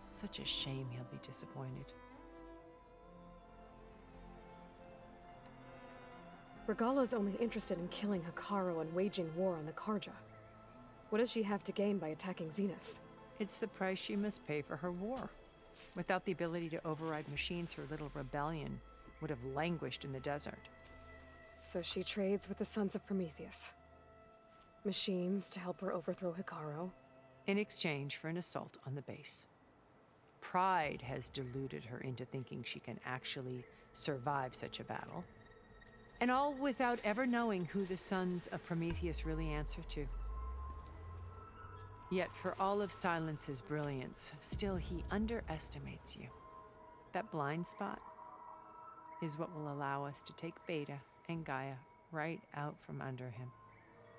Such a shame he'll be disappointed. Regala's only interested in killing Hikaru and waging war on the Karja. What does she have to gain by attacking Zeniths? It's the price she must pay for her war. Without the ability to override machines, her little rebellion would have languished in the desert. So she trades with the Sons of Prometheus. Machines to help her overthrow Hikaru. In exchange for an assault on the base. Pride has deluded her into thinking she can actually survive such a battle. And all without ever knowing who the sons of Prometheus really answer to. Yet for all of Silence's brilliance, still he underestimates you. That blind spot is what will allow us to take Beta and Gaia right out from under him.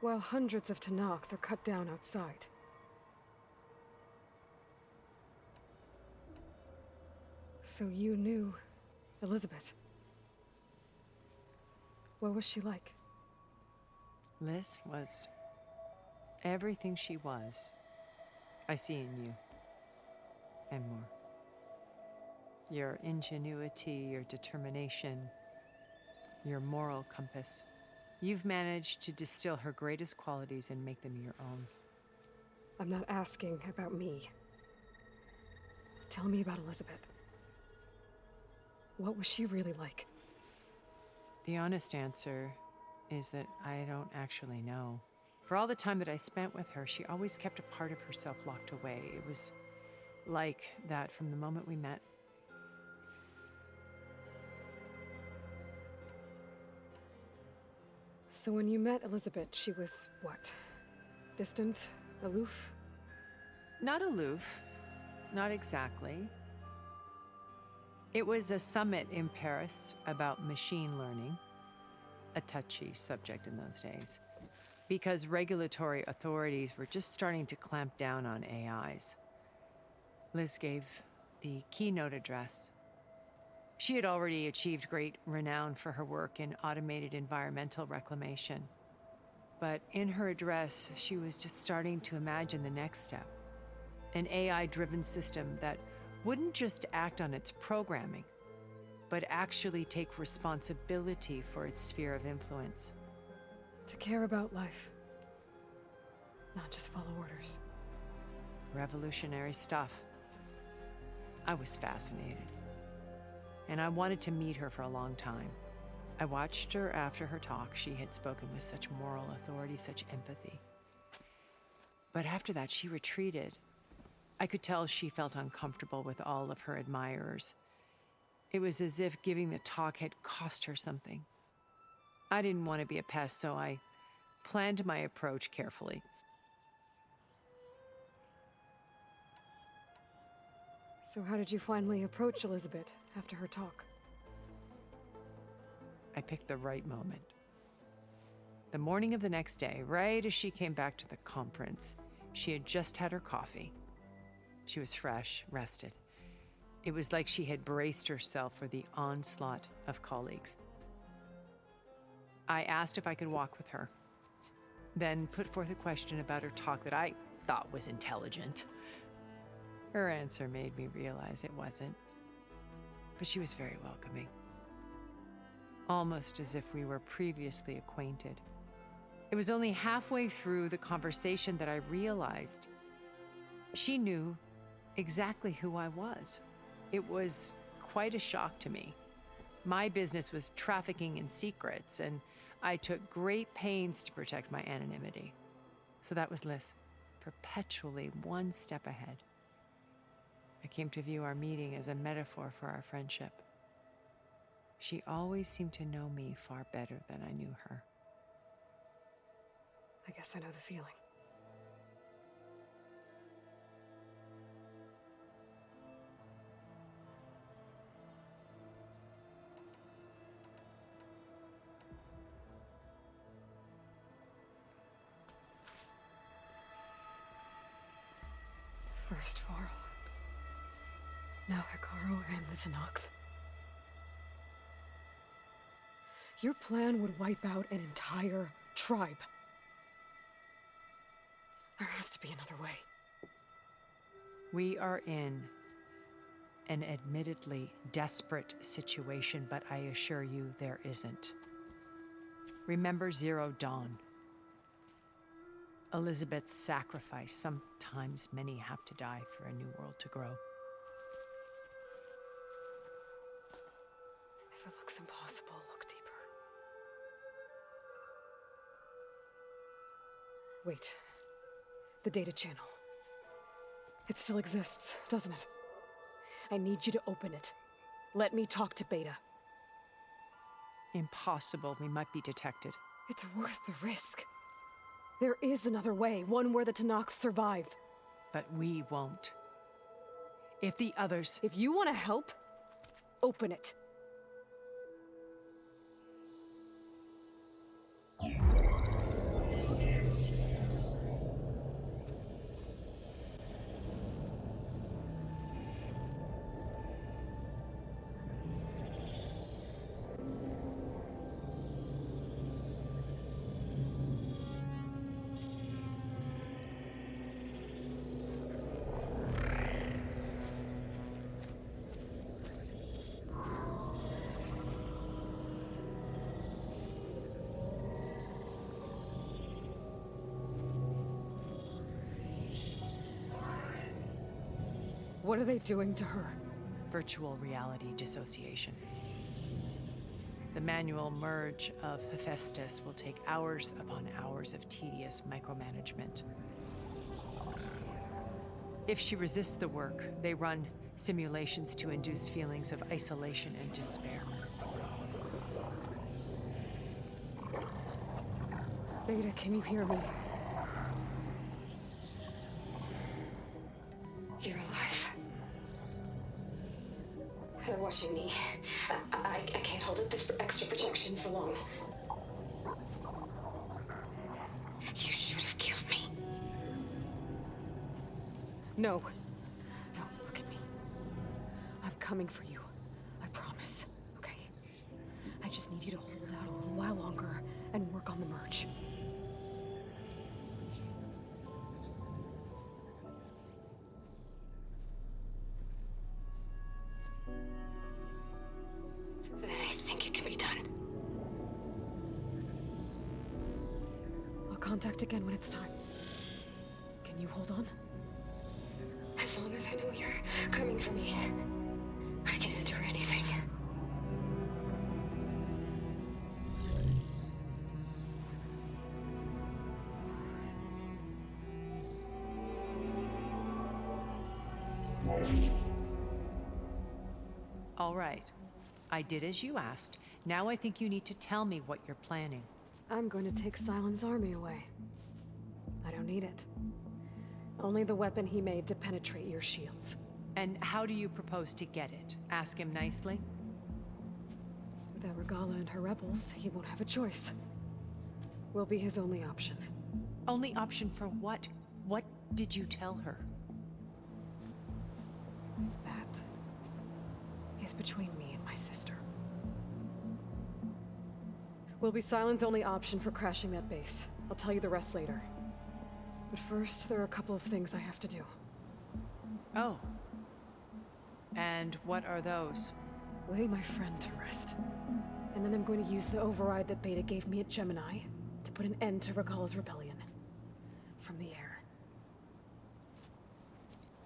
While hundreds of Tenakth are cut down outside. So you knew Elizabeth. What was she like? Liz was everything she was. I see in you. And more. Your ingenuity, your determination, your moral compass. You've managed to distill her greatest qualities and make them your own. I'm not asking about me. Tell me about Elizabeth. What was she really like? The honest answer is that I don't actually know. For all the time that I spent with her, she always kept a part of herself locked away. It was like that from the moment we met. So when you met Elizabeth, she was what? Distant? Aloof? Not aloof. Not exactly. It was a summit in Paris about machine learning, a touchy subject in those days, because regulatory authorities were just starting to clamp down on AIs. Liz gave the keynote address. She had already achieved great renown for her work in automated environmental reclamation. But in her address, she was just starting to imagine the next step, an AI-driven system that wouldn't just act on its programming, but actually take responsibility for its sphere of influence. To care about life, not just follow orders. Revolutionary stuff. I was fascinated. And I wanted to meet her for a long time. I watched her after her talk. She had spoken with such moral authority, such empathy. But after that, she retreated. I could tell she felt uncomfortable with all of her admirers. It was as if giving the talk had cost her something. I didn't want to be a pest, so I planned my approach carefully. So how did you finally approach Elizabeth after her talk? I picked the right moment. The morning of the next day, right as she came back to the conference, she had just had her coffee. She was fresh, rested. It was like she had braced herself for the onslaught of colleagues. I asked if I could walk with her, then put forth a question about her talk that I thought was intelligent. Her answer made me realize it wasn't, but she was very welcoming. Almost as if we were previously acquainted. It was only halfway through the conversation that I realized she knew exactly who I was. It was quite a shock to me. My business was trafficking in secrets, and I took great pains to protect my anonymity. So that was Liz, perpetually one step ahead. I came to view our meeting as a metaphor for our friendship. She always seemed to know me far better than I knew her. I guess I know the feeling. First Varl. Now Hikaru and the Tenakth. Your plan would wipe out an entire tribe. There has to be another way. We are in an admittedly desperate situation, but I assure you there isn't. Remember Zero Dawn. Elizabeth's sacrifice. Sometimes many have to die for a new world to grow. If it looks impossible, look deeper. Wait. The data channel. It still exists, doesn't it? I need you to open it. Let me talk to Beta. Impossible. We might be detected. It's worth the risk. There is another way, one where the Tenakth survive. But we won't. If the others... If you want to help, open it. What are they doing to her? Virtual reality dissociation. The manual merge of Hephaestus will take hours upon hours of tedious micromanagement. If she resists the work, they run simulations to induce feelings of isolation and despair. Beta, can you hear me? You're alive. They're watching me. I can't hold up this extra protection for long. You should have killed me. No. No, look at me. I'm coming for you. I promise. Okay? I just need you to hold out a little while longer and work on the merge. Then I think it can be done. I'll contact again when it's time. Can you hold on? As long as I know you're coming for me, I can endure anything. All right. I did as you asked. Now I think you need to tell me what you're planning. I'm going to take Silent's army away. I don't need it. Only the weapon he made to penetrate your shields. And how do you propose to get it? Ask him nicely? Without Regala and her rebels, he won't have a choice. We'll be his only option. Only option for what? What did you tell her? That is between me and my sister. Will be Silent's only option for crashing that base. I'll tell you the rest later. But first, there are a couple of things I have to do. Oh. And what are those? Lay my friend to rest. And then I'm going to use the override that Beta gave me at Gemini to put an end to Regala's rebellion. From the air.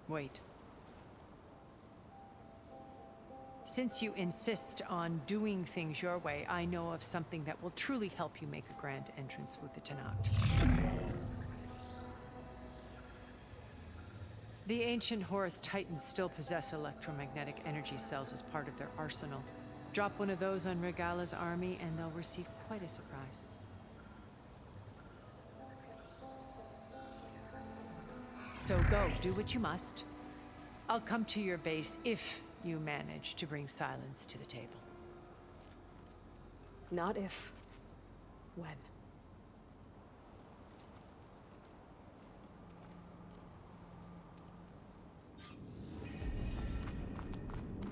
Wait. Since you insist on doing things your way, I know of something that will truly help you make a grand entrance with the Tenakth. The ancient Horus Titans still possess electromagnetic energy cells as part of their arsenal. Drop one of those on Regala's army and they'll receive quite a surprise. So go, do what you must. I'll come to your base if you manage to bring silence to the table. Not if. When.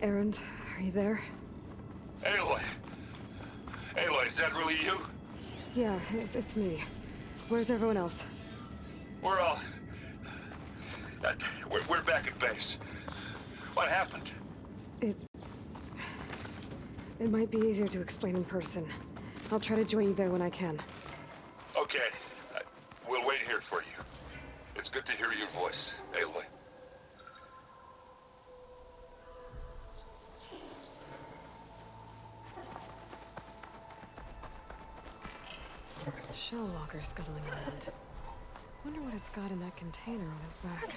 Erend, are you there? Aloy! Aloy, is that really you? Yeah, it's me. Where's everyone else? We're all... we're back at base. What happened? It might be easier to explain in person. I'll try to join you there when I can. Okay. We'll wait here for you. It's good to hear your voice, Aloy. Shell logger scuttling around. Wonder what it's got in that container on its back.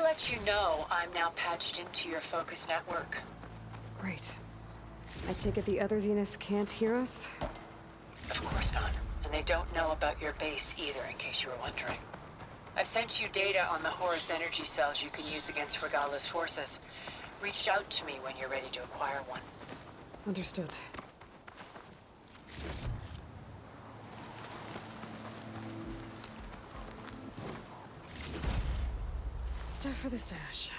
let you know I'm now patched into your focus network. Great. I take it the other Zeniths can't hear us? Of course not. And they don't know about your base either, in case you were wondering. I've sent you data on the Horus energy cells you can use against Regala's forces. Reach out to me when you're ready to acquire one. Understood. Stuff for the stash.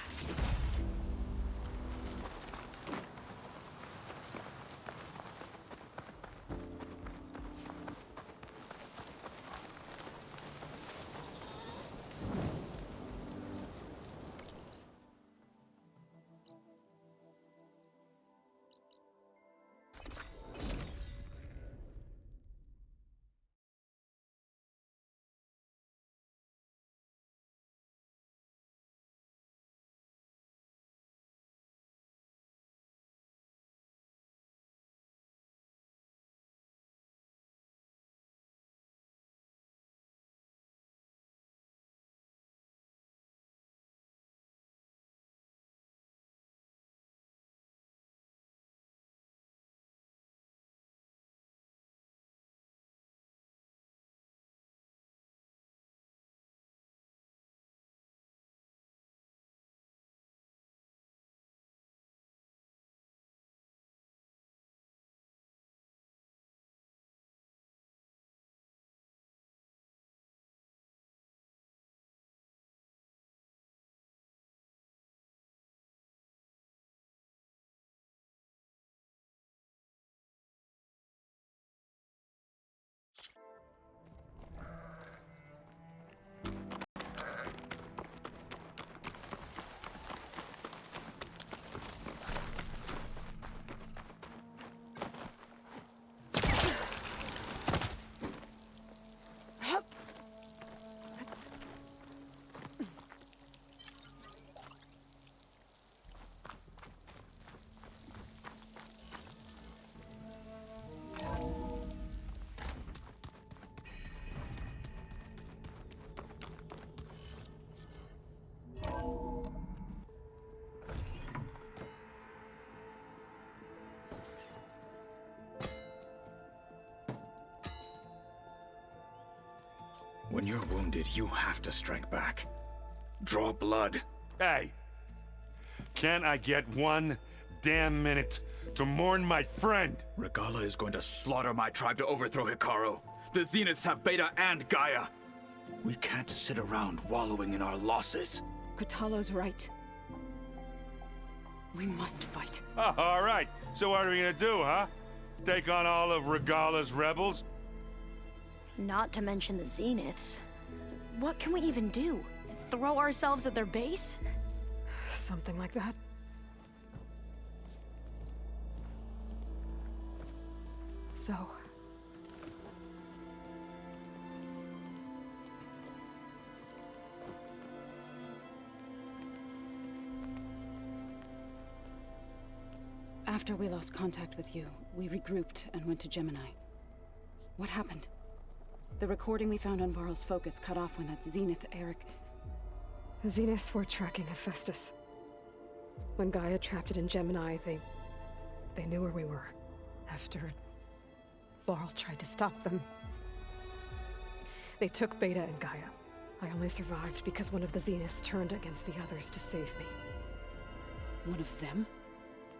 When you're wounded, you have to strike back. Draw blood. Hey! Can't I get one damn minute to mourn my friend? Regala is going to slaughter my tribe to overthrow Hikaru. The Zeniths have Beta and Gaia. We can't sit around wallowing in our losses. Kotallo's right. We must fight. Oh, all right. So what are we gonna do, huh? Take on all of Regala's rebels? Not to mention the Zeniths. What can we even do? Throw ourselves at their base? Something like that. So... After we lost contact with you, we regrouped and went to Gemini. What happened? The recording we found on Varl's focus cut off when that Zenith, Eric... The Zeniths were tracking Hephaestus. When Gaia trapped it in Gemini, they knew where we were. After Varl tried to stop them. They took Beta and Gaia. I only survived because one of the Zeniths turned against the others to save me. One of them?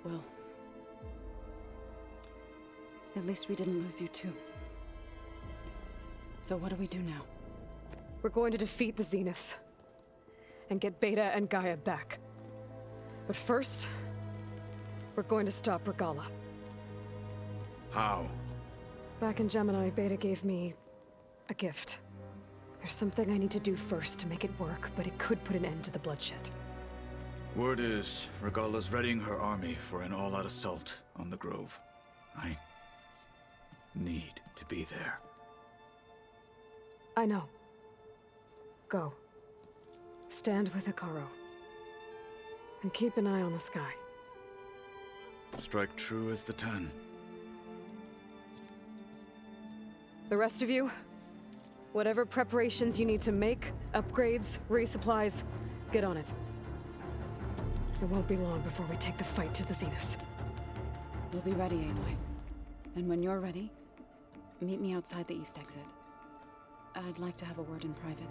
Well... at least we didn't lose you too. So what do we do now? We're going to defeat the Zeniths. And get Beta and Gaia back. But first... we're going to stop Regala. How? Back in Gemini, Beta gave me... a gift. There's something I need to do first to make it work, but it could put an end to the bloodshed. Word is, Regala's readying her army for an all-out assault on the Grove. I need to be there. I know. Go. Stand with Hikaru. And keep an eye on the sky. Strike true as the 10. The rest of you, whatever preparations you need to make, upgrades, resupplies, get on it. It won't be long before we take the fight to the Zenith. We'll be ready, Aloy. And when you're ready, meet me outside the east exit. I'd like to have a word in private.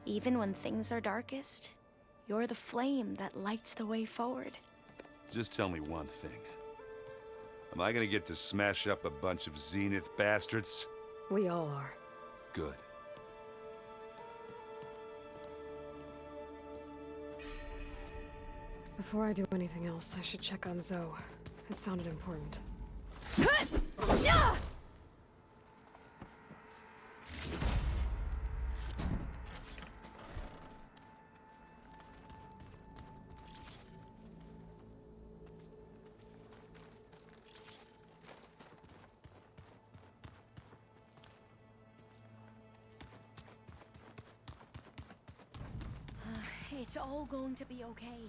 Even when things are darkest, you're the flame that lights the way forward. Just tell me one thing. Am I gonna get to smash up a bunch of Zenith bastards? We all are. Good. Before I do anything else, I should check on Zoe. It sounded important. It's all going to be okay.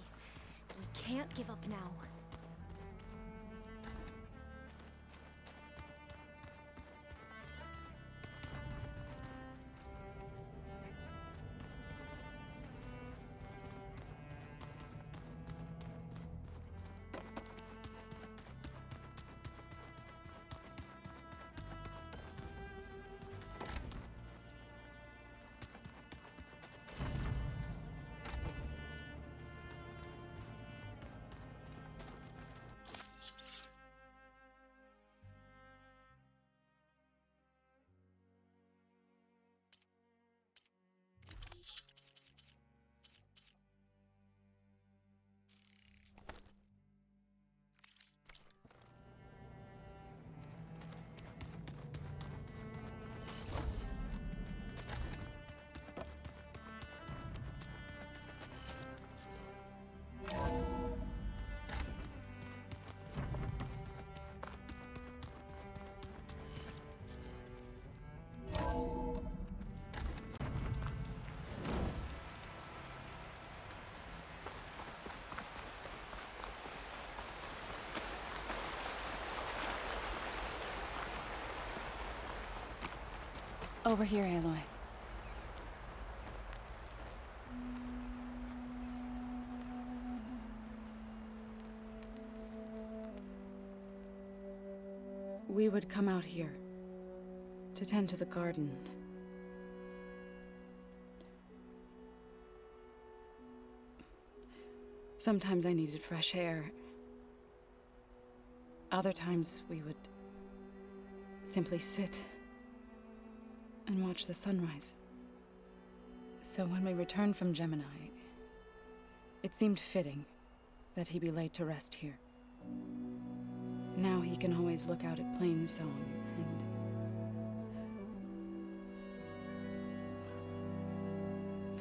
We can't give up now. Over here, Aloy. We would come out here to tend to the garden. Sometimes I needed fresh air. Other times we would simply sit and watch the sunrise. So when we returned from Gemini, it seemed fitting that he be laid to rest here. Now he can always look out at Plainsong and...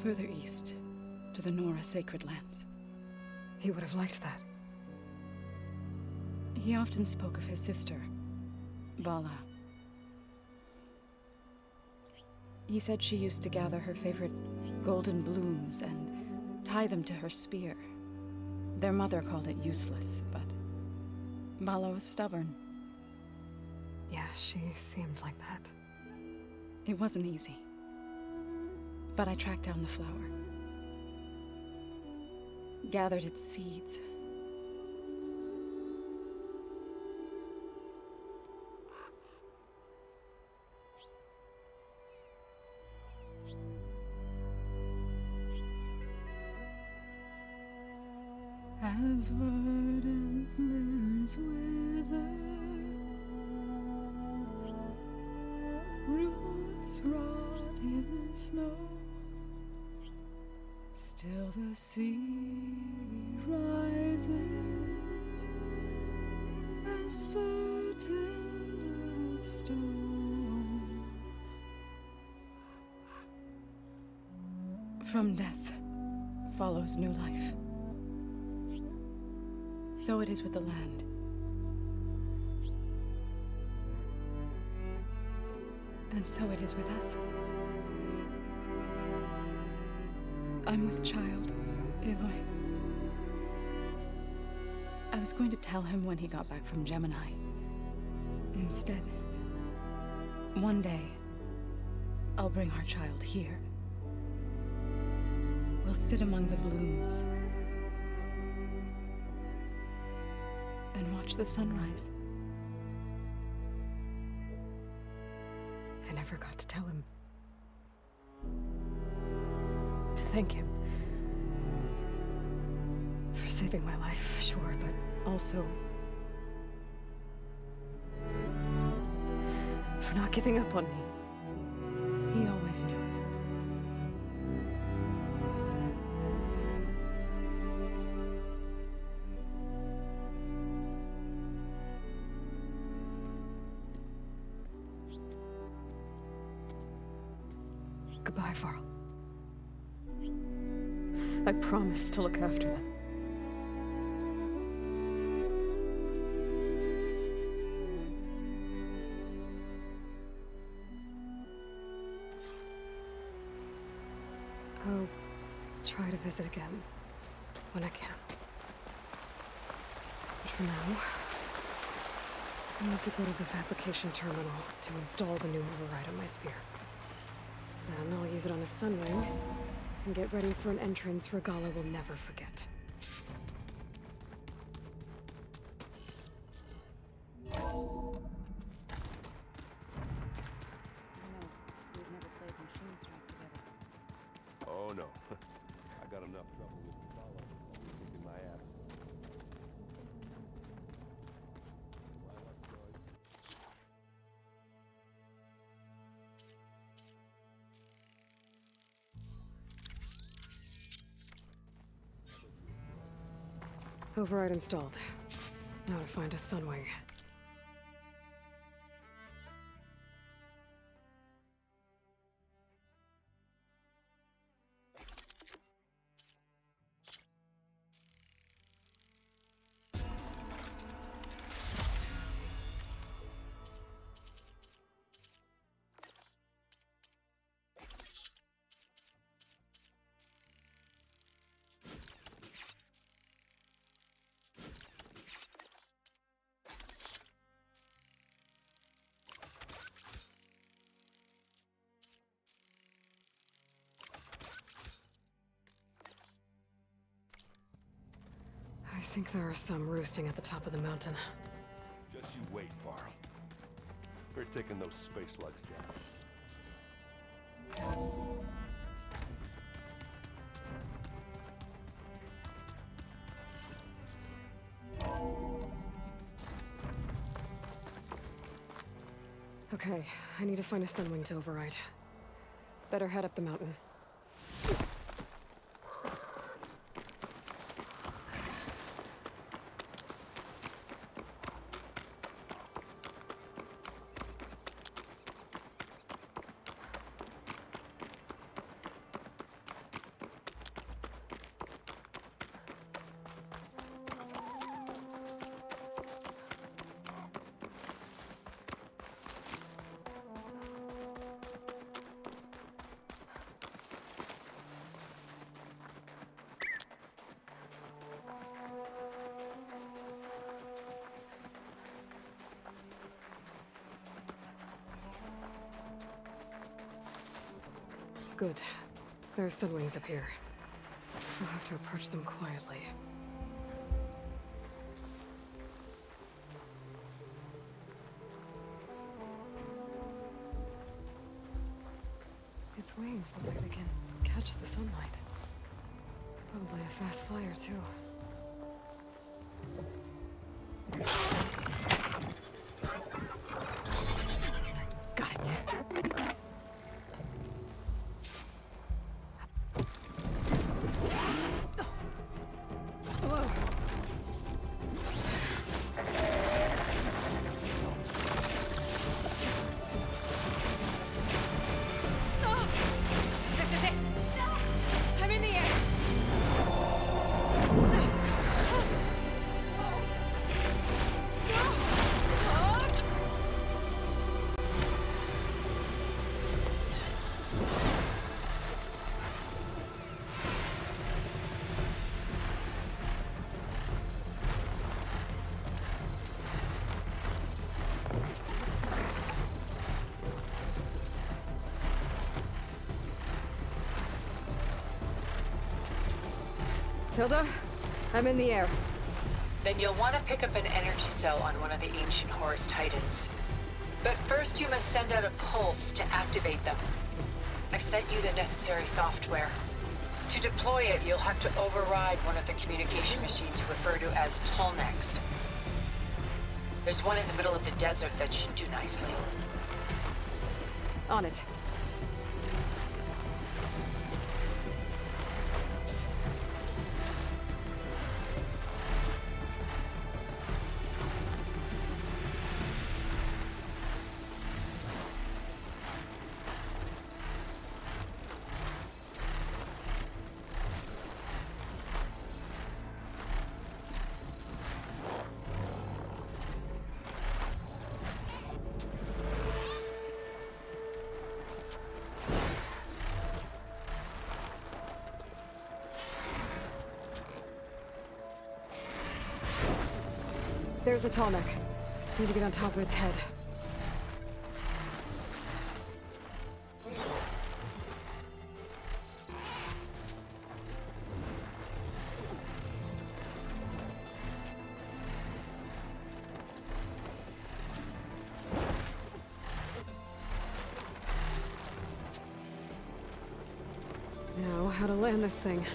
further east, to the Nora Sacred Lands. He would have liked that. He often spoke of his sister, Vala. He said she used to gather her favorite golden blooms and tie them to her spear. Their mother called it useless, but Vala was stubborn. Yeah, she seemed like that. It wasn't easy. But I tracked down the flower. Gathered its seeds. As verdant leaves wither, roots rot in snow, still the sea rises, as certain as stone. From death follows new life. So it is with the land. And so it is with us. I'm with child, Aloy. I was going to tell him when he got back from Gemini. Instead, one day, I'll bring our child here. We'll sit among the blooms and watch the sunrise. I never got to tell him. To thank him. For saving my life, sure, but also for not giving up on me. He always knew. Goodbye, Varl. I promise to look after them. I'll try to visit again when I can. But for now, I need to go to the fabrication terminal to install the new override on my spear. Then I'll use it on a sunring and get ready for an entrance Regala will never forget. Oh no. I got enough trouble with the fellow kicking my ass. Override installed. Now to find a sunwing. I think there are some roosting at the top of the mountain. Just you wait, Varl. We're taking those space slugs down. Okay, I need to find a sunwing to override. Better head up the mountain. Good. There's sunwings up here. I'll have to approach them quietly. Its wings look like they can catch the sunlight. Probably a fast flyer, too. Got it. This is it! I'm in the air! Tilda, I'm in the air. Then you'll want to pick up an energy cell on one of the ancient Horus Titans. But first you must send out a pulse to activate them. I've sent you the necessary software. To deploy it, you'll have to override one of the communication machines you refer to as Tolnecs. There's one in the middle of the desert that should do nicely. On it. There's a tonic. Need to get on top of its head. Now, how to land this thing.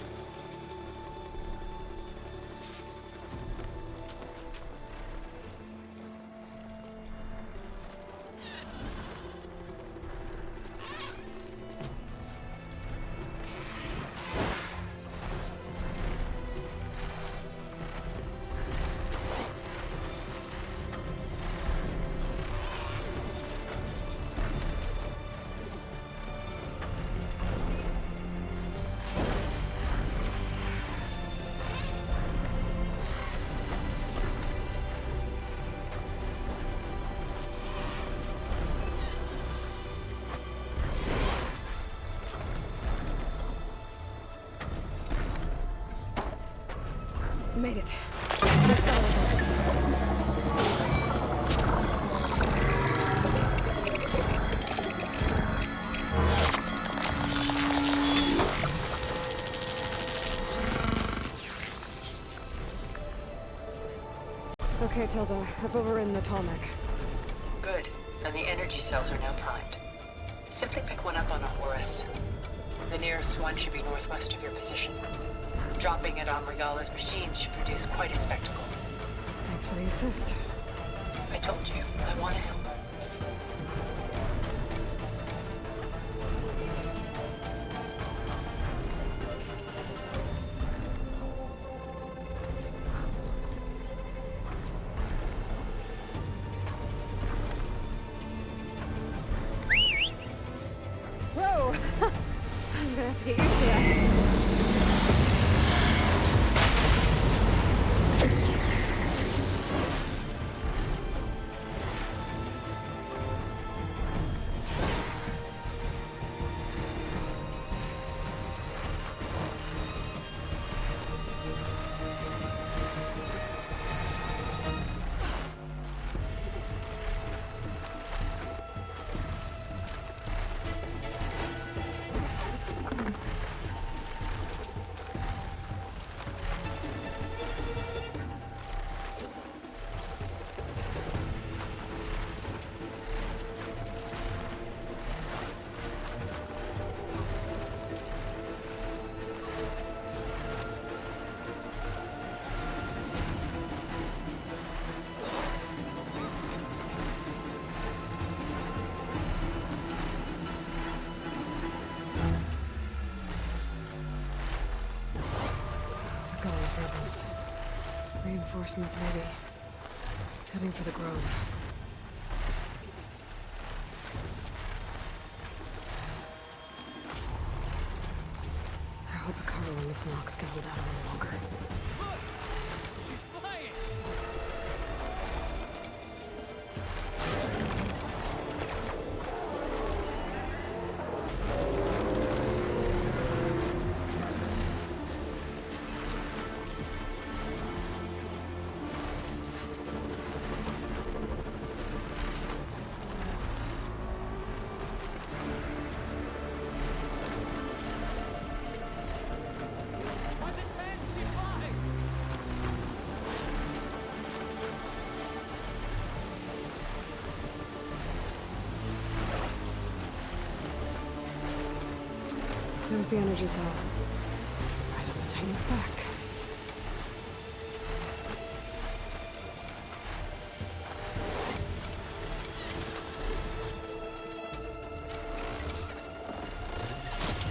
Made it. Let's go. Okay, Tilda. I've overridden the Tolmec. Good. And the energy cells are now primed. Simply pick one up on a Horus. The nearest one should be northwest of your position. Dropping it on Regala's machine should produce quite a spectacle. Thanks for the assist. I told you, I want to help. Whoa! I'm gonna have to get used to that. Rebels. Reinforcements, maybe. Heading for the grove. I hope Akaro and this Noct can hold out a little longer. She's flying! There's the energy cell. Right on the Titan's back.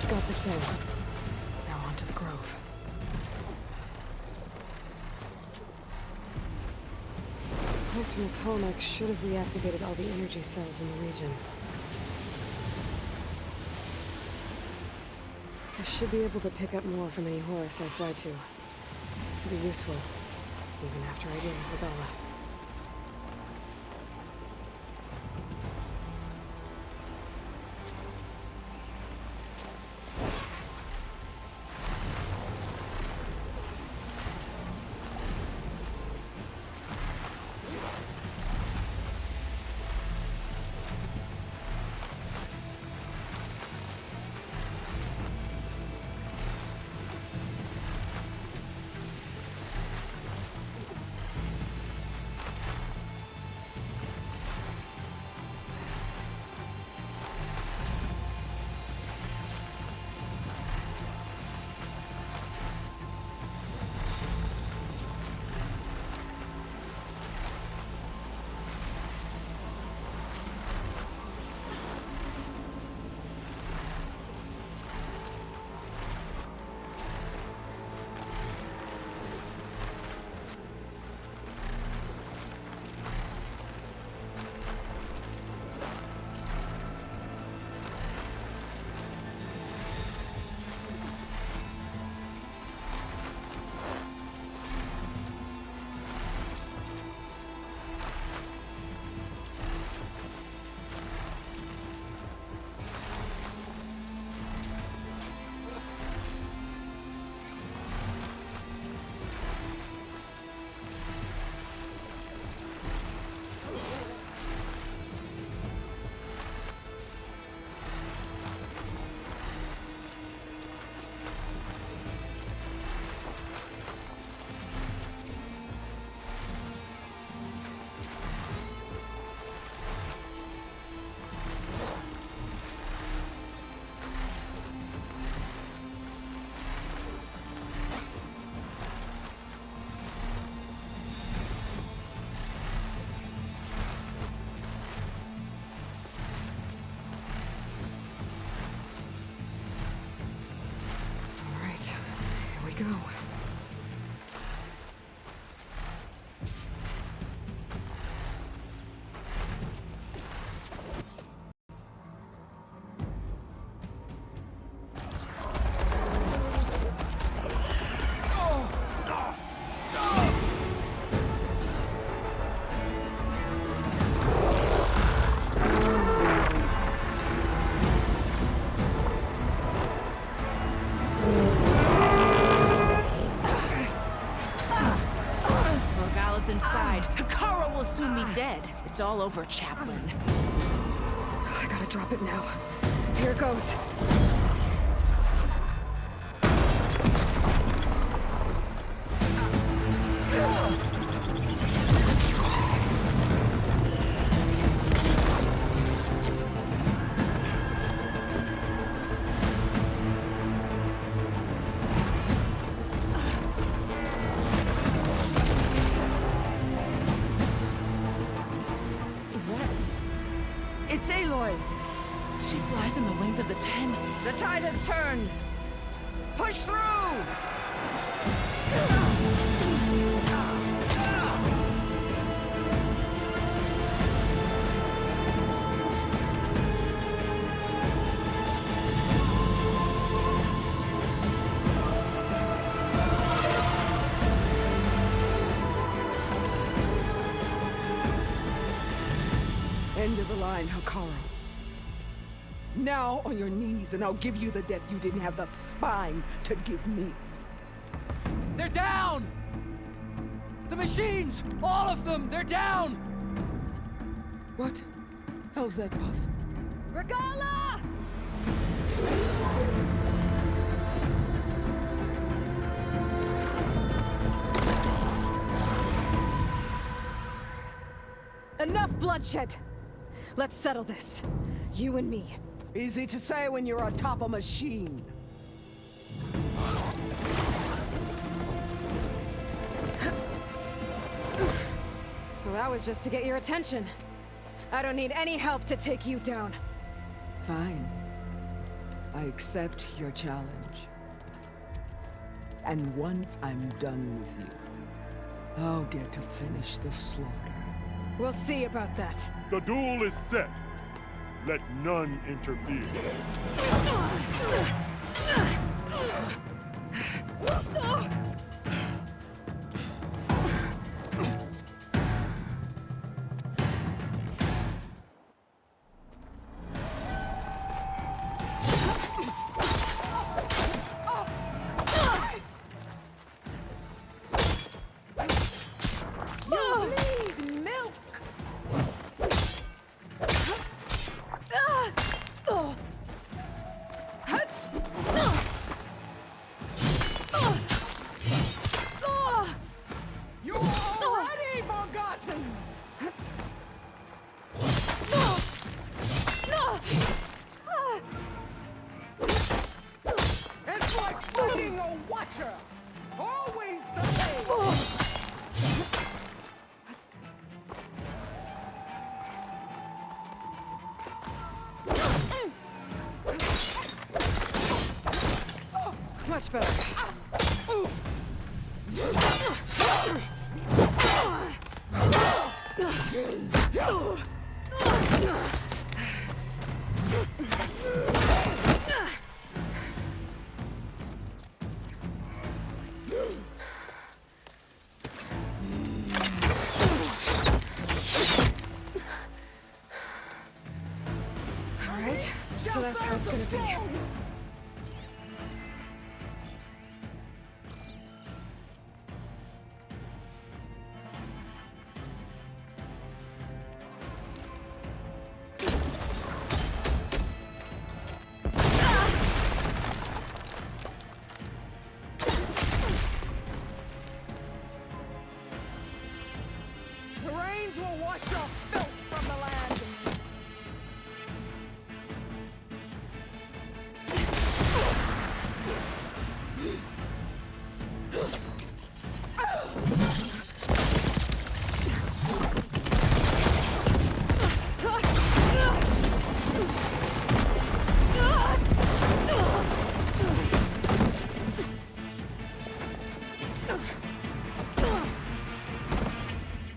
Got this in. Now on to the Grove. The pulse from the Tolmec should have reactivated all the energy cells in the region. I should be able to pick up more from any Horus I fly to. It'll be useful, even after I deal with Regala. Go. It's all over, Chaplain. I gotta drop it now. Here it goes. It's Aloy! She flies in the wings of the Ten. The tide has turned! Push through! End of the line, Hakaro. Now on your knees, and I'll give you the death you didn't have the spine to give me. They're down! The machines! All of them! They're down! What? How's that possible? Regala! Enough bloodshed! Let's settle this. You and me. Easy to say when you're atop a machine. that was just to get your attention. I don't need any help to take you down. Fine. I accept your challenge. And once I'm done with you, I'll get to finish the slaughter. We'll see about that. The duel is set. Let none interfere. It's like fighting a watcher! Always the same! Much better. Alright, so that's how it's gonna be. The rains will wash your filth from the land.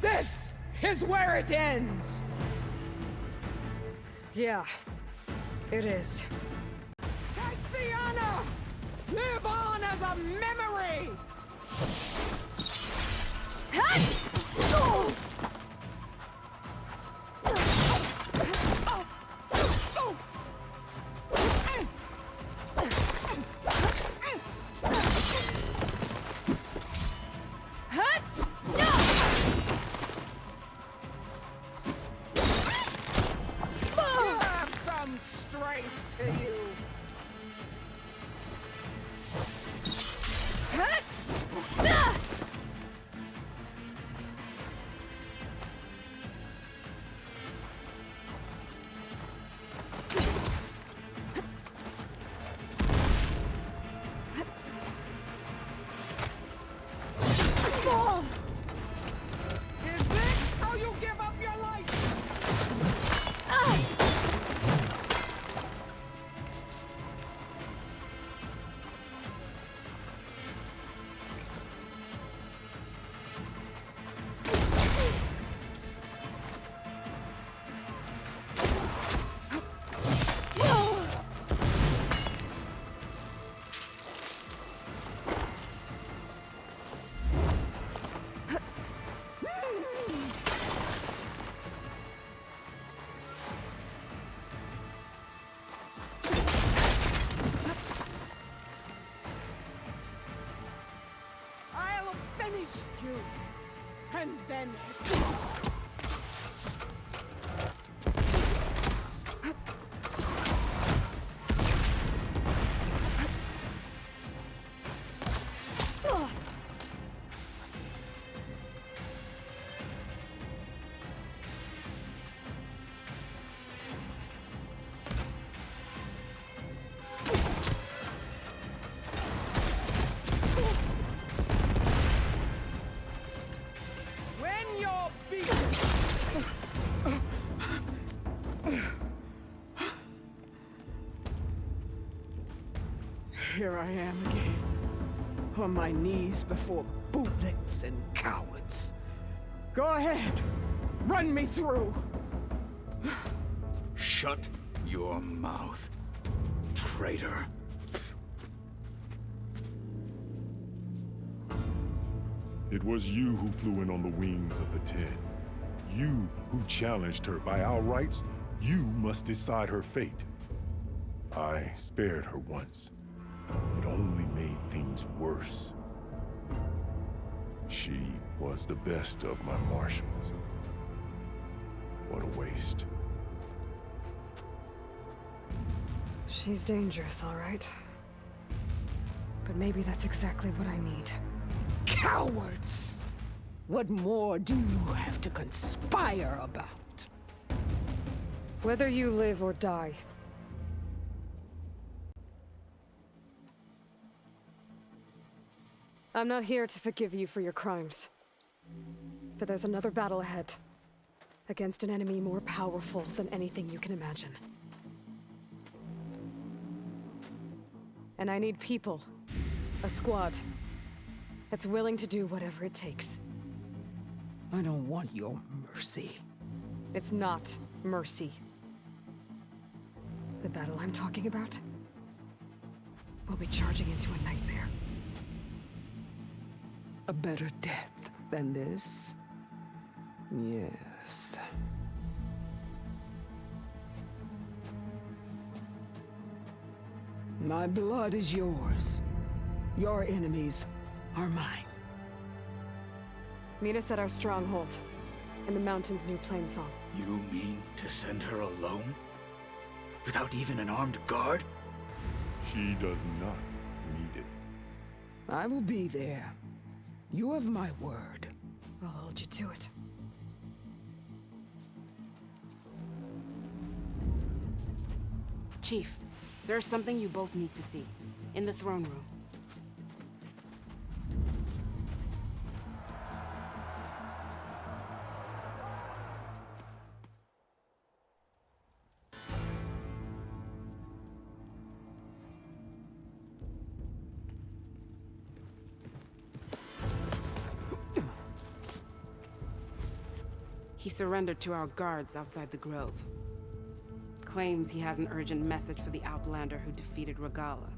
This is where it ends! Yeah, it is. Take the honor! Live on as a memory! You have some strength to you. Is this how you give up your life? I'll finish you, and then... When you're beaten, here I am again. On my knees before bootlets and cowards. Go ahead. Run me through. Shut your mouth, traitor. It was you who flew in on the wings of the Ten. You who challenged her by our rights. You must decide her fate. I spared her once. It only made things worse. She was the best of my marshals. What a waste. She's dangerous, all right. But maybe that's exactly what I need. Cowards! What more do you have to conspire about? Whether you live or die. I'm not here to forgive you for your crimes. But there's another battle ahead. Against an enemy more powerful than anything you can imagine. And I need people. A squad. That's willing to do whatever it takes. I don't want your mercy. It's not mercy. The battle I'm talking about will be charging into a nightmare. A better death than this? Yes. My blood is yours. Your enemies are mine. Meet us at our stronghold, in the mountain's new plain song. You mean to send her alone? Without even an armed guard? She does not need it. I will be there. You have my word. I'll hold you to it. Chief, there's something you both need to see. In the throne room. He surrendered to our guards outside the grove. Claims he has an urgent message for the Outlander who defeated Regala.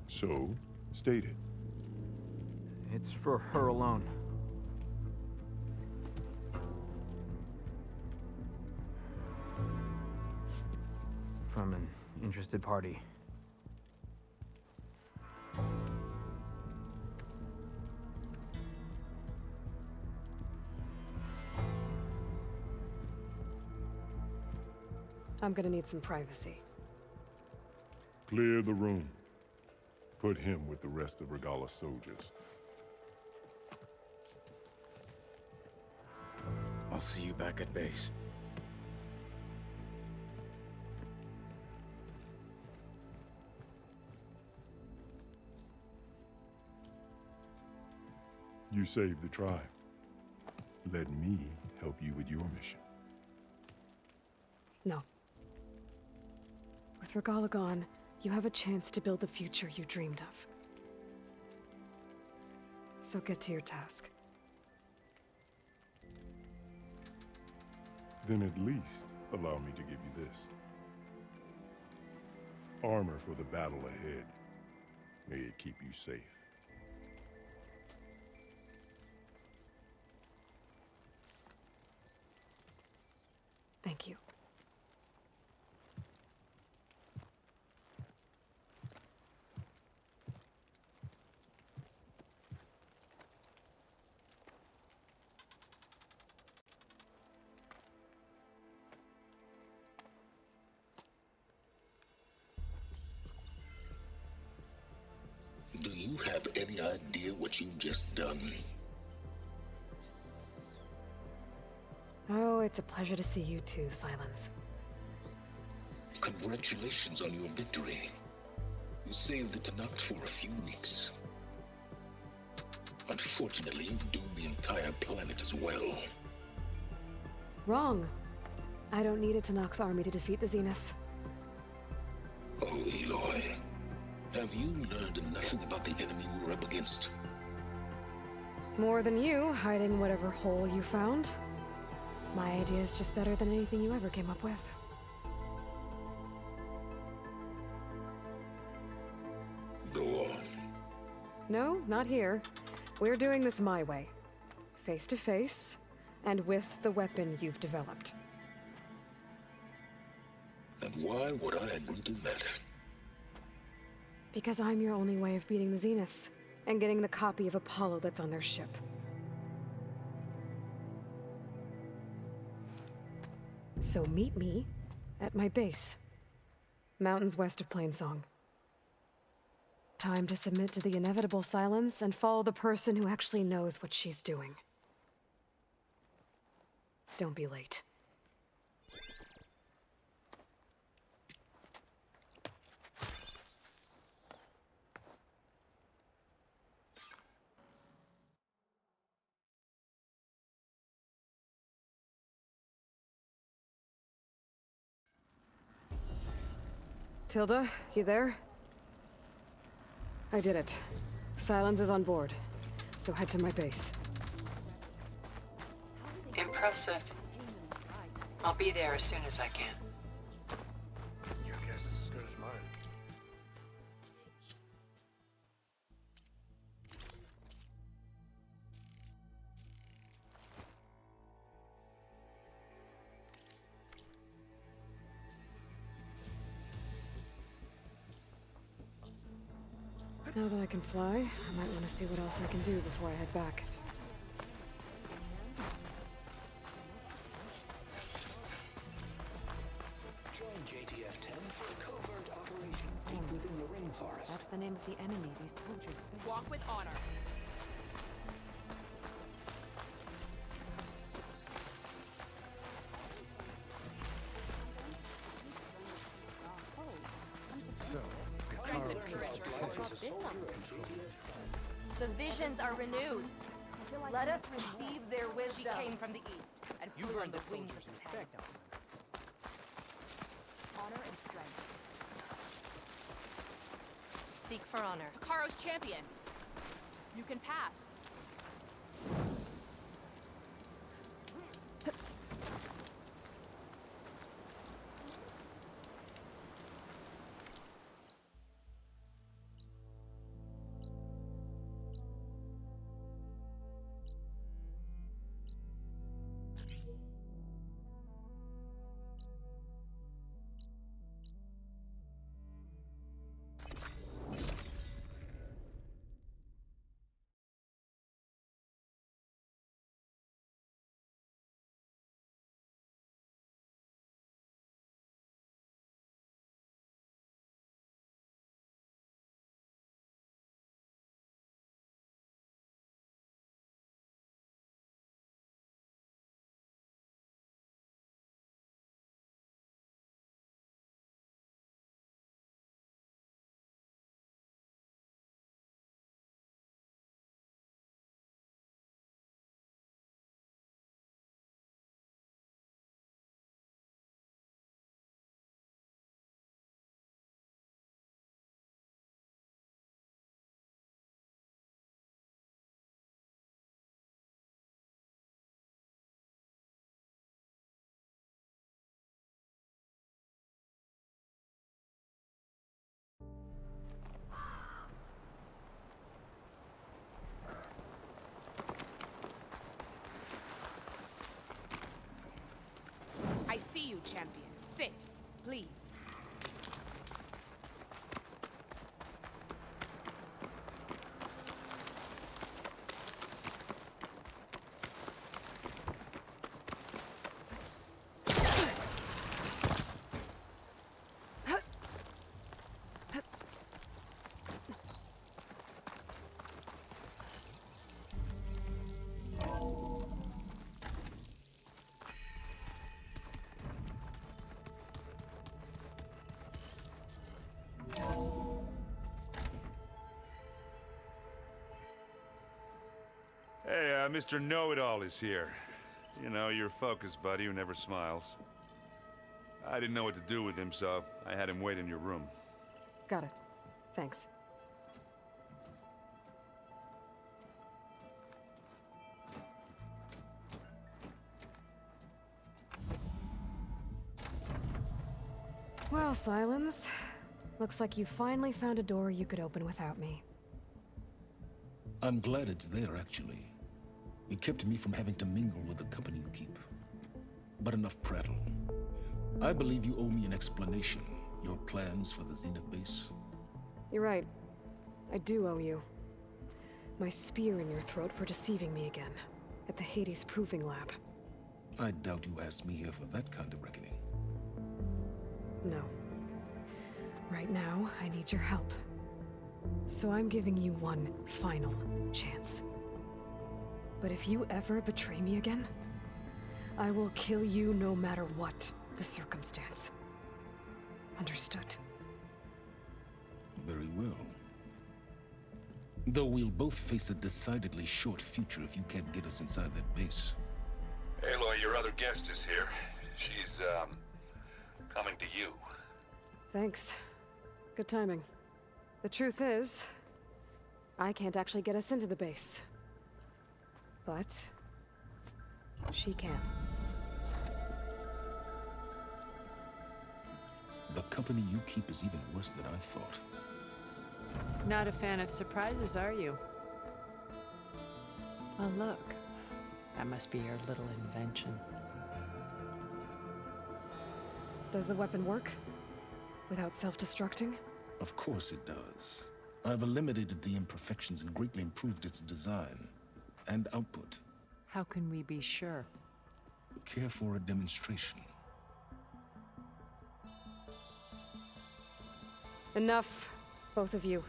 So, state it. It's for her alone. From an interested party. I'm gonna need some privacy. Clear the room. Put him with the rest of Regala's soldiers. I'll see you back at base. You saved the tribe. Let me help you with your mission. No. With Regala gone, you have a chance to build the future you dreamed of. So get to your task. Then at least allow me to give you this. Armor for the battle ahead. May it keep you safe. Thank you. Do you have any idea what you've just done? Oh, it's a pleasure to see you too, Silence. Congratulations on your victory. You saved the Tanakh for a few weeks. Unfortunately, you've doomed the entire planet as well. Wrong. I don't need a Tanakh army to defeat the Zeniths. Oh, Eloy. Have you learned nothing about the enemy we're up against? More than you, hiding whatever hole you found. My idea is just better than anything you ever came up with. Go on. No, not here. We're doing this my way. Face to face, and with the weapon you've developed. And why would I agree to that? Because I'm your only way of beating the Zeniths, and getting the copy of Apollo that's on their ship. So meet me at my base. Mountains west of Plainsong. Time to submit to the inevitable silence and follow the person who actually knows what she's doing. Don't be late. Tilda, you there? I did it. Silence is on board, so head to my base. Impressive. I'll be there as soon as I can. Your guess is as good as mine. Now that I can fly, I might want to see what else I can do before I head back. Join JTF-10 for covert operations deep within the rainforest. That's the name of the enemy these soldiers face. Walk with honor. The visions are renewed. Let us receive their wisdom. She came from the east and flew on the wings of the ten. Honor and strength. Seek for honor. Hikaru's champion. You can pass. I see you, champion. Sit, please. Hey, Mr. Know-It-All is here. You know, your focus buddy who never smiles. I didn't know what to do with him, so I had him wait in your room. Got it. Thanks. Well, Silence. Looks like you finally found a door you could open without me. I'm glad it's there, actually. It kept me from having to mingle with the company you keep. But enough prattle. I believe you owe me an explanation. Your plans for the Zenith base? You're right. I do owe you. My spear in your throat for deceiving me again. At the Hades Proving Lab. I doubt you asked me here for that kind of reckoning. No. Right now, I need your help. So I'm giving you one final chance. But if you ever betray me again, I will kill you no matter what the circumstance. Understood? Very well. Though we'll both face a decidedly short future if you can't get us inside that base. Aloy, your other guest is here. She's, coming to you. Thanks. Good timing. The truth is, I can't actually get us into the base. But she can. The company you keep is even worse than I thought. Not a fan of surprises, are you? Oh, look. That must be your little invention. Does the weapon work? Without self-destructing? Of course it does. I've eliminated the imperfections and greatly improved its design and output. How can we be sure? Care for a demonstration? Enough, both of you.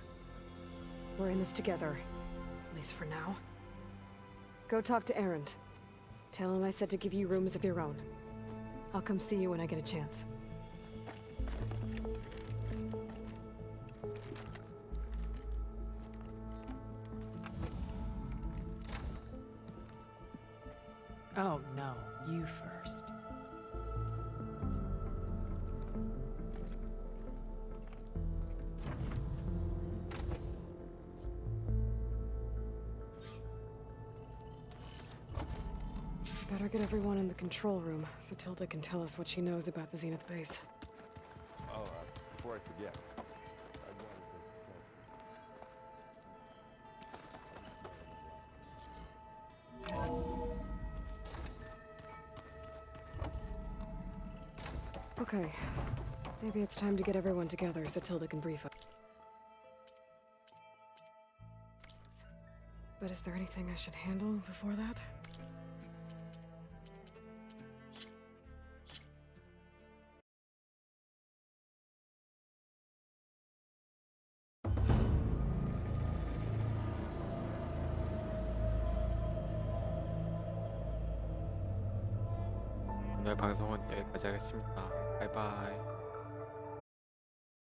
We're in this together, at least for now. Go talk to Erend. Tell him I said to give you rooms of your own. I'll come see you when I get a chance. Oh, no. You first. Better get everyone in the control room so Tilda can tell us what she knows about the Zenith base. Oh, before I forget. Okay. Maybe it's time to get everyone together so Tilda can brief us. But is there anything I should handle before that? 오늘 방송은 여기까지 하겠습니다. 바이바이.